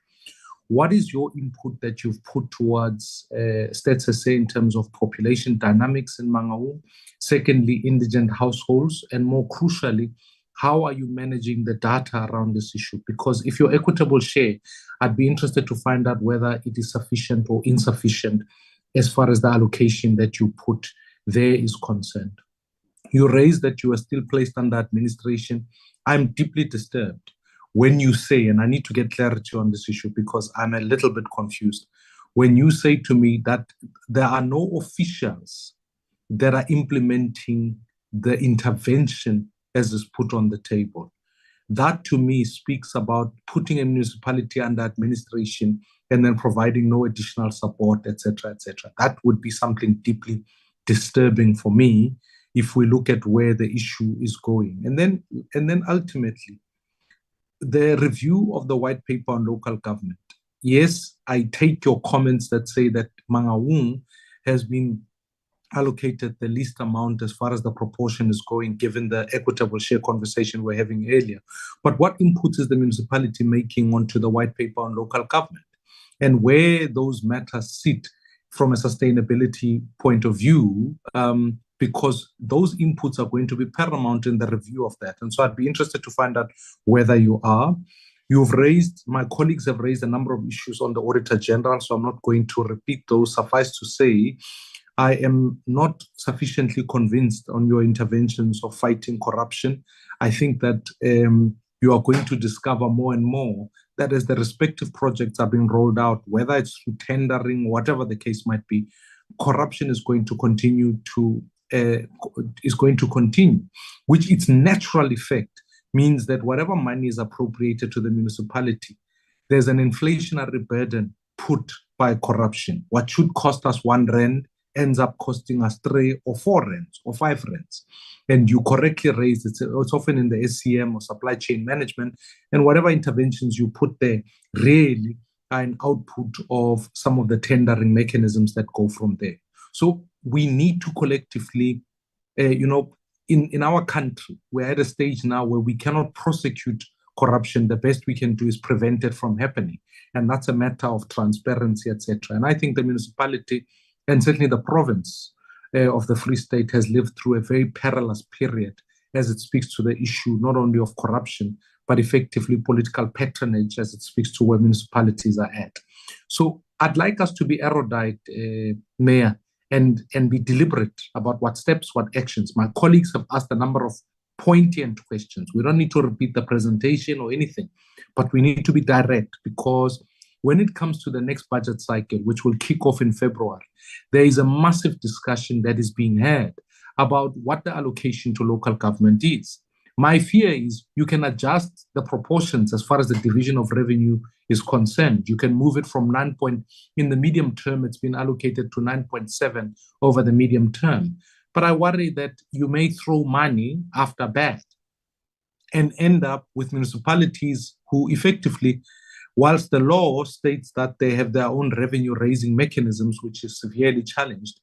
What is your input that you've put towards Stats SA in terms of population dynamics in Mangaung? Secondly, indigent households, and more crucially, how are you managing the data around this issue? Because if your equitable share, I'd be interested to find out whether it is sufficient or insufficient as far as the allocation that you put there is concerned. You raised that you are still placed under administration. I'm deeply disturbed. when you say, and I need to get clarity on this issue because I'm a little bit confused, when you say to me that there are no officials that are implementing the intervention as is put on the table, that to me speaks about putting a municipality under administration and then providing no additional support, etc., etc. That would be something deeply disturbing for me if we look at where the issue is going. And then ultimately, the review of the white paper on local government. Yes, I take your comments that say that Mangaung has been allocated the least amount as far as the proportion is going, given the equitable share conversation we're having earlier. But what inputs is the municipality making onto the white paper on local government? And where those matters sit from a sustainability point of view, because those inputs are going to be paramount in the review of that. And so I'd be interested to find out whether you are. My colleagues have raised a number of issues on the Auditor General, so I'm not going to repeat those. Suffice to say, I am not sufficiently convinced on your interventions of fighting corruption. I think that you are going to discover more and more that as the respective projects are being rolled out, whether it's through tendering, whatever the case might be, corruption is going to continue, which its natural effect means that whatever money is appropriated to the municipality, there's an inflationary burden put by corruption. What should cost us R1 ends up costing us 3 or 4 rands or 5 rands. And you correctly raised it. It's often in the SCM or supply chain management, and whatever interventions you put there really are an output of some of the tendering mechanisms that go from there. So we need to collectively, in our country, we're at a stage now where we cannot prosecute corruption. The best we can do is prevent it from happening. And that's a matter of transparency, etc. And I think the municipality and certainly the province of the Free State has lived through a very perilous period as it speaks to the issue not only of corruption, but effectively political patronage as it speaks to where municipalities are at. So I'd like us to be erudite, Mayor, and be deliberate about what steps, what actions. My colleagues have asked a number of poignant questions. We don't need to repeat the presentation or anything, but we need to be direct, because when it comes to the next budget cycle, which will kick off in February, there is a massive discussion that is being had about what the allocation to local government is. My fear is you can adjust the proportions as far as the division of revenue is concerned. You can move it from 9 point, in the medium term, it's been allocated to 9.7 over the medium term. But I worry that you may throw money after bad and end up with municipalities who effectively, whilst the law states that they have their own revenue raising mechanisms, which is severely challenged,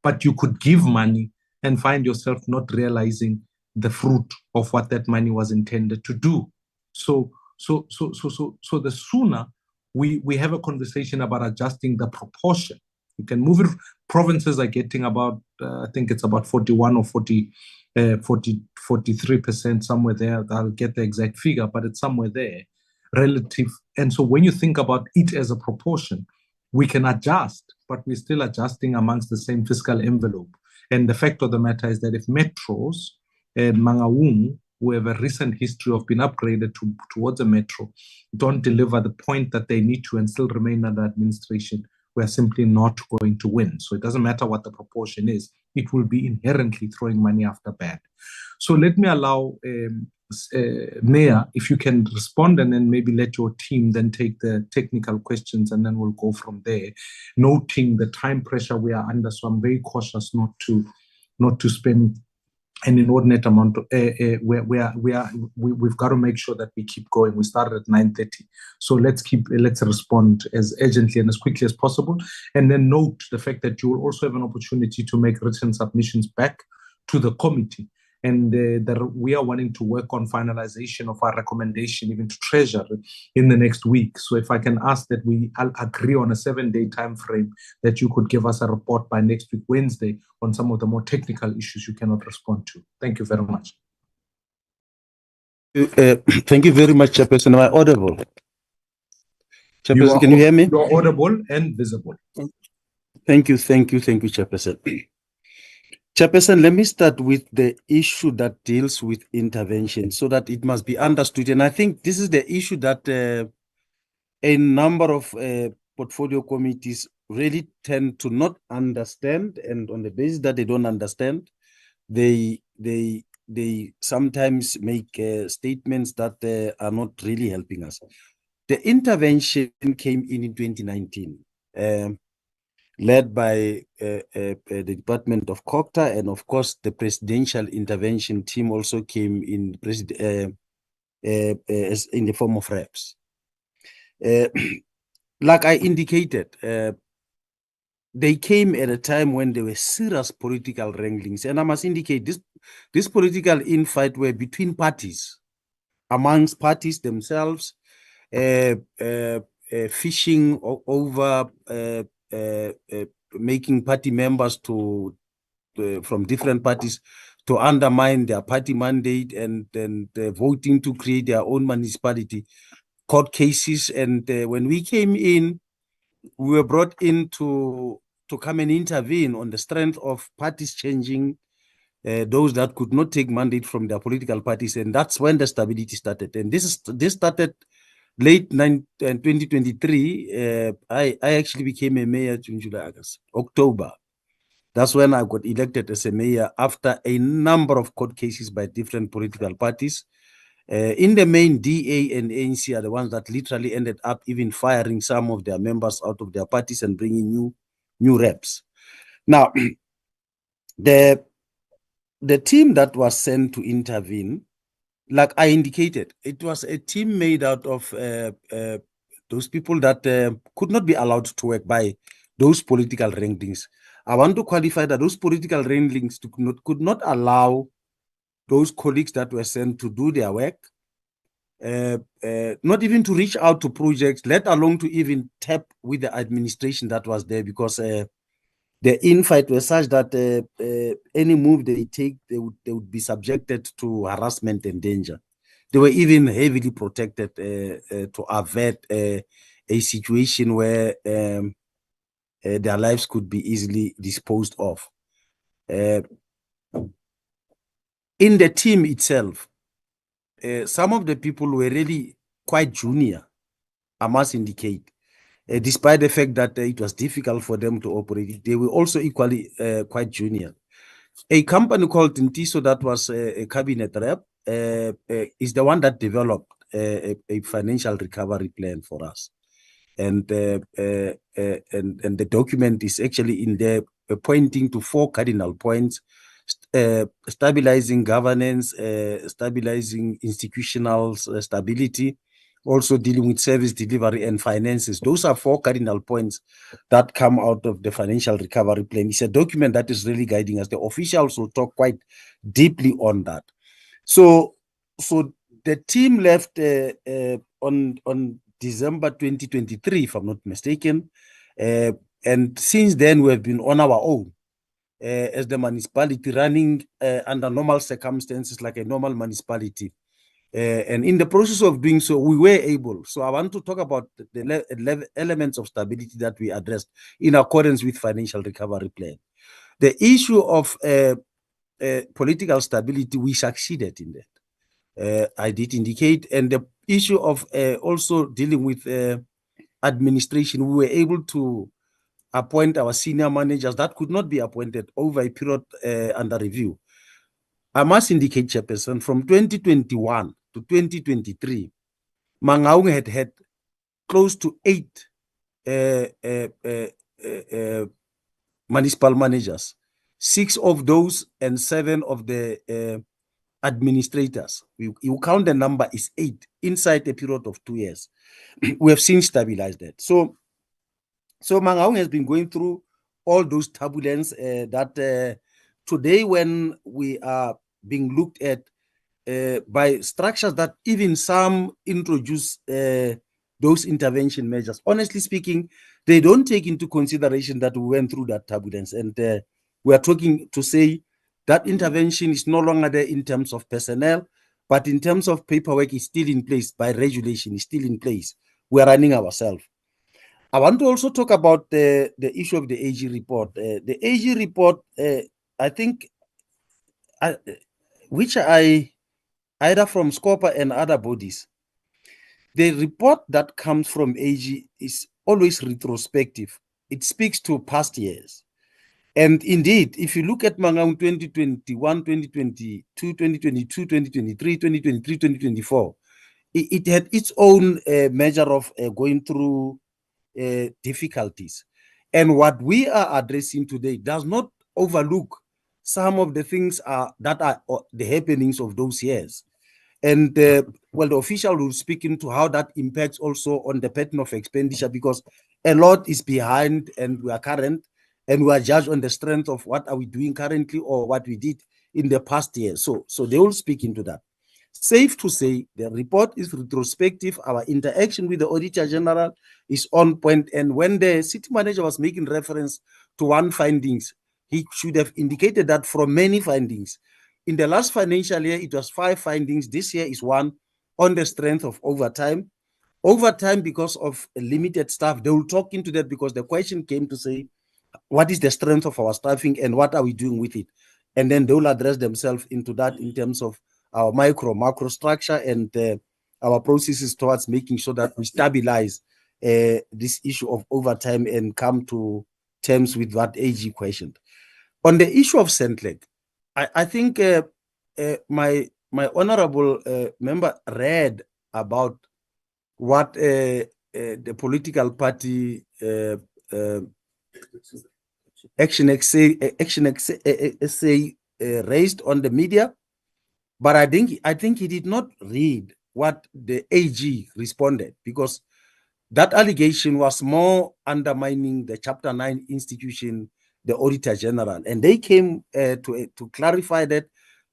but you could give money and find yourself not realizing the fruit of what that money was intended to do. So the sooner we have a conversation about adjusting the proportion, you can move it. Provinces are getting about, I think it's about 41 or 43%, somewhere there. I'll get the exact figure, but it's somewhere there relative. And so when you think about it as a proportion, we can adjust, but we're still adjusting amongst the same fiscal envelope. And the fact of the matter is that if metros and Mangaung, who have a recent history of being upgraded towards a metro, don't deliver the point that they need to and still remain under administration, we're simply not going to win. So it doesn't matter what the proportion is, it will be inherently throwing money after bad. So let me allow Mayor, if you can respond, and then maybe let your team then take the technical questions, and then we'll go from there, noting the time pressure we are under. So I'm very cautious not to spend an inordinate amount of, we've got to make sure that we keep going. We started at 9:30. So let's respond as urgently and as quickly as possible. And then note the fact that you will also have an opportunity to make written submissions back to the committee. And we are wanting to work on finalization of our recommendation even to Treasury in the next week. So if I can ask that I'll agree on a 7-day time frame, that you could give us a report by next week, Wednesday, on some of the more technical issues you cannot respond to. Thank you very much. Thank you very much, Chairperson. Am I audible? Chairperson, can you hear me? You're audible and visible. Thank you, Chairperson. Chairperson, let me start with the issue that deals with intervention so that it must be understood. And I think this is the issue that a number of portfolio committees really tend to not understand. And on the basis that they don't understand, they sometimes make statements that are not really helping us. The intervention came in 2019. Led by the Department of COCTA, and of course the presidential intervention team also came in in the form of reps. Like I indicated, they came at a time when there were serious political wranglings, and I must indicate this political infight were between parties, amongst parties themselves, fishing over making party members from different parties to undermine their party mandate and voting to create their own municipality, court cases. And when we came in, we were brought in to come and intervene on the strength of parties changing, those that could not take mandate from their political parties. And that's when the stability started. And this started late 2023. I actually became a mayor in July, August, October. That's when I got elected as a mayor after a number of court cases by different political parties. In the main, DA and ANC are the ones that literally ended up even firing some of their members out of their parties and bringing new reps. Now, the team that was sent to intervene, like I indicated, it was a team made out of those people that could not be allowed to work by those political wranglings. I want to qualify that those political wranglings could not allow those colleagues that were sent to do their work, not even to reach out to projects, let alone to even tap with the administration that was there, because the infight was such that any move they take, they would be subjected to harassment and danger. They were even heavily protected to avert a situation where their lives could be easily disposed of. In the team itself, some of the people were really quite junior, I must indicate. Despite the fact that it was difficult for them to operate, they were also equally quite junior. A company called Ntiso, that was a cabinet rep, is the one that developed a financial recovery plan for us. And the document is actually in there pointing to 4 cardinal points: stabilizing governance, stabilizing institutional stability, also dealing with service delivery and finances. Those are 4 cardinal points that come out of the financial recovery plan. It's a document that is really guiding us. The officials will talk quite deeply on that. So the team left on December 2023, if I'm not mistaken. And since then, we have been on our own as the municipality, running under normal circumstances like a normal municipality. And in the process of doing so, we were able. So I want to talk about the elements of stability that we addressed in accordance with financial recovery plan. The issue of political stability, we succeeded in that. I did indicate. And the issue of also dealing with administration, we were able to appoint our senior managers that could not be appointed over a period under review. I must indicate, Chairperson, from 2021 to 2023, Mangaung had close to 8 municipal managers, 6 of those and 7 of the administrators. You count the number is 8 inside a period of 2 years. We have since stabilized that. So Mangaung has been going through all those turbulence that today, when we are being looked at by structures that even some introduce those intervention measures, honestly speaking, they don't take into consideration that we went through that turbulence. And we are talking to say that intervention is no longer there in terms of personnel, but in terms of paperwork, is still in place. By regulation, is still in place. We are running ourselves. I want to also talk about the issue of the AG report. The AG report, I I think, which I either from SCOPA and other bodies, the report that comes from AG is always retrospective. It speaks to past years. And indeed, if you look at Mangaung 2021, 2022, 2022, 2023, 2023, 2024, it had its own measure of going through difficulties. And what we are addressing today does not overlook some of the things that are the happenings of those years. And well, the official will speak into how that impacts also on the pattern of expenditure, because a lot is behind and we are current and we are judged on the strength of what are we doing currently or what we did in the past year. So they will speak into that. Safe to say, the report is retrospective. Our interaction with the Auditor General is on point. And when the city manager was making reference to one findings, he should have indicated that from many findings. In the last financial year, it was 5 findings. This year is 1 on the strength of overtime. Overtime, because of limited staff, they will talk into that because the question came to say, what is the strength of our staffing and what are we doing with it? And then they will address themselves into that in terms of our macro structure and our processes towards making sure that we stabilize this issue of overtime and come to terms with what AG questioned. On the issue of Centleg, I think my honorable member read about what the political party Action SA raised on the media, but I think he did not read what the AG responded, because that allegation was more undermining the Chapter 9 institution, the Auditor General, and they came to clarify that,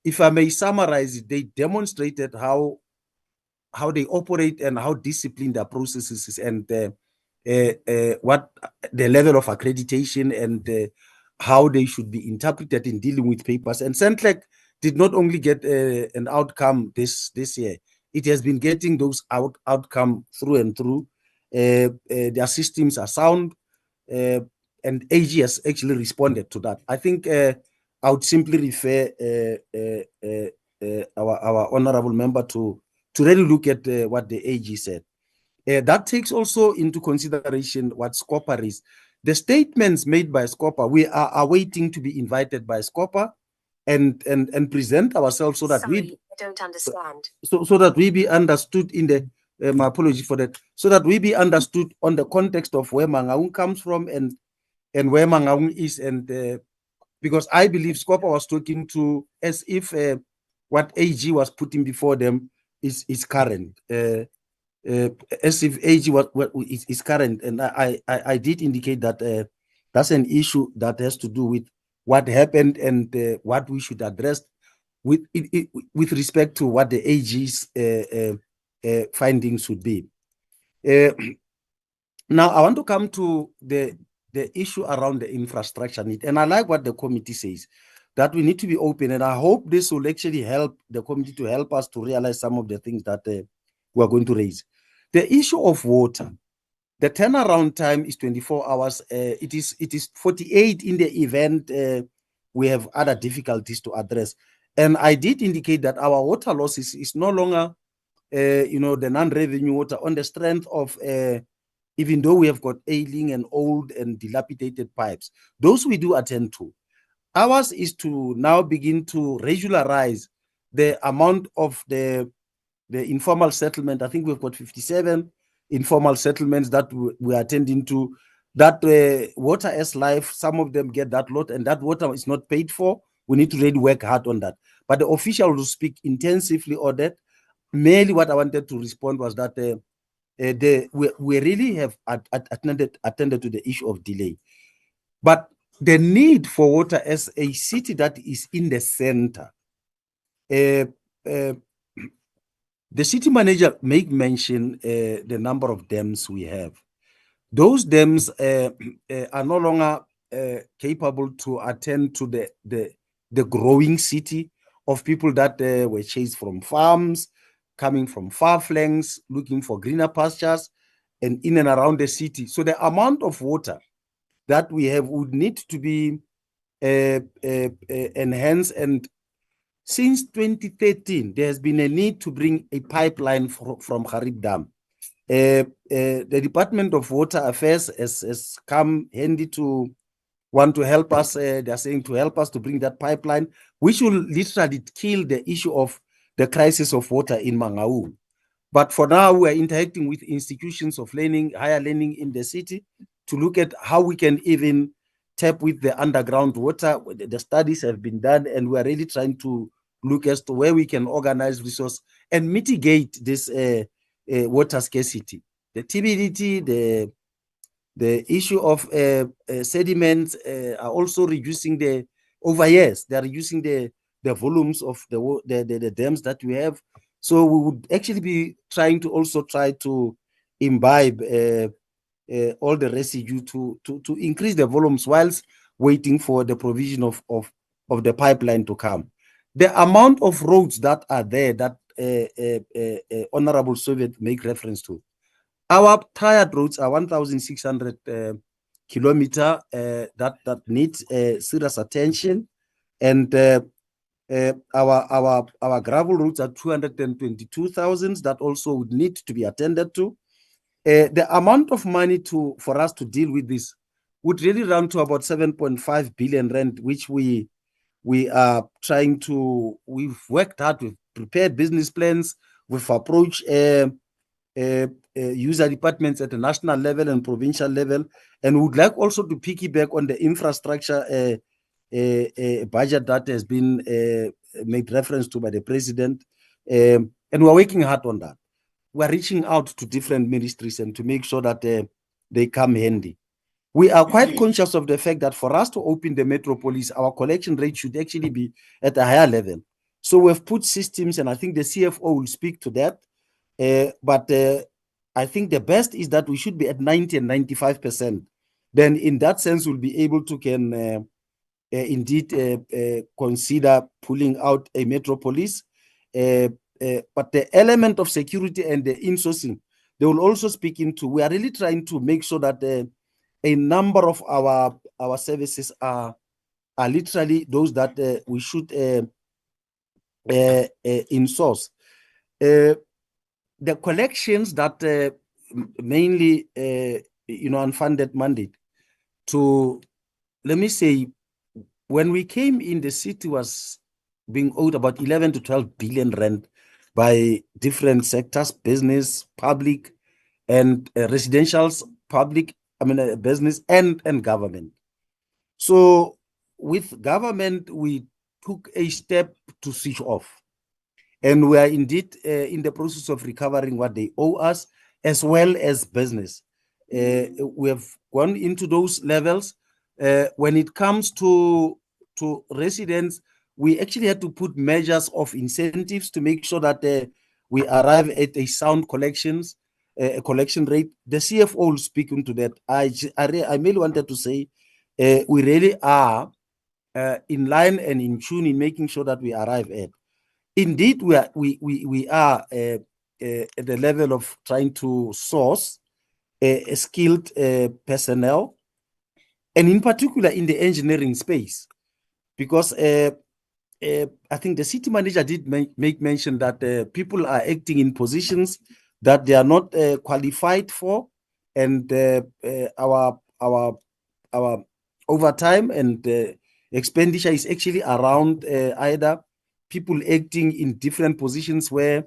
if I may summarize it, they demonstrated how they operate and how disciplined their processes is, and what the level of accreditation and how they should be interpreted in dealing with papers. And Centleg did not only get an outcome this year, it has been getting those outcome through and through. Their systems are sound, and AG has actually responded to that. I think I would simply refer our honorable member to really look at what the AG said. That takes also into consideration what SCOPA is. The statements made by SCOPA, we are awaiting to be invited by SCOPA and present ourselves so that I don't understand. So that we be understood in the my apology for that, so that we be understood on the context of where Mangaung comes from and where Mangaung is, and because I believe SCOPA was talking to as if what AG was putting before them is current. As if AG is current, and I did indicate that that's an issue that has to do with what happened and what we should address with respect to what the AG's findings should be. Now I want to come to the issue around the infrastructure need, and I like what the committee says, that we need to be open, and I hope this will actually help the committee to help us to realize some of the things that we are going to raise. The issue of water, the turnaround time is 24 hours. It is 48 in the event we have other difficulties to address. And I did indicate that our water losses is no longer, the non-revenue water on the strength of, even though we have got ailing and old and dilapidated pipes, those we do attend to. Ours is to now begin to regularize the amount of the informal settlement. I think we've got 57 informal settlements that we are attending to. That water as life, some of them get that lot, and that water is not paid for. We need to really work hard on that. But the official will speak intensively on that. Mainly what I wanted to respond was that we really have attended to the issue of delay. But the need for water as a city that is in the center, the city manager make mention the number of dams we have. Those dams are no longer capable to attend to the growing city of people that were chased from farms, coming from far flanks, looking for greener pastures, and in and around the city. So the amount of water that we have would need to be enhance. And since 2013, there has been a need to bring a pipeline from Harib Dam. The Department of Water Affairs has come handy to want to help us. They are saying to help us to bring that pipeline, which will literally kill the issue of the crisis of water in Mangaung. But for now, we are interacting with institutions of learning, higher learning in the city, to look at how we can even tap with the underground water. The studies have been done, and we are really trying to look as to where we can organize resource and mitigate this water scarcity. The TBDT, the issue of sediments are also reducing over years. They are reducing the volumes of the dams that we have. So we would actually be trying to also try to imbibe all the residue to increase the volumes whilst waiting for the provision of the pipeline to come. The amount of roads that are there that Honorable Soviet make reference to, our tired roads are 1,600 kilometers that need serious attention, and our gravel roads are 222,000 that also would need to be attended to. The amount of money for us to deal with this would really run to about 7.5 billion rand, which we are trying to. We've worked hard, we've prepared business plans, we've approached user departments at the national level and provincial level, and would like also to piggyback on the infrastructure budget that has been made reference to by the president, and we're working hard on that. We're reaching out to different ministries and to make sure that they come handy. We are quite conscious of the fact that for us to open the Metropolis, our collection rate should actually be at a higher level. So we've put systems, and I think the CFO will speak to that. But I think the best is that we should be at 90 and 95%. Then in that sense, we'll be able to indeed consider pulling out a Metropolis. But the element of security and the insourcing, they will also speak into. We are really trying to make sure that a number of our services are literally those that we should insource. The collections that mainly, unfunded mandate to, let me say, when we came in, the city was being owed about 11 to 12 billion rand by different sectors, business, public, and residentials, public, business and government. So with government, we took a step to switch off. And we are indeed in the process of recovering what they owe us, as well as business. We have gone into those levels. When it comes to residents, we actually had to put measures of incentives to make sure that we arrive at a sound collection rate. The CFO will speak into that. I merely wanted to say we really are in line and in tune in making sure that we arrive at. Indeed, we are at the level of trying to source skilled personnel, and in particular in the engineering space, because I think the city manager did make mention that people are acting in positions that they are not qualified for, and our overtime and expenditure is actually around either people acting in different positions where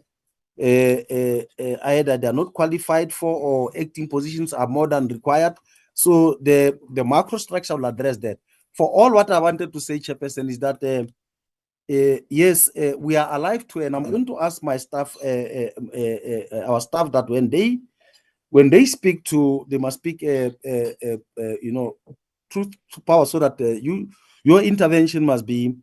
either they are not qualified for, or acting positions are more than required. So the macro structure will address that. For all, what I wanted to say, Chairperson, is that yes, we are alive to, and I'm going to ask my staff, our staff, that when they speak to, they must speak, truth to power, so that your intervention must be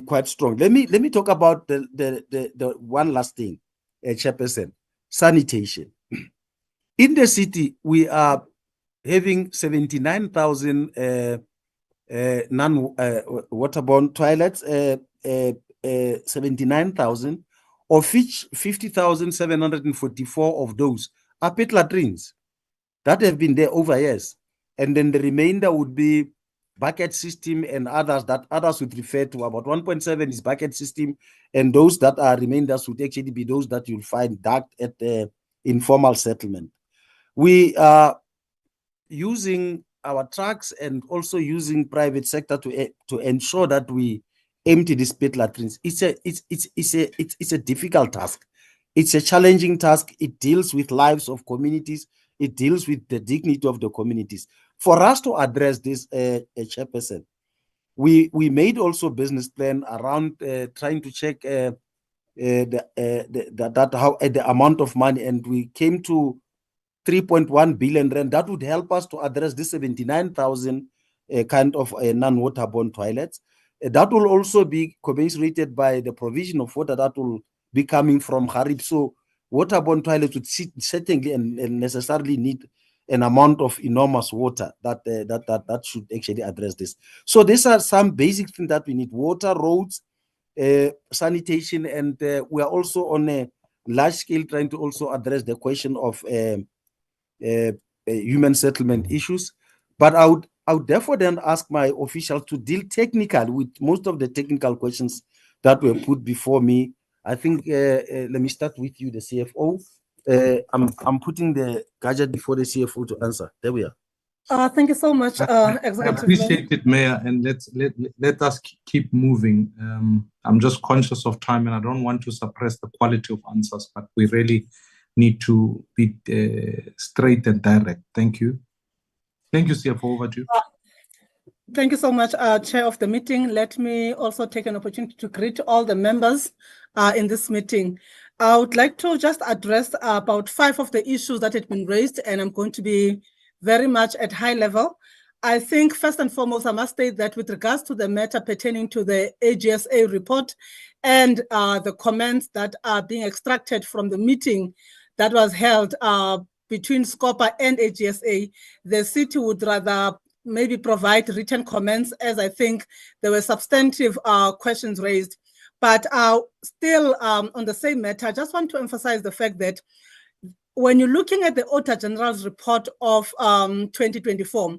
quite strong. Let me talk about the one last thing, Chairperson: sanitation. In the city, we are having 79,000 non-waterborne toilets, 79,000, of which 50,744 of those are pit latrines that have been there over years, and then the remainder would be bucket system and others that others would refer to. About 1.7 is bucket system, and those that are remainders would actually be those that you'll find duct at the informal settlement. We are using our trucks and also using private sector to ensure that we empty these pit latrines. It's a difficult task. It's a challenging task. It deals with lives of communities. It deals with the dignity of the communities. For us to address this, Chairperson, we made also business plan around trying to check the amount of money, and we came to 3.1 billion rand. That would help us to address the 79,000 kind of non-waterborne toilets. That will also be commensurated by the provision of water that will be coming from Harib. So waterborne toilets would certainly and necessarily need an amount of enormous water that should actually address this. So these are some basic things that we need: water, roads, sanitation, and we are also on a large scale trying to also address the question of human settlement issues. But I would therefore then ask my officials to deal technically with most of the technical questions that were put before me. I think let me start with you, the CFO. I'm putting the gadget before the CFO to answer. There we are. Thank you so much, I Executive appreciate it, Mayor, and let us keep moving. I'm just conscious of time, and I don't want to suppress the quality of answers, but we really need to be straight and direct. Thank you. Thank you, CFO. Over to you. Thank you so much, Chair of the meeting. Let me also take an opportunity to greet all the members in this meeting. I would like to just address about 5 of the issues that had been raised, and I'm going to be very much at high level. I think first and foremost, I must state that with regards to the matter pertaining to the AGSA report and the comments that are being extracted from the meeting that was held between SCOPA and AGSA, the city would rather maybe provide written comments, as I think there were substantive questions raised. But still on the same matter, I just want to emphasize the fact that when you're looking at the Auditor General's report of 2024,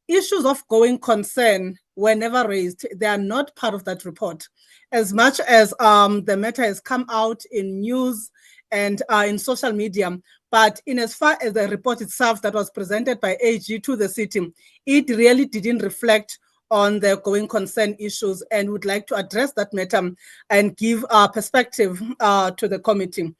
issues of going concern were never raised. They are not part of that report. As much as the matter has come out in news and in social media, but in as far as the report itself that was presented by AG to the city, it really didn't reflect on the going concern issues, and would like to address that matter and give a perspective to the committee.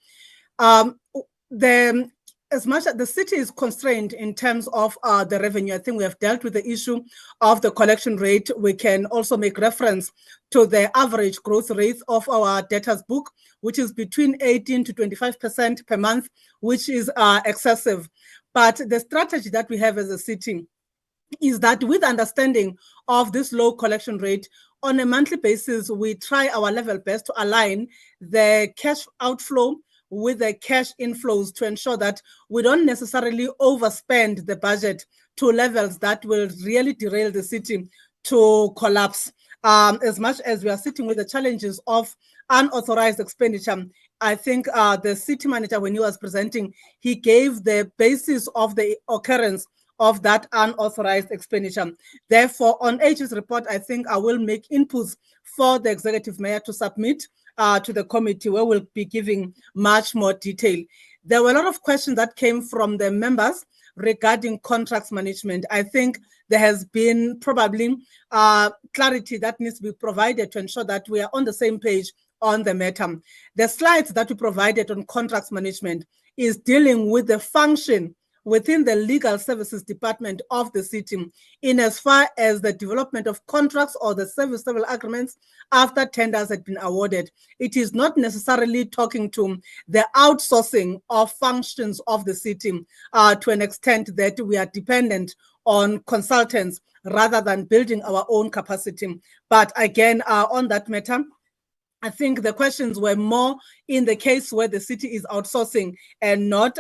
As much as the city is constrained in terms of the revenue, I think we have dealt with the issue of the collection rate. We can also make reference to the average growth rate of our debtors book, which is between 18 to 25% per month, which is excessive. But the strategy that we have as a city is that with understanding of this low collection rate, on a monthly basis, we try our level best to align the cash outflow with the cash inflows to ensure that we don't necessarily overspend the budget to levels that will really derail the city to collapse. As much as we are sitting with the challenges of unauthorized expenditure, I think the city manager, when he was presenting, he gave the basis of the occurrence of that unauthorized expenditure. Therefore, on AG's report, I think I will make inputs for the executive mayor to submit to the committee, where we'll be giving much more detail. There were a lot of questions that came from the members regarding contracts management. I think there has been probably clarity that needs to be provided to ensure that we are on the same page on the matter. The slides that we provided on contracts management is dealing with the function within the legal services department of the city in as far as the development of contracts or the service level agreements after tenders had been awarded. It is not necessarily talking to the outsourcing of functions of the city to an extent that we are dependent on consultants rather than building our own capacity. But again, on that matter, I think the questions were more in the case where the city is outsourcing and not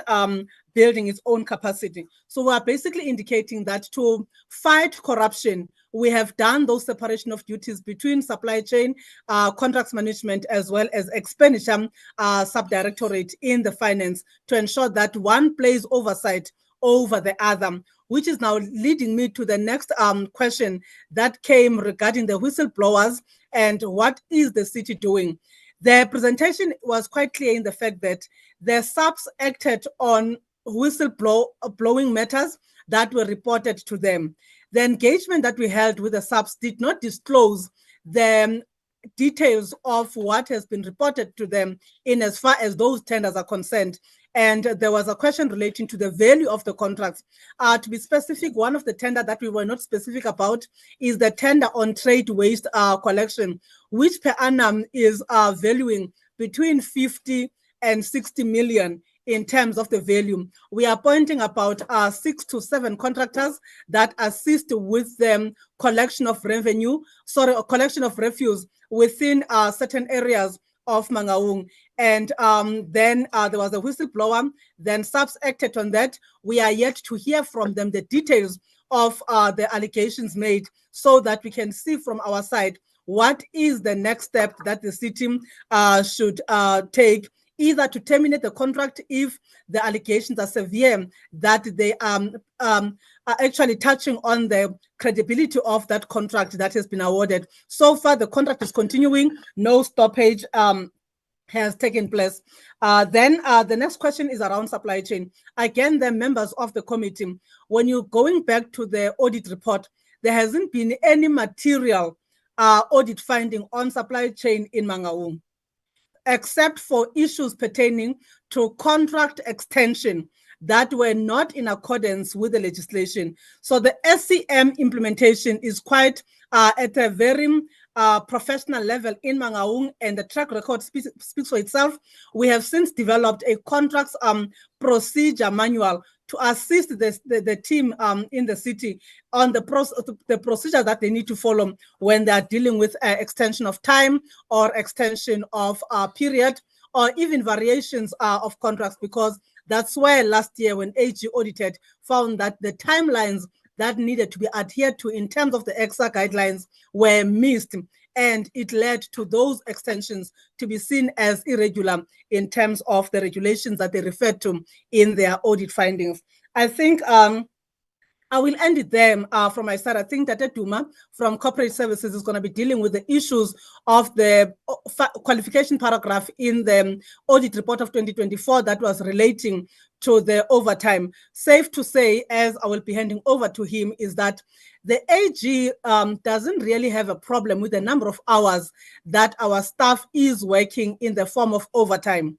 building its own capacity. So we are basically indicating that to fight corruption, we have done those separation of duties between supply chain, contracts management, as well as expenditure subdirectorate in the finance to ensure that one plays oversight over the other. which is now leading me to the next question that came regarding the whistleblowers and what is the city doing. The presentation was quite clear in the fact that the subs acted on whistleblowing matters that were reported to them. The engagement that we held with the subs did not disclose the details of what has been reported to them in as far as those tenders are concerned. And there was a question relating to the value of the contracts. To be specific, one of the tender that we were not specific about is the tender on trade waste collection, which per annum is valuing between 50 and 60 million in terms of the value. We are appointing about 6 to 7 contractors that assist with the collection of collection of refuse within certain areas of Mangaung. And then there was a whistleblower, then subs acted on that. We are yet to hear from them the details of the allegations made so that we can see from our side what is the next step that the city should take, either to terminate the contract if the allegations are severe, that they are actually touching on the credibility of that contract that has been awarded. So far, the contract is continuing, no stoppage has taken place. Then the next question is around supply chain. Again, the members of the committee, when you're going back to the audit report, there hasn't been any material audit finding on supply chain in Mangaung, except for issues pertaining to contract extension that were not in accordance with the legislation. So the SCM implementation is quite at a very professional level in Mangaung, and the track record speaks for itself. We have since developed a contracts procedure manual to assist the team in the city on the procedure that they need to follow when they are dealing with extension of time or extension of period or even variations of contracts, because that's where last year when AG audited found that the timelines that needed to be adhered to in terms of the EXA guidelines were missed, and it led to those extensions to be seen as irregular in terms of the regulations that they referred to in their audit findings. I think I will end it there from my side. I think that Duma from Corporate Services is going to be dealing with the issues of the qualification paragraph in the audit report of 2024 that was relating to the overtime. Safe to say, as I will be handing over to him, is that the AG doesn't really have a problem with the number of hours that our staff is working in the form of overtime,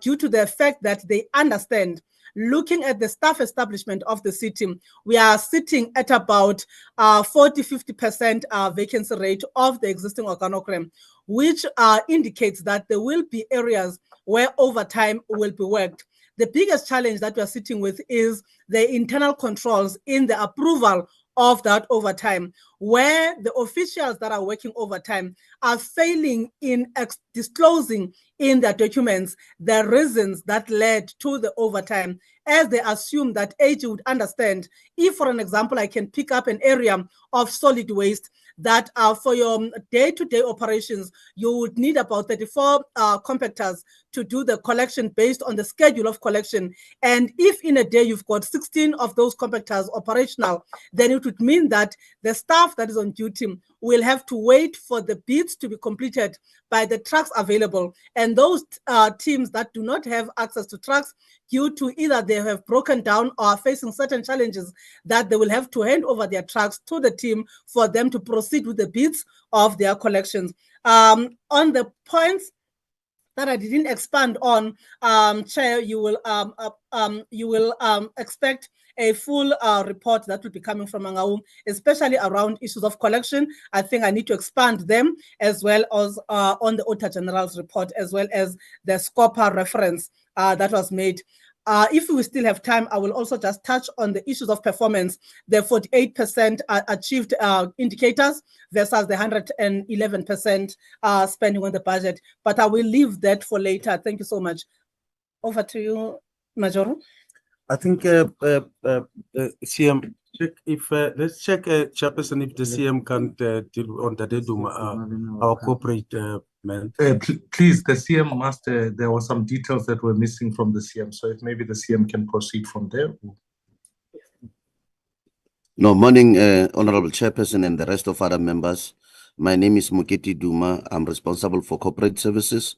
due to the fact that they understand, looking at the staff establishment of the city, we are sitting at about 40-50% vacancy rate of the existing organogram, which indicates that there will be areas where overtime will be worked. The biggest challenge that we are sitting with is the internal controls in the approval of that overtime, where the officials that are working overtime are failing in disclosing in their documents the reasons that led to the overtime, as they assume that AG would understand. If, for an example, I can pick up an area of solid waste that for your day-to-day operations, you would need about 34 compactors to do the collection based on the schedule of collection. And if in a day you've got 16 of those compactors operational, then it would mean that the staff that is on duty will have to wait for the bids to be completed by the trucks available. And those teams that do not have access to trucks due to either they have broken down or are facing certain challenges, that they will have to hand over their trucks to the team for them to proceed with the bids of their collections. On the points that I didn't expand on, Chair, you will expect a full report that will be coming from Mangaung, especially around issues of collection. I think I need to expand them, as well as on the Auditor General's report, as well as the SCOPA reference that was made. If we still have time, I will also just touch on the issues of performance, the 48% achieved indicators versus the 111% spending on the budget. But I will leave that for later. Thank you so much. Over to you, Majoro. I think CM, check if let's check, Chairperson, if the CM can't deal on the Deduma, our corporate man. Please, the CM must. There were some details that were missing from the CM, so if maybe the CM can proceed from there. No, morning, Honorable Chairperson and the rest of other members. My name is Muketi Duma. I'm responsible for corporate services.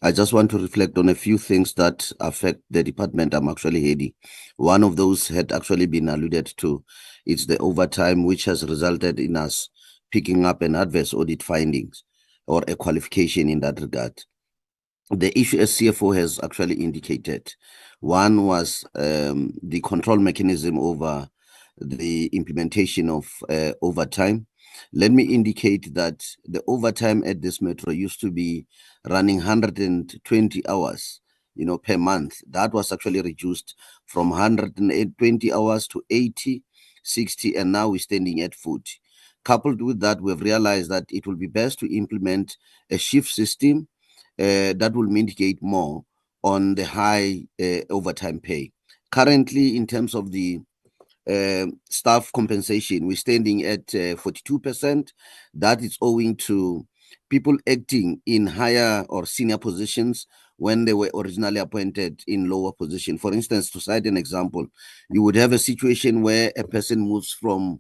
I just want to reflect on a few things that affect the department I'm actually heading. One of those had actually been alluded to. It's the overtime, which has resulted in us picking up an adverse audit findings or a qualification in that regard. The issue as CFO has actually indicated. One was the control mechanism over the implementation of overtime. Let me indicate that the overtime at this metro used to be running 120 hours, per month. That was actually reduced from 120 hours to 80, 60, and now we're standing at 40. Coupled with that, we've realized that it will be best to implement a shift system that will mitigate more on the high overtime pay. Currently, in terms of the staff compensation, we're standing at 42%. That is owing to people acting in higher or senior positions when they were originally appointed in lower position. For instance, to cite an example, you would have a situation where a person moves from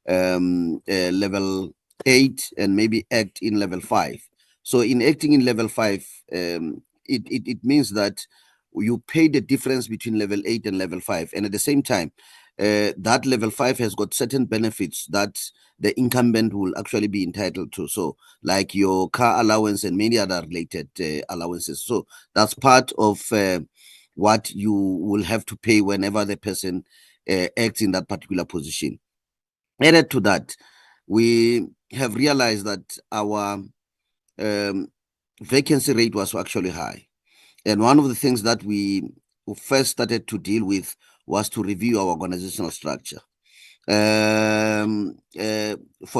level 8 and maybe act in level 5. So in acting in level 5, it means that you pay the difference between level 8 and level 5. And at the same time, that level 5 has got certain benefits that the incumbent will actually be entitled to. So like your car allowance and many other related allowances. So that's part of what you will have to pay whenever the person acts in that particular position. Added to that, we have realized that our vacancy rate was actually high. And one of the things that we first started to deal with was to review our organizational structure. For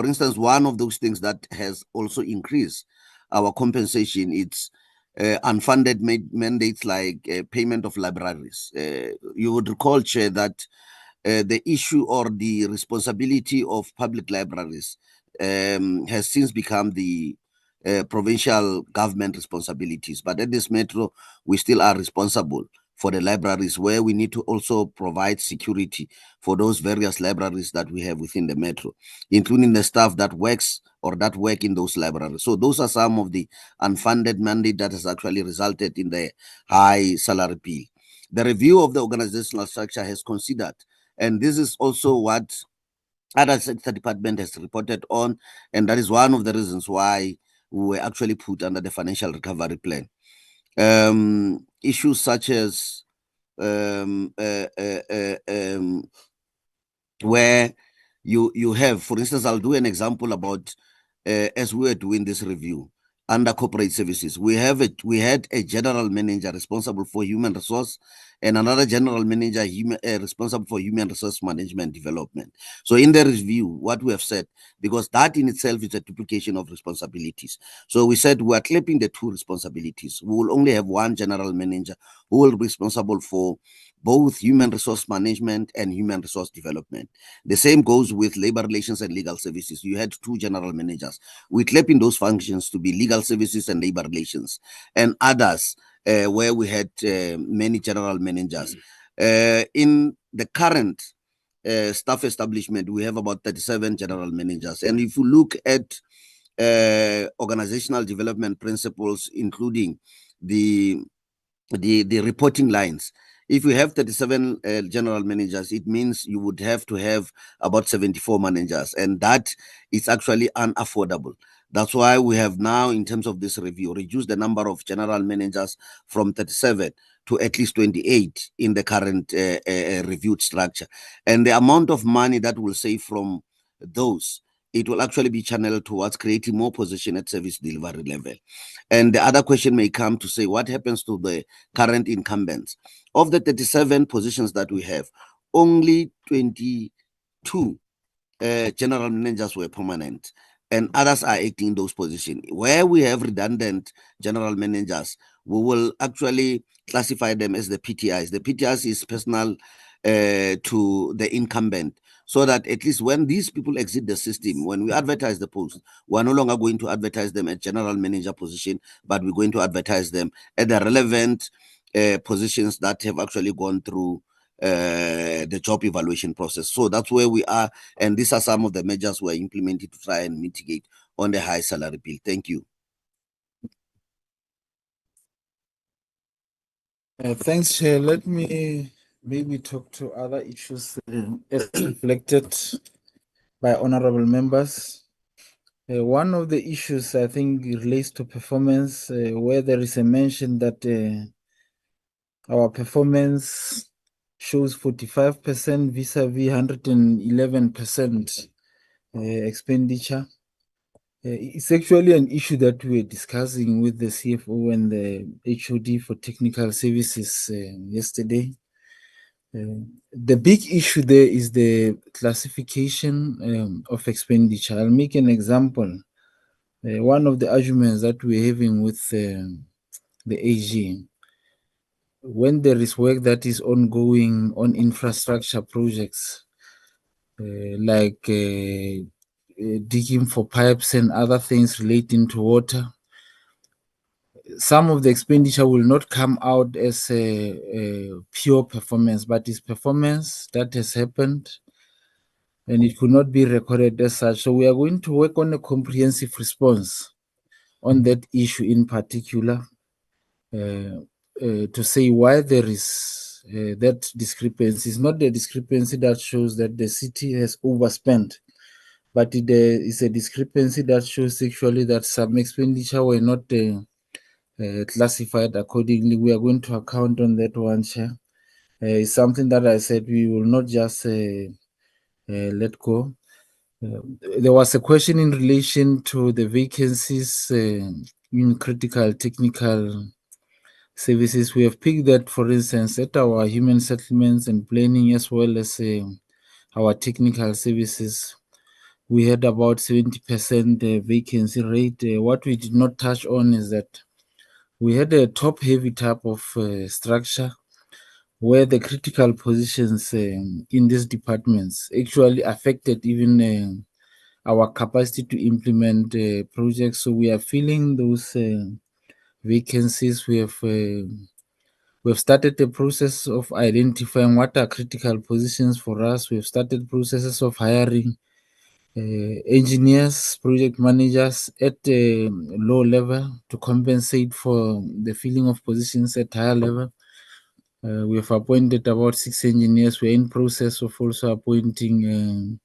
instance, one of those things that has also increased our compensation, it's unfunded mandates like payment of libraries. You would recall, Chair, that the issue or the responsibility of public libraries has since become the provincial government responsibilities. But at this metro, we still are responsible for the libraries, where we need to also provide security for those various libraries that we have within the metro, including the staff that works or that work in those libraries. So those are some of the unfunded mandate that has actually resulted in the high salary bill. The review of the organizational structure has considered, and this is also what other sector department has reported on, and that is one of the reasons why we were actually put under the financial recovery plan. Issues such as where you have, for instance, I'll do an example about as we were doing this review under corporate services, we had a general manager responsible for human resource and another general manager responsible for human resource management development. So in the review, what we have said, because that in itself is a duplication of responsibilities. So we said we are clipping the two responsibilities. We will only have one general manager who will be responsible for both human resource management and human resource development. The same goes with labor relations and legal services. You had two general managers. We clapping those functions to be legal services and labor relations, and others where we had many general managers. In the current staff establishment, we have about 37 general managers. And if you look at organizational development principles, including the reporting lines, if you have 37 general managers, it means you would have to have about 74 managers, and that is actually unaffordable. That's why we have now, in terms of this review, reduced the number of general managers from 37 to at least 28 in the current reviewed structure. And the amount of money that will save from those, it will actually be channeled towards creating more position at service delivery level. And the other question may come to say, what happens to the current incumbents? Of the 37 positions that we have, only 22 general managers were permanent, and others are acting in those positions. Where we have redundant general managers, we will actually classify them as the PTIs. The PTIs is personal to the incumbent, so that at least when these people exit the system, when we advertise the post, we're no longer going to advertise them at general manager position, but we're going to advertise them at the relevant positions that have actually gone through the job evaluation process. So that's where we are, and these are some of the measures we're implementing to try and mitigate on the high salary bill. Thank you. Thanks, Chair. Let me maybe talk to other issues as reflected by honorable members. One of the issues I think relates to performance, where there is a mention that our performance shows 45% vis-a-vis 111% expenditure. It's actually an issue that we're discussing with the CFO and the HOD for technical services yesterday. The big issue there is the classification of expenditure. I'll make an example. One of the arguments that we're having with the AG, when there is work that is ongoing on infrastructure projects, like digging for pipes and other things relating to water, some of the expenditure will not come out as a pure performance, but it's performance that has happened and it could not be recorded as such. So we are going to work on a comprehensive response on that issue in particular, to say why there is that discrepancy. It's not the discrepancy that shows that the city has overspent, but it is a discrepancy that shows actually that some expenditure were not classified accordingly. We are going to account on that one, Chair. It's something that I said we will not just let go. There was a question in relation to the vacancies in critical technical services. We have picked that, for instance, at our human settlements and planning, as well as our technical services. We had about 70% vacancy rate. What we did not touch on is that we had a top-heavy type of structure where the critical positions in these departments actually affected even our capacity to implement projects. So we are filling those vacancies. We have started the process of identifying what are critical positions for us. We have started processes of hiring engineers, project managers at a low level to compensate for the filling of positions at higher level. We have appointed about 6 engineers. We're in process of also appointing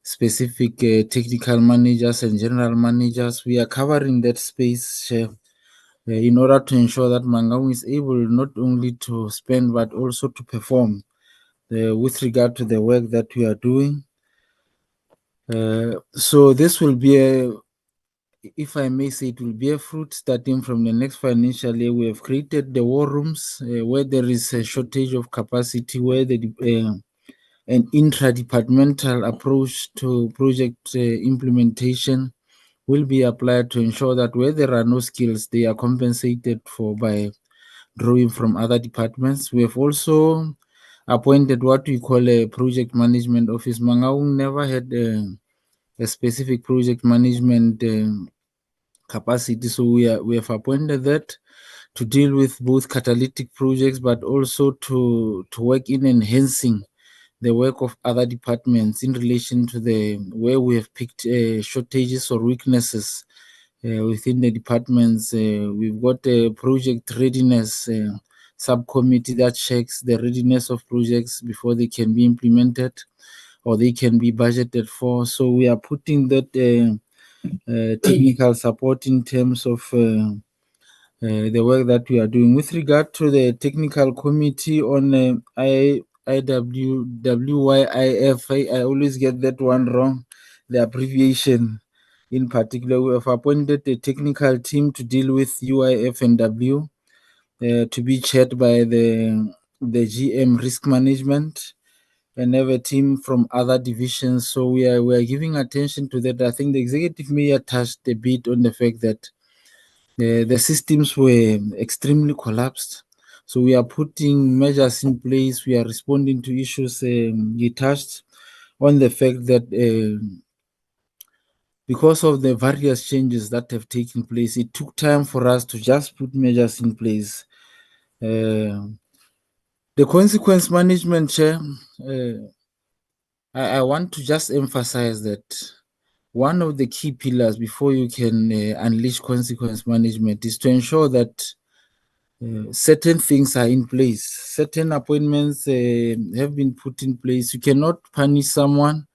specific technical managers and general managers. We are covering that space in order to ensure that Mangaung is able not only to spend but also to perform with regard to the work that we are doing. So this will be if I may say, it will be a fruit starting from the next financial year. We have created the war rooms where there is a shortage of capacity, where an intra-departmental approach to project implementation will be applied to ensure that where there are no skills, they are compensated for by drawing from other departments. We have also appointed what we call a project management office. Mangaung never had a specific project management capacity, so we have appointed that to deal with both catalytic projects, but also to work in enhancing the work of other departments in relation to where we have picked shortages or weaknesses within the departments. We've got a project readiness subcommittee that checks the readiness of projects before they can be implemented or they can be budgeted for. So we are putting that technical support in terms of the work that we are doing. With regard to the technical committee on IWYIF, I always get that one wrong, the abbreviation. In particular, we have appointed a technical team to deal with UIF and W, to be chaired by the GM risk management, and have a team from other divisions. So we are giving attention to that. I think the executive mayor touched a bit on the fact that the systems were extremely collapsed. So we are putting measures in place. We are responding to issues. He touched on the fact that because of the various changes that have taken place, it took time for us to just put measures in place. The consequence management, Chair, I want to just emphasize that one of the key pillars before you can unleash consequence management is to ensure that certain things are in place, certain appointments have been put in place. You cannot punish someone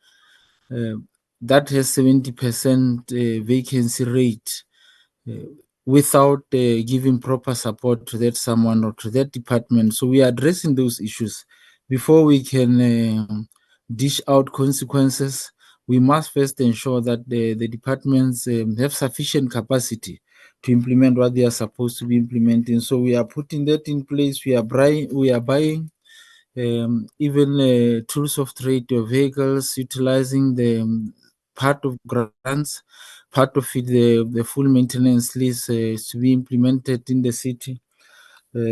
that has 70% vacancy rate without giving proper support to that someone or to that department. So we are addressing those issues before we can dish out consequences. We must first ensure that the departments have sufficient capacity to implement what they are supposed to be implementing. So we are putting that in place. We are buying even tools of trade or vehicles, utilizing the part of grants, part of it, the full maintenance lease is to be implemented in the city.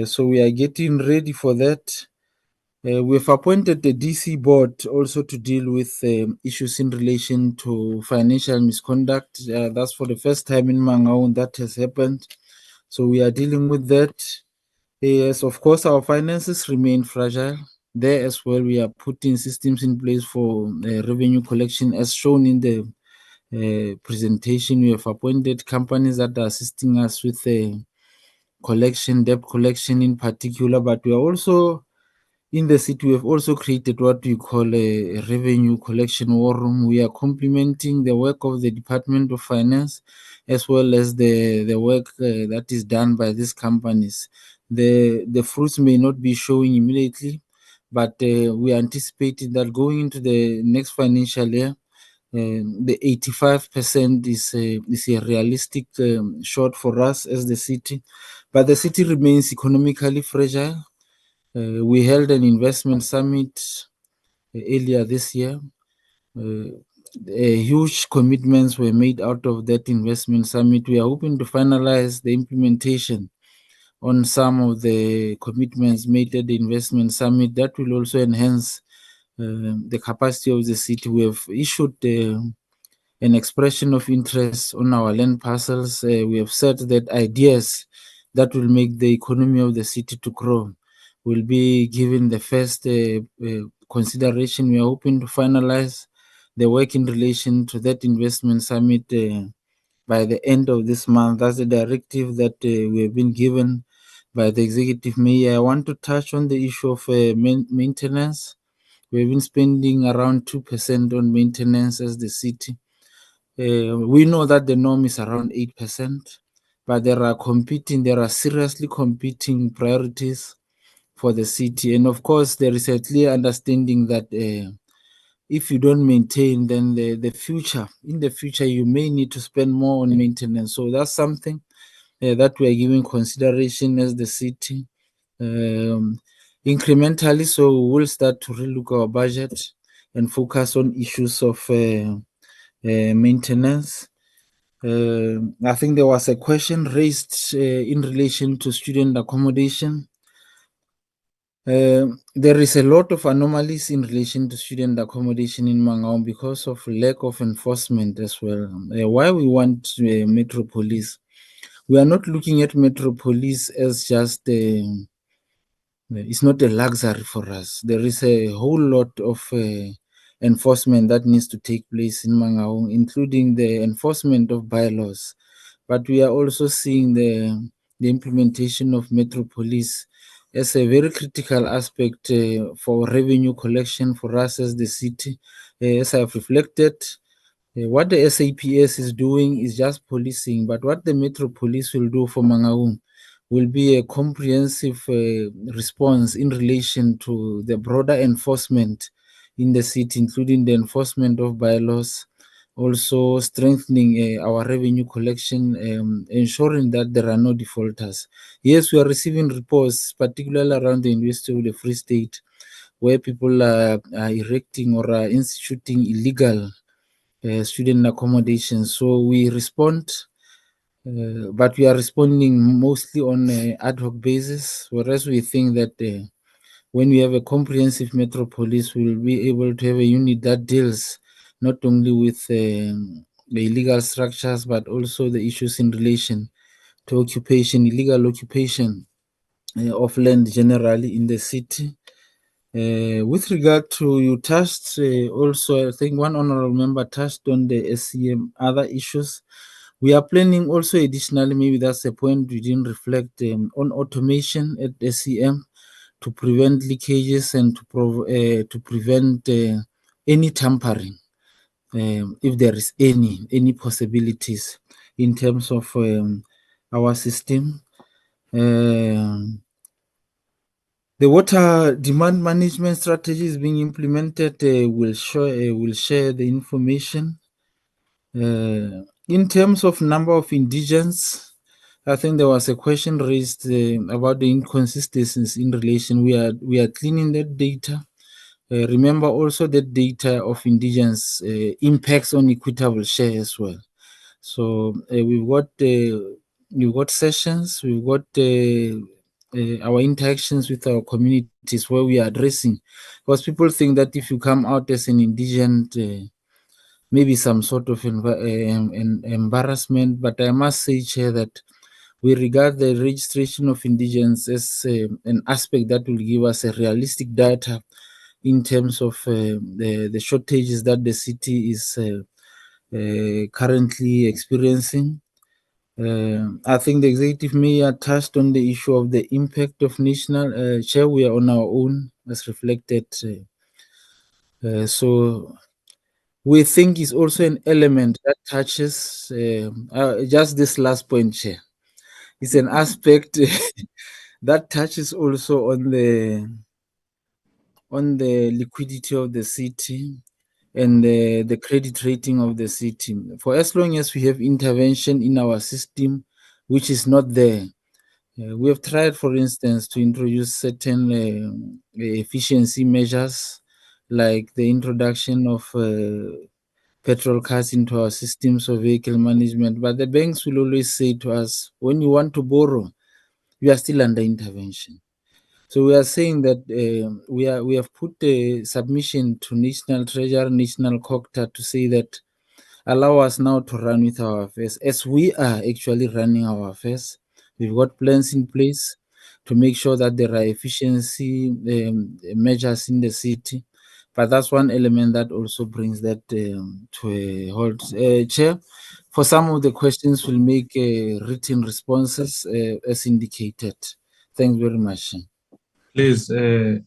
So we are getting ready for that. We've appointed the DC board also to deal with issues in relation to financial misconduct. That's for the first time in Mangaung that has happened. So we are dealing with that. Yes, of course, our finances remain fragile. There as well, we are putting systems in place for revenue collection as shown in the presentation. We have appointed companies that are assisting us with collection, debt collection in particular, but we are also in the city, we have also created what we call a revenue collection war room. We are complementing the work of the Department of Finance as well as the work that is done by these companies. The fruits may not be showing immediately, but we are anticipating that going into the next financial year, the 85% is a realistic shot for us as the city, but the city remains economically fragile. We held an investment summit earlier this year. Huge commitments were made out of that investment summit. We are hoping to finalize the implementation on some of the commitments made at the investment summit. That will also enhance the capacity of the city. We have issued an expression of interest on our land parcels. We have said that ideas that will make the economy of the city to grow will be given the first consideration. We are hoping to finalize the work in relation to that investment summit by the end of this month. That's the directive that we have been given by the executive mayor. I want to touch on the issue of maintenance. We've been spending around 2% on maintenance as the city. We know that the norm is around 8%, but there are seriously competing priorities for the city. And of course, there is a clear understanding that if you don't maintain, then in the future, you may need to spend more on maintenance. So that's something that we are giving consideration as the city. Incrementally, so we'll start to relook our budget and focus on issues of maintenance. I think there was a question raised in relation to student accommodation. There is a lot of anomalies in relation to student accommodation in Mangaung because of lack of enforcement as well. Why we want Metro Police? We are not looking at Metro Police as just it's not a luxury for us. There is a whole lot of enforcement that needs to take place in Mangaung, including the enforcement of bylaws. But we are also seeing the implementation of Metro Police as a very critical aspect for revenue collection for us as the city. As I've reflected, what the SAPS is doing is just policing, but what the Metro Police will do for Mangaung will be a comprehensive response in relation to the broader enforcement in the city, including the enforcement of bylaws, also strengthening our revenue collection, ensuring that there are no defaulters. Yes, we are receiving reports, particularly around the University of the Free State, where people are erecting or are instituting illegal student accommodation. So we respond, but we are responding mostly on an ad hoc basis, whereas we think that when we have a comprehensive Metro Police, we will be able to have a unit that deals not only with the illegal structures, but also the issues in relation to occupation, illegal occupation of land generally in the city. With regard to, you touched also, I think one honorable member touched on the SCM, other issues. We are planning also additionally, maybe that's a point we didn't reflect on automation at SCM to prevent leakages and to prevent any tampering, if there is any possibilities in terms of our system. The water demand management strategy is being implemented. We'll share the information. In terms of number of indigents, I think there was a question raised about the inconsistencies in relation. We are cleaning that data. Remember also that data of indigents impacts on equitable share as well. So we've got sessions, we've got our interactions with our communities where we are addressing, because people think that if you come out as an indigent, maybe some sort of embarrassment. But I must say, Chair, that we regard the registration of indigents as an aspect that will give us a realistic data in terms of the shortages that the city is currently experiencing. I think the executive mayor touched on the issue of the impact of national. Chair, we are on our own as reflected. So we think is also an element that touches just this last point, Chair. It's an aspect that touches also on the liquidity of the city and the credit rating of the city. For as long as we have intervention in our system, which is not there, we have tried, for instance, to introduce certain efficiency measures, like the introduction of petrol cards into our systems of vehicle management. But the banks will always say to us, when you want to borrow, you are still under intervention. So we are saying that we have put a submission to National Treasury, National COCTA, to say that allow us now to run with our affairs as we are actually running our affairs. We've got plans in place to make sure that there are efficiency measures in the city. But that's one element that also brings that to a halt. Chair, for some of the questions, we'll make written responses as indicated. Thanks very much. Please, I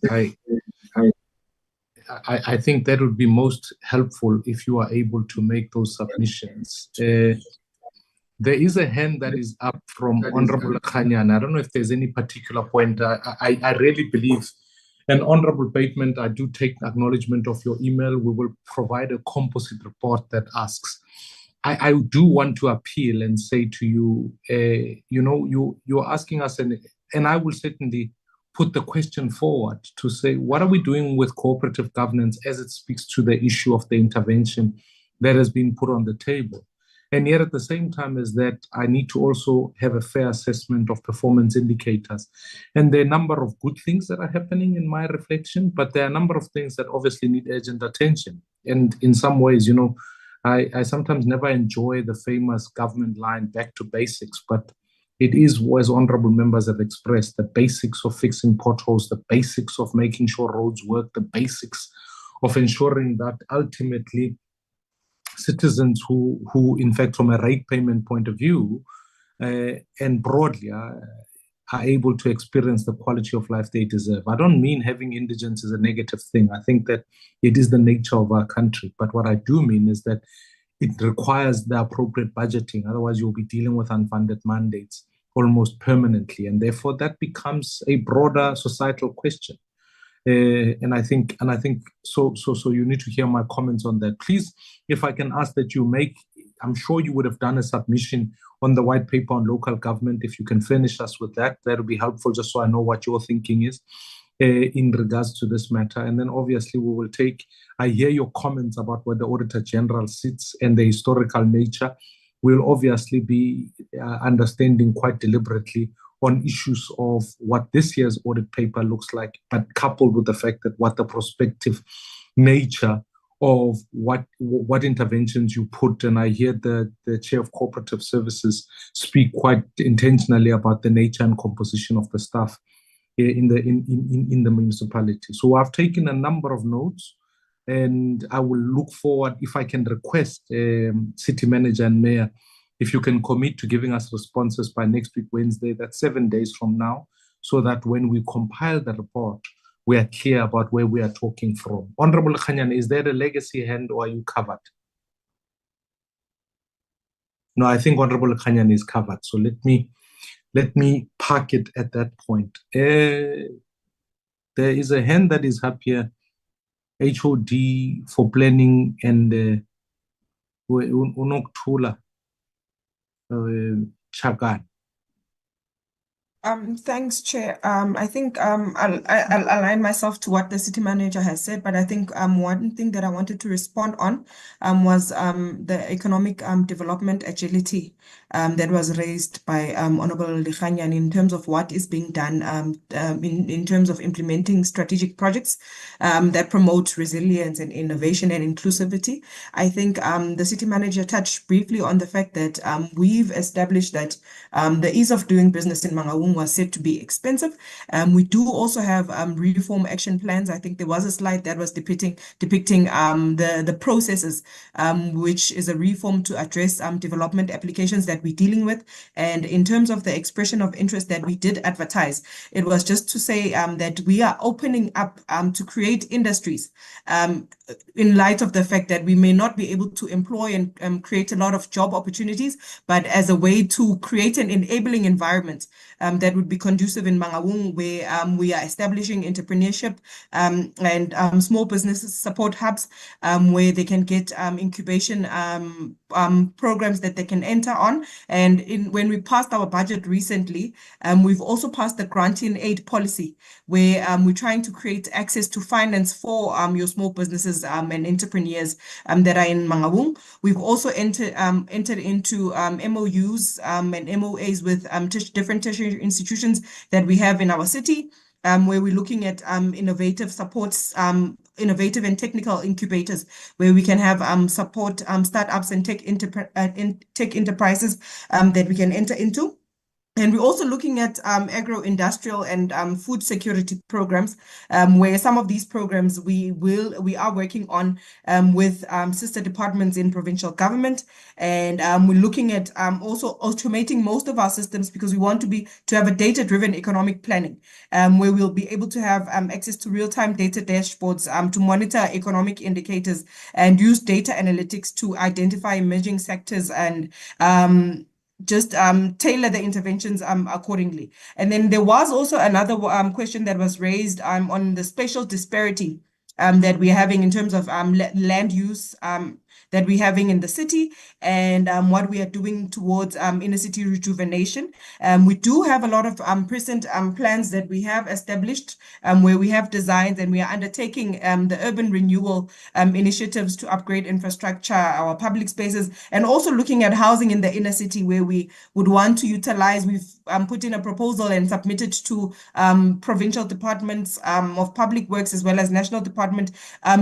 think that would be most helpful if you are able to make those submissions. There is a hand that is up from Honorable Khanyan. I don't know if there's any particular point. I really believe, and Honorable Bateman, I do take acknowledgement of your email. We will provide a composite report that asks. I do want to appeal and say to you, you're asking us, and I will certainly put the question forward to say, what are we doing with cooperative governance as it speaks to the issue of the intervention that has been put on the table? And yet at the same time as that, I need to also have a fair assessment of performance indicators. And there are a number of good things that are happening in my reflection, but there are a number of things that obviously need urgent attention. And in some ways, I sometimes never enjoy the famous government line, back to basics, but it is, as honorable members have expressed, the basics of fixing potholes, the basics of making sure roads work, the basics of ensuring that ultimately citizens who in fact, from a rate payment point of view, and broadly are able to experience the quality of life they deserve. I don't mean having indigence is a negative thing. I think that it is the nature of our country. But what I do mean is that it requires the appropriate budgeting. Otherwise, you'll be dealing with unfunded mandates almost permanently. And therefore, that becomes a broader societal question. And I think so you need to hear my comments on that. Please, if I can ask that you make, I'm sure you would have done a submission on the white paper on local government. If you can finish us with that, that would be helpful, just so I know what your thinking is in regards to this matter. And then obviously we will take, I hear your comments about where the Auditor General sits and the historical nature. We'll obviously be understanding quite deliberately on issues of what this year's audit paper looks like, but coupled with the fact that what the prospective nature of what interventions you put. And I hear the Chair of Cooperative Services speak quite intentionally about the nature and composition of the staff in the municipality. So I've taken a number of notes, and I will look forward, if I can request city manager and mayor, if you can commit to giving us responses by next week, Wednesday, that's 7 days from now, so that when we compile the report, we are clear about where we are talking from. Honorable Khanyan, is there a legacy hand or are you covered? No, I think Honorable Khanyan is covered. So let me park it at that point. There is a hand that is up here, HOD for planning and Unoktula Chagan. Thanks, Chair. I think I'll align myself to what the city manager has said, but I think one thing that I wanted to respond on was the economic development agility that was raised by Honorable Likhanyan in terms of what is being done in terms of implementing strategic projects that promote resilience and innovation and inclusivity. I think the city manager touched briefly on the fact that we've established that the ease of doing business in Mangaung was said to be expensive. We do also have reform action plans. I think there was a slide that was depicting the processes, which is a reform to address development applications that we're dealing with. And in terms of the expression of interest that we did advertise, it was just to say that we are opening up to create industries in light of the fact that we may not be able to employ and create a lot of job opportunities, but as a way to create an enabling environment that would be conducive in Mangaung, where we are establishing entrepreneurship and small businesses support hubs where they can get incubation programs that they can enter on. And when we passed our budget recently, we've also passed the granting aid policy, where we're trying to create access to finance for your small businesses and entrepreneurs that are in Mangaung. We've also entered into MOUs and MOAs with different tertiary institutions that we have in our city, where we're looking at innovative supports, innovative and technical incubators, where we can have support startups and tech enterprises that we can enter into. And we're also looking at agro-industrial and food security programs, where some of these programs we are working on with sister departments in provincial government, and we're looking at also automating most of our systems, because we want to have a data-driven economic planning, where we'll be able to have access to real-time data dashboards to monitor economic indicators and use data analytics to identify emerging sectors and just tailor the interventions accordingly. And then there was also another question that was raised on the spatial disparity that we're having in terms of land use that we're having in the city, and what we are doing towards inner city rejuvenation. We do have a lot of present plans that we have established, where we have designs, and we are undertaking the urban renewal initiatives to upgrade infrastructure, our public spaces, and also looking at housing in the inner city, where we would want to utilize. We've put in a proposal and submitted to provincial departments of public works as well as national department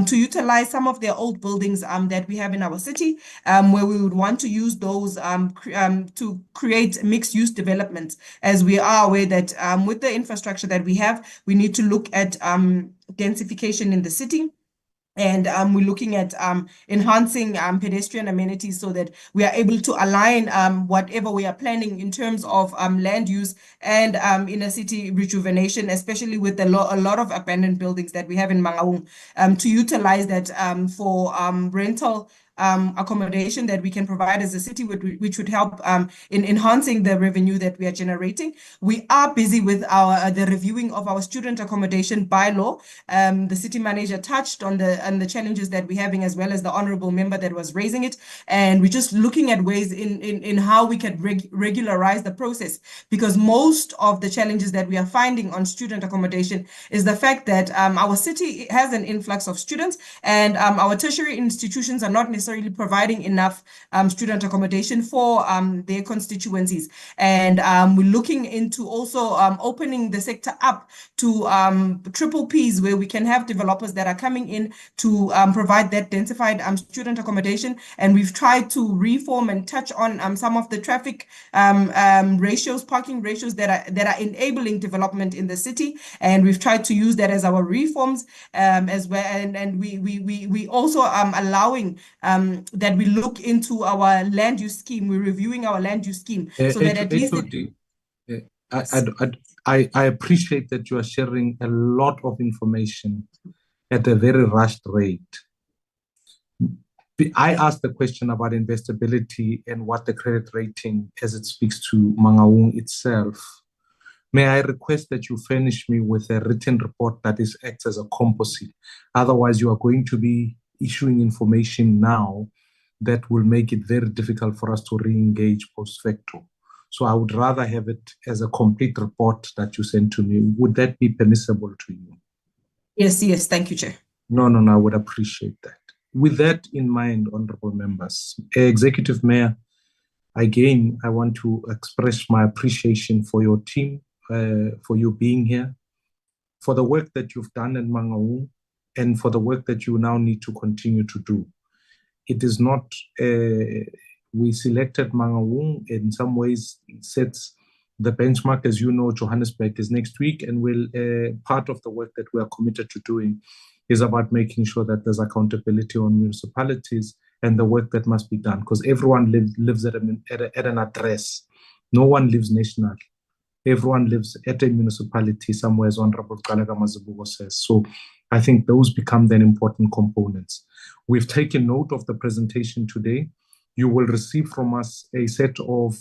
to utilize some of their old buildings that we have in our city, where we would want to use those to create mixed-use developments, as we are aware that with the infrastructure that we have, we need to look at densification in the city. And we're looking at enhancing pedestrian amenities so that we are able to align whatever we are planning in terms of land use and inner city rejuvenation, especially with a lot of abandoned buildings that we have in Mangaung, to utilize that for rental accommodation that we can provide as a city, which would help in enhancing the revenue that we are generating. We are busy with the reviewing of our student accommodation bylaw. The city manager touched on the challenges that we're having, as well as the honorable member that was raising it. And we're just looking at ways in how we can regularize the process, because most of the challenges that we are finding on student accommodation is the fact that our city has an influx of students, and our tertiary institutions are not necessarily necessarily providing enough student accommodation for their constituencies. And we're looking into also opening the sector up to triple Ps, where we can have developers that are coming in to provide that densified student accommodation. And we've tried to reform and touch on some of the traffic ratios, parking ratios that are enabling development in the city. And we've tried to use that as our reforms as well. And we also allowing that we look into our land use scheme. We're reviewing our land use scheme so that at least I appreciate that you are sharing a lot of information at a very rushed rate. I asked the question about investability and what the credit rating as it speaks to Mangaung itself. May I request that you furnish me with a written report that acts as a composite? Otherwise, you are going to be issuing information now that will make it very difficult for us to re-engage post facto. So I would rather have it as a complete report that you send to me. Would that be permissible to you? Yes, thank you, Chair. No, I would appreciate that. With that in mind, honorable members, Executive Mayor, again, I want to express my appreciation for your team, for you being here, for the work that you've done in Mangaung, and for the work that you now need to continue to do. It is not, we selected Mangaung, in some ways it sets the benchmark. As you know, Johannesburg is next week, and part of the work that we are committed to doing is about making sure that there's accountability on municipalities and the work that must be done, because everyone lives at an address. No one lives national. Everyone lives at a municipality somewhere, as Honorable Kalega Mazibuko says. So I think those become then important components. We've taken note of the presentation today. You will receive from us a set of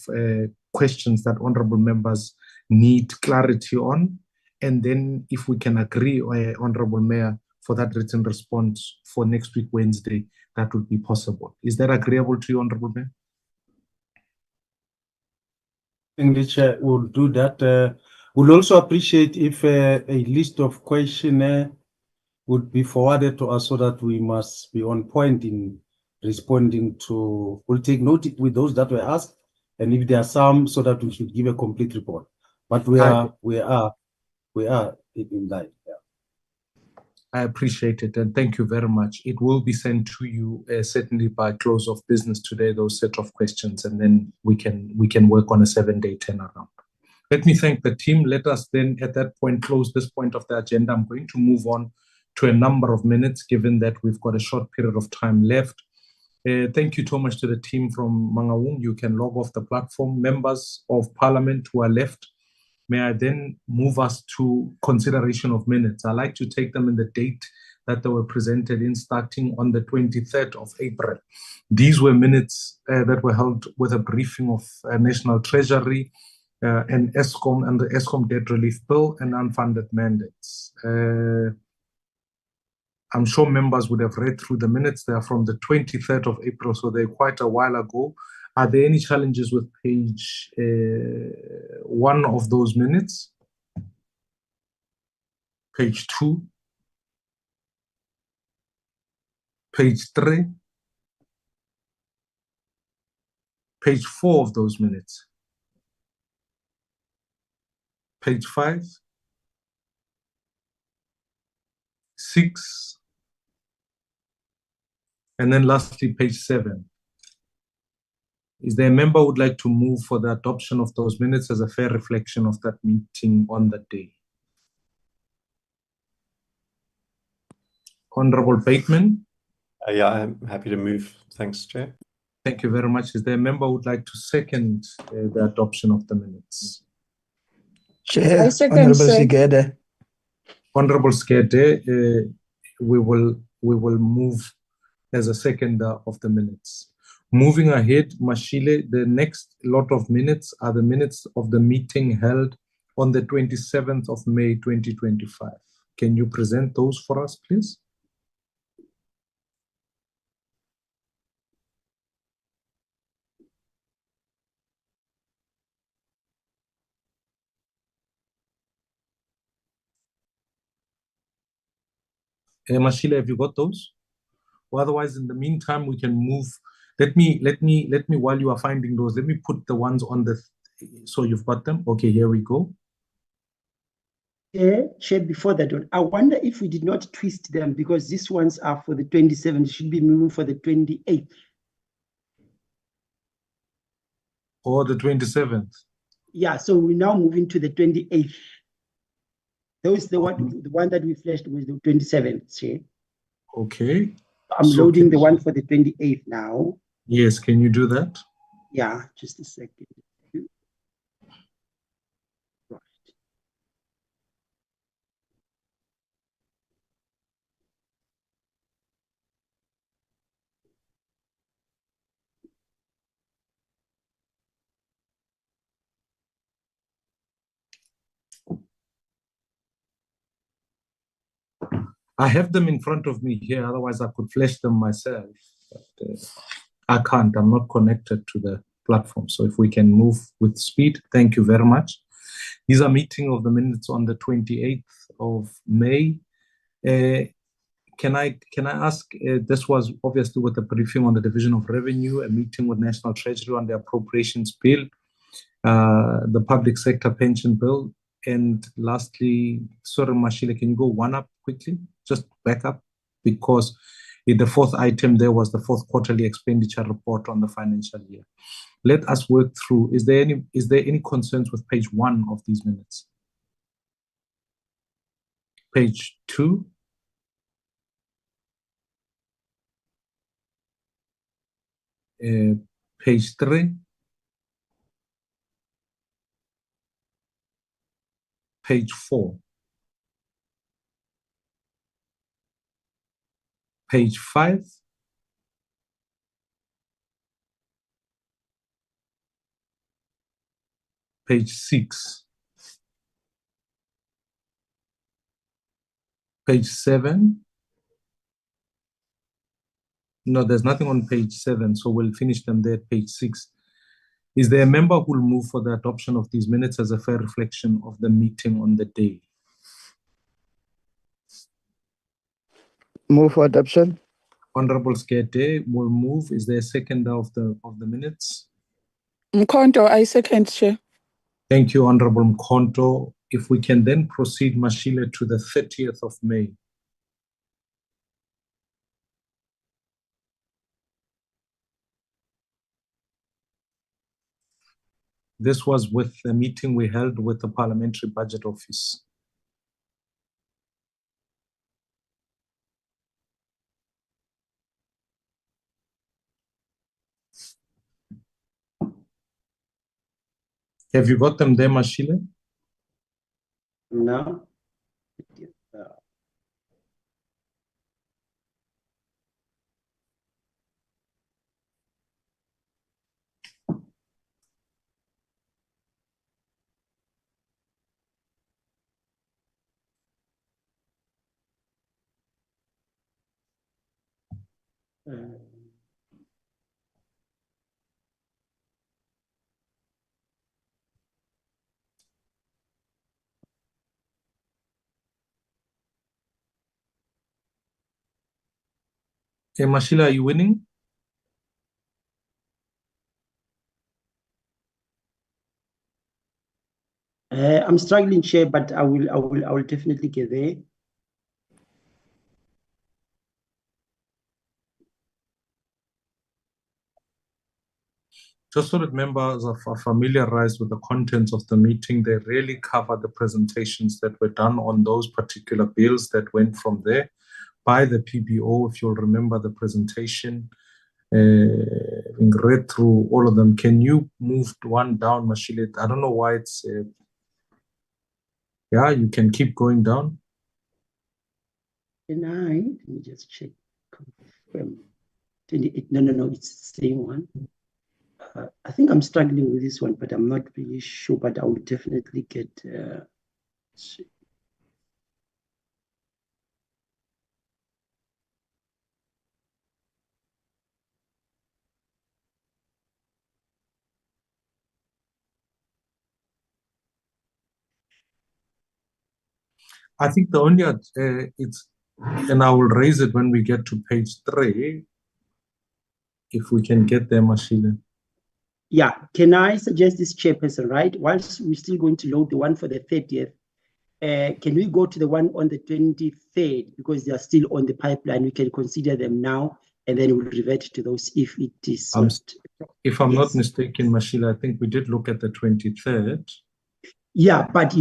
questions that honorable members need clarity on. And then if we can agree, Honorable Mayor, for that written response for next week, Wednesday, that would be possible. Is that agreeable to you, Honorable Mayor? Chair will do that. We'll also appreciate if a list of questions would be forwarded to us so that we must be on point in responding to. We'll take note with those that were asked, and if there are some, so that we should give a complete report. But we are in line. Yeah. I appreciate it, and thank you very much. It will be sent to you certainly by close of business today, those set of questions, and then we can work on a 7-day turnaround. Let me thank the team. Let us then at that point close this point of the agenda. I'm going to move on to a number of minutes, given that we've got a short period of time left. Thank you so much to the team from Mangaung. You can log off the platform. Members of Parliament who are left, may I then move us to consideration of minutes? I like to take them in the date that they were presented in, starting on the 23rd of April. These were minutes that were held with a briefing of National Treasury and ESCOM and the ESCOM debt relief bill and unfunded mandates. I'm sure members would have read through the minutes. They are from the 23rd of April, so they're quite a while ago. Are there any challenges with page 1 of those minutes? Page 2? Page 3? Page 4 of those minutes? Page 5? 6? And then lastly, page 7. Is there a member who would like to move for the adoption of those minutes as a fair reflection of that meeting on that day? Honorable Bateman? Yeah, I'm happy to move. Thanks, Chair. Thank you very much. Is there a member who would like to second the adoption of the minutes? Chair, Honorable Sigede. Honorable Sigede, we will move as a seconder of the minutes. Moving ahead, Mashile, the next lot of minutes are the minutes of the meeting held on the 27th of May 2025. Can you present those for us, please? Mashile, have you got those? Otherwise, in the meantime, we can move. Let me, while you are finding those, let me put the ones on the, so you've got them. Okay, here we go. Chair, before that one, I wonder if we did not twist them because these ones are for the 27th, should be moving for the 28th. Or the 27th. Yeah, so we're now moving to the 28th. Those the one that we flashed was the 27th, Chair. Okay. I'm loading the one for the 28th now. Yes, can you do that? Yeah, just a second. Right. I have them in front of me here, otherwise I could flash them myself. But, I can't, I'm not connected to the platform. So if we can move with speed, thank you very much. These are meeting of the minutes on the 28th of May. Can I ask, this was obviously with a briefing on the division of revenue, a meeting with National Treasury on the appropriations bill, the public sector pension bill, and lastly, sorry, Mashile, can you go one up quickly? Just back up, because the fourth item there was the fourth quarterly expenditure report on the financial year. Let us work through. Is there any concerns with page 1 of these minutes? Page 2. Page 3. Page 4. Page 5. Page 6. Page 7. No, there's nothing on page 7, so we'll finish them there at page 6. Is there a member who will move for the adoption of these minutes as a fair reflection of the meeting on the day? Move for adoption. Honorable Skete will move. Is there a seconder of the minutes? Mkhonto, I second, Chair. Thank you, Honorable Mkhonto. If we can then proceed, Mashile, to the 30th of May. This was with the meeting we held with the Parliamentary Budget Office. Have you got them there, Mashile? No. Okay, Mashile, are you winning? I'm struggling, Chair, but I will definitely get there. Just so that members are familiarized with the contents of the meeting, they really cover the presentations that were done on those particular bills that went from there by the PBO. If you'll remember the presentation, being read through all of them. Can you move one down, Mashile? I don't know why it's, yeah, you can keep going down. Let me just check, confirm. 28, no, it's the same one. I think I'm struggling with this one, but I'm not really sure, but I will definitely get, I think the only, And I will raise it when we get to page 3, if we can get there, Mashile. Yeah, can I suggest this, Chairperson, right? Whilst we're still going to load the one for the 30th, can we go to the one on the 23rd? Because they are still on the pipeline. We can consider them now, and then we'll revert to those if it is if I'm not mistaken, Mashile, I think we did look at the 23rd. Yeah, but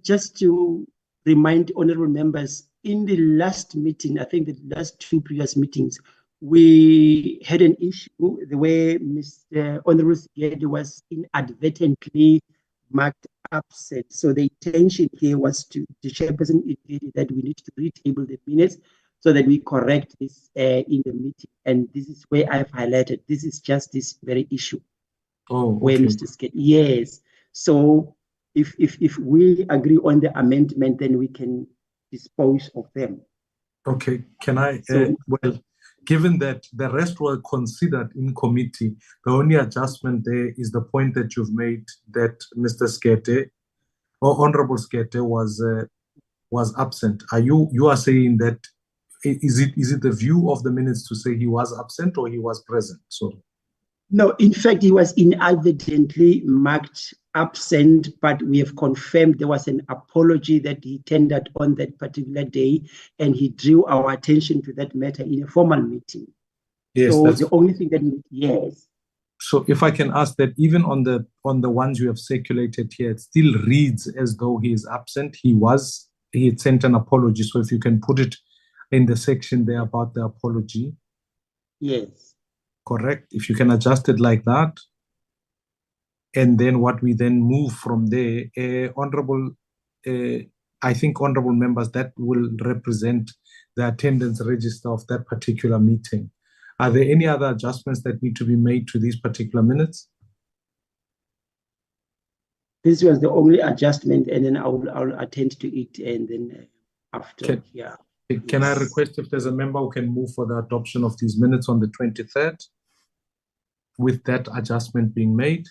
just to remind honorable members, in the last meeting, I think the last 2 previous meetings, we had an issue the way Mr. Honorable Sigede was inadvertently marked absent. So the intention here was the chairperson indicated that we need to retable the minutes so that we correct this in the meeting. And this is where I've highlighted, this is just this very issue. Oh, where okay. Mr. Sigede, yes. So if we agree on the amendment, then we can dispose of them. Okay, can I, well, given that the rest were considered in committee, the only adjustment there is the point that you've made that Mr. Sigede, or Honorable Sigede, was absent. You are saying that, is it the view of the minutes to say he was absent or he was present? So. No, in fact, he was inadvertently marked absent, but we have confirmed there was an apology that he tendered on that particular day, and he drew our attention to that matter in a formal meeting. Yes, so that's the only thing that yes. So if I can ask that, even on the ones you have circulated here, it still reads as though he is absent. He had sent an apology. So if you can put it in the section there about the apology. Yes. Correct. If you can adjust it like that. And then what we then move from there, I think honorable members, that will represent the attendance register of that particular meeting. Are there any other adjustments that need to be made to these particular minutes? This was the only adjustment, and then I'll attend to it, and then after, Can I request if there's a member who can move for the adoption of these minutes on the 23rd, with that adjustment being made?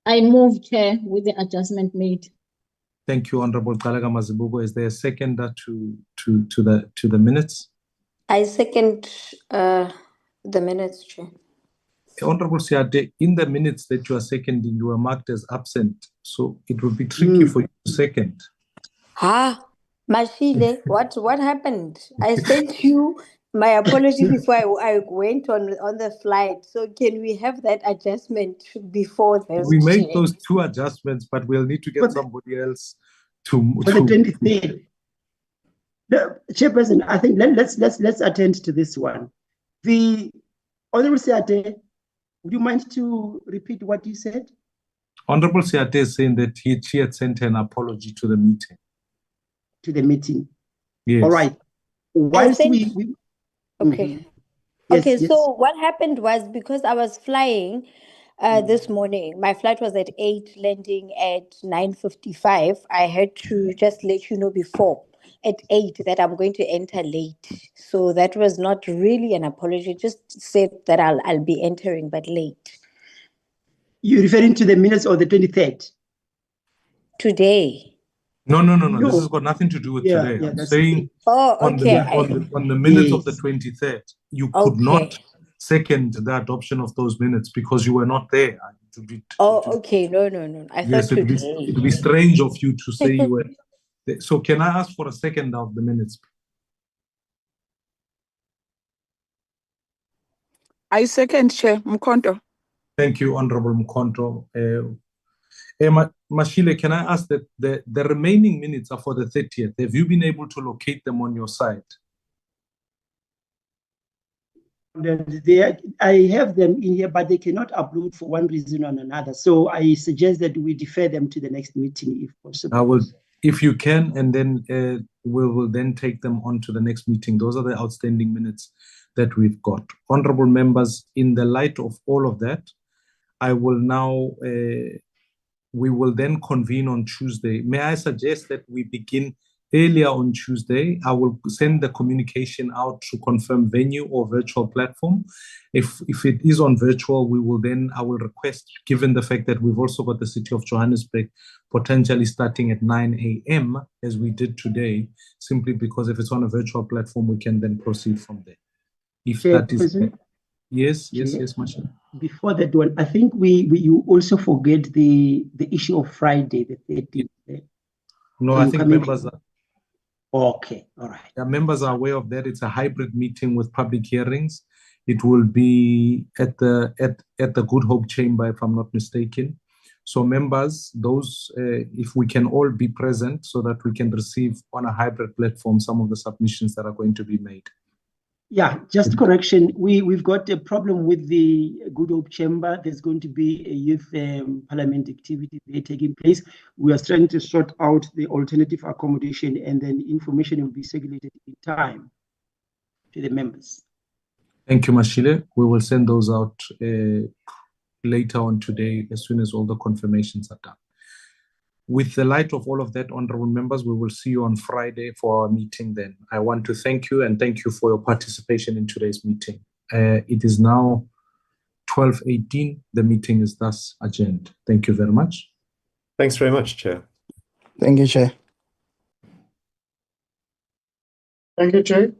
I move, Chair, with the adjustment made. Thank you, Honorable Kalaga Mazibuko. Is there a seconder to the minutes? I second the minutes, Chair. Honorable Siade, in the minutes that you are seconding, you are marked as absent, so it would be tricky for you to second. Mashile, what happened? I sent you my apology before I went on the flight. So can we have that adjustment before this? We made those 2 adjustments, but we'll need to get somebody else to. For the 23rd. The Chairperson, I think let's attend to this one. The Honorable Siate, would you mind to repeat what you said? Honorable Siate is saying that she had sent an apology to the meeting. To the meeting. Yes. All right. Once we okay. Yes, Okay, yes. so what happened was, because I was flying this morning, my flight was at 8, landing at 9:55. I had to just let you know before at 8 that I'm going to enter late. So that was not really an apology, just said that I'll be entering but late. You're referring to the minutes of the 23rd? Today. No. This has got nothing to do with today. I'm saying on the minutes of the 23rd, you could not second the adoption of those minutes because you were not there. Okay. No. I thought today. It would be strange of you to say you were there. So can I ask for a second of the minutes? I second, Chair Mkonto. Thank you, Honorable Mkonto. Mashile, can I ask that the remaining minutes are for the 30th? Have you been able to locate them on your side? I have them in here, but they cannot upload for one reason or another. So I suggest that we defer them to the next meeting if possible. I will, if you can, and then we will then take them on to the next meeting. Those are the outstanding minutes that we've got. Honorable members, in the light of all of that, I will now, we will then convene on Tuesday. May I suggest that we begin earlier on Tuesday? I will send the communication out to confirm venue or virtual platform. If it is on virtual, I will request, given the fact that we've also got the City of Johannesburg potentially starting at 9 a.m. as we did today, simply because if it's on a virtual platform, we can then proceed from there. If that is... Yes, Marshall. Before that one, I think you also forget the issue of Friday, the 13th. No, I think members are... Okay, all right. Yeah, members are aware of that. It's a hybrid meeting with public hearings. It will be at the Good Hope Chamber, if I'm not mistaken. So members, if we can all be present so that we can receive on a hybrid platform some of the submissions that are going to be made. Yeah, just correction. We've got a problem with the Good Hope Chamber. There's going to be a youth parliament activity there taking place. We are trying to sort out the alternative accommodation, and then information will be circulated in time to the members. Thank you, Mashile. We will send those out later on today as soon as all the confirmations are done. With the light of all of that, honorable members, we will see you on Friday for our meeting then. I want to thank you and thank you for your participation in today's meeting. It is now 12:18. The meeting is thus adjourned. Thank you very much. Thanks very much, Chair. Thank you, Chair. Thank you, Chair.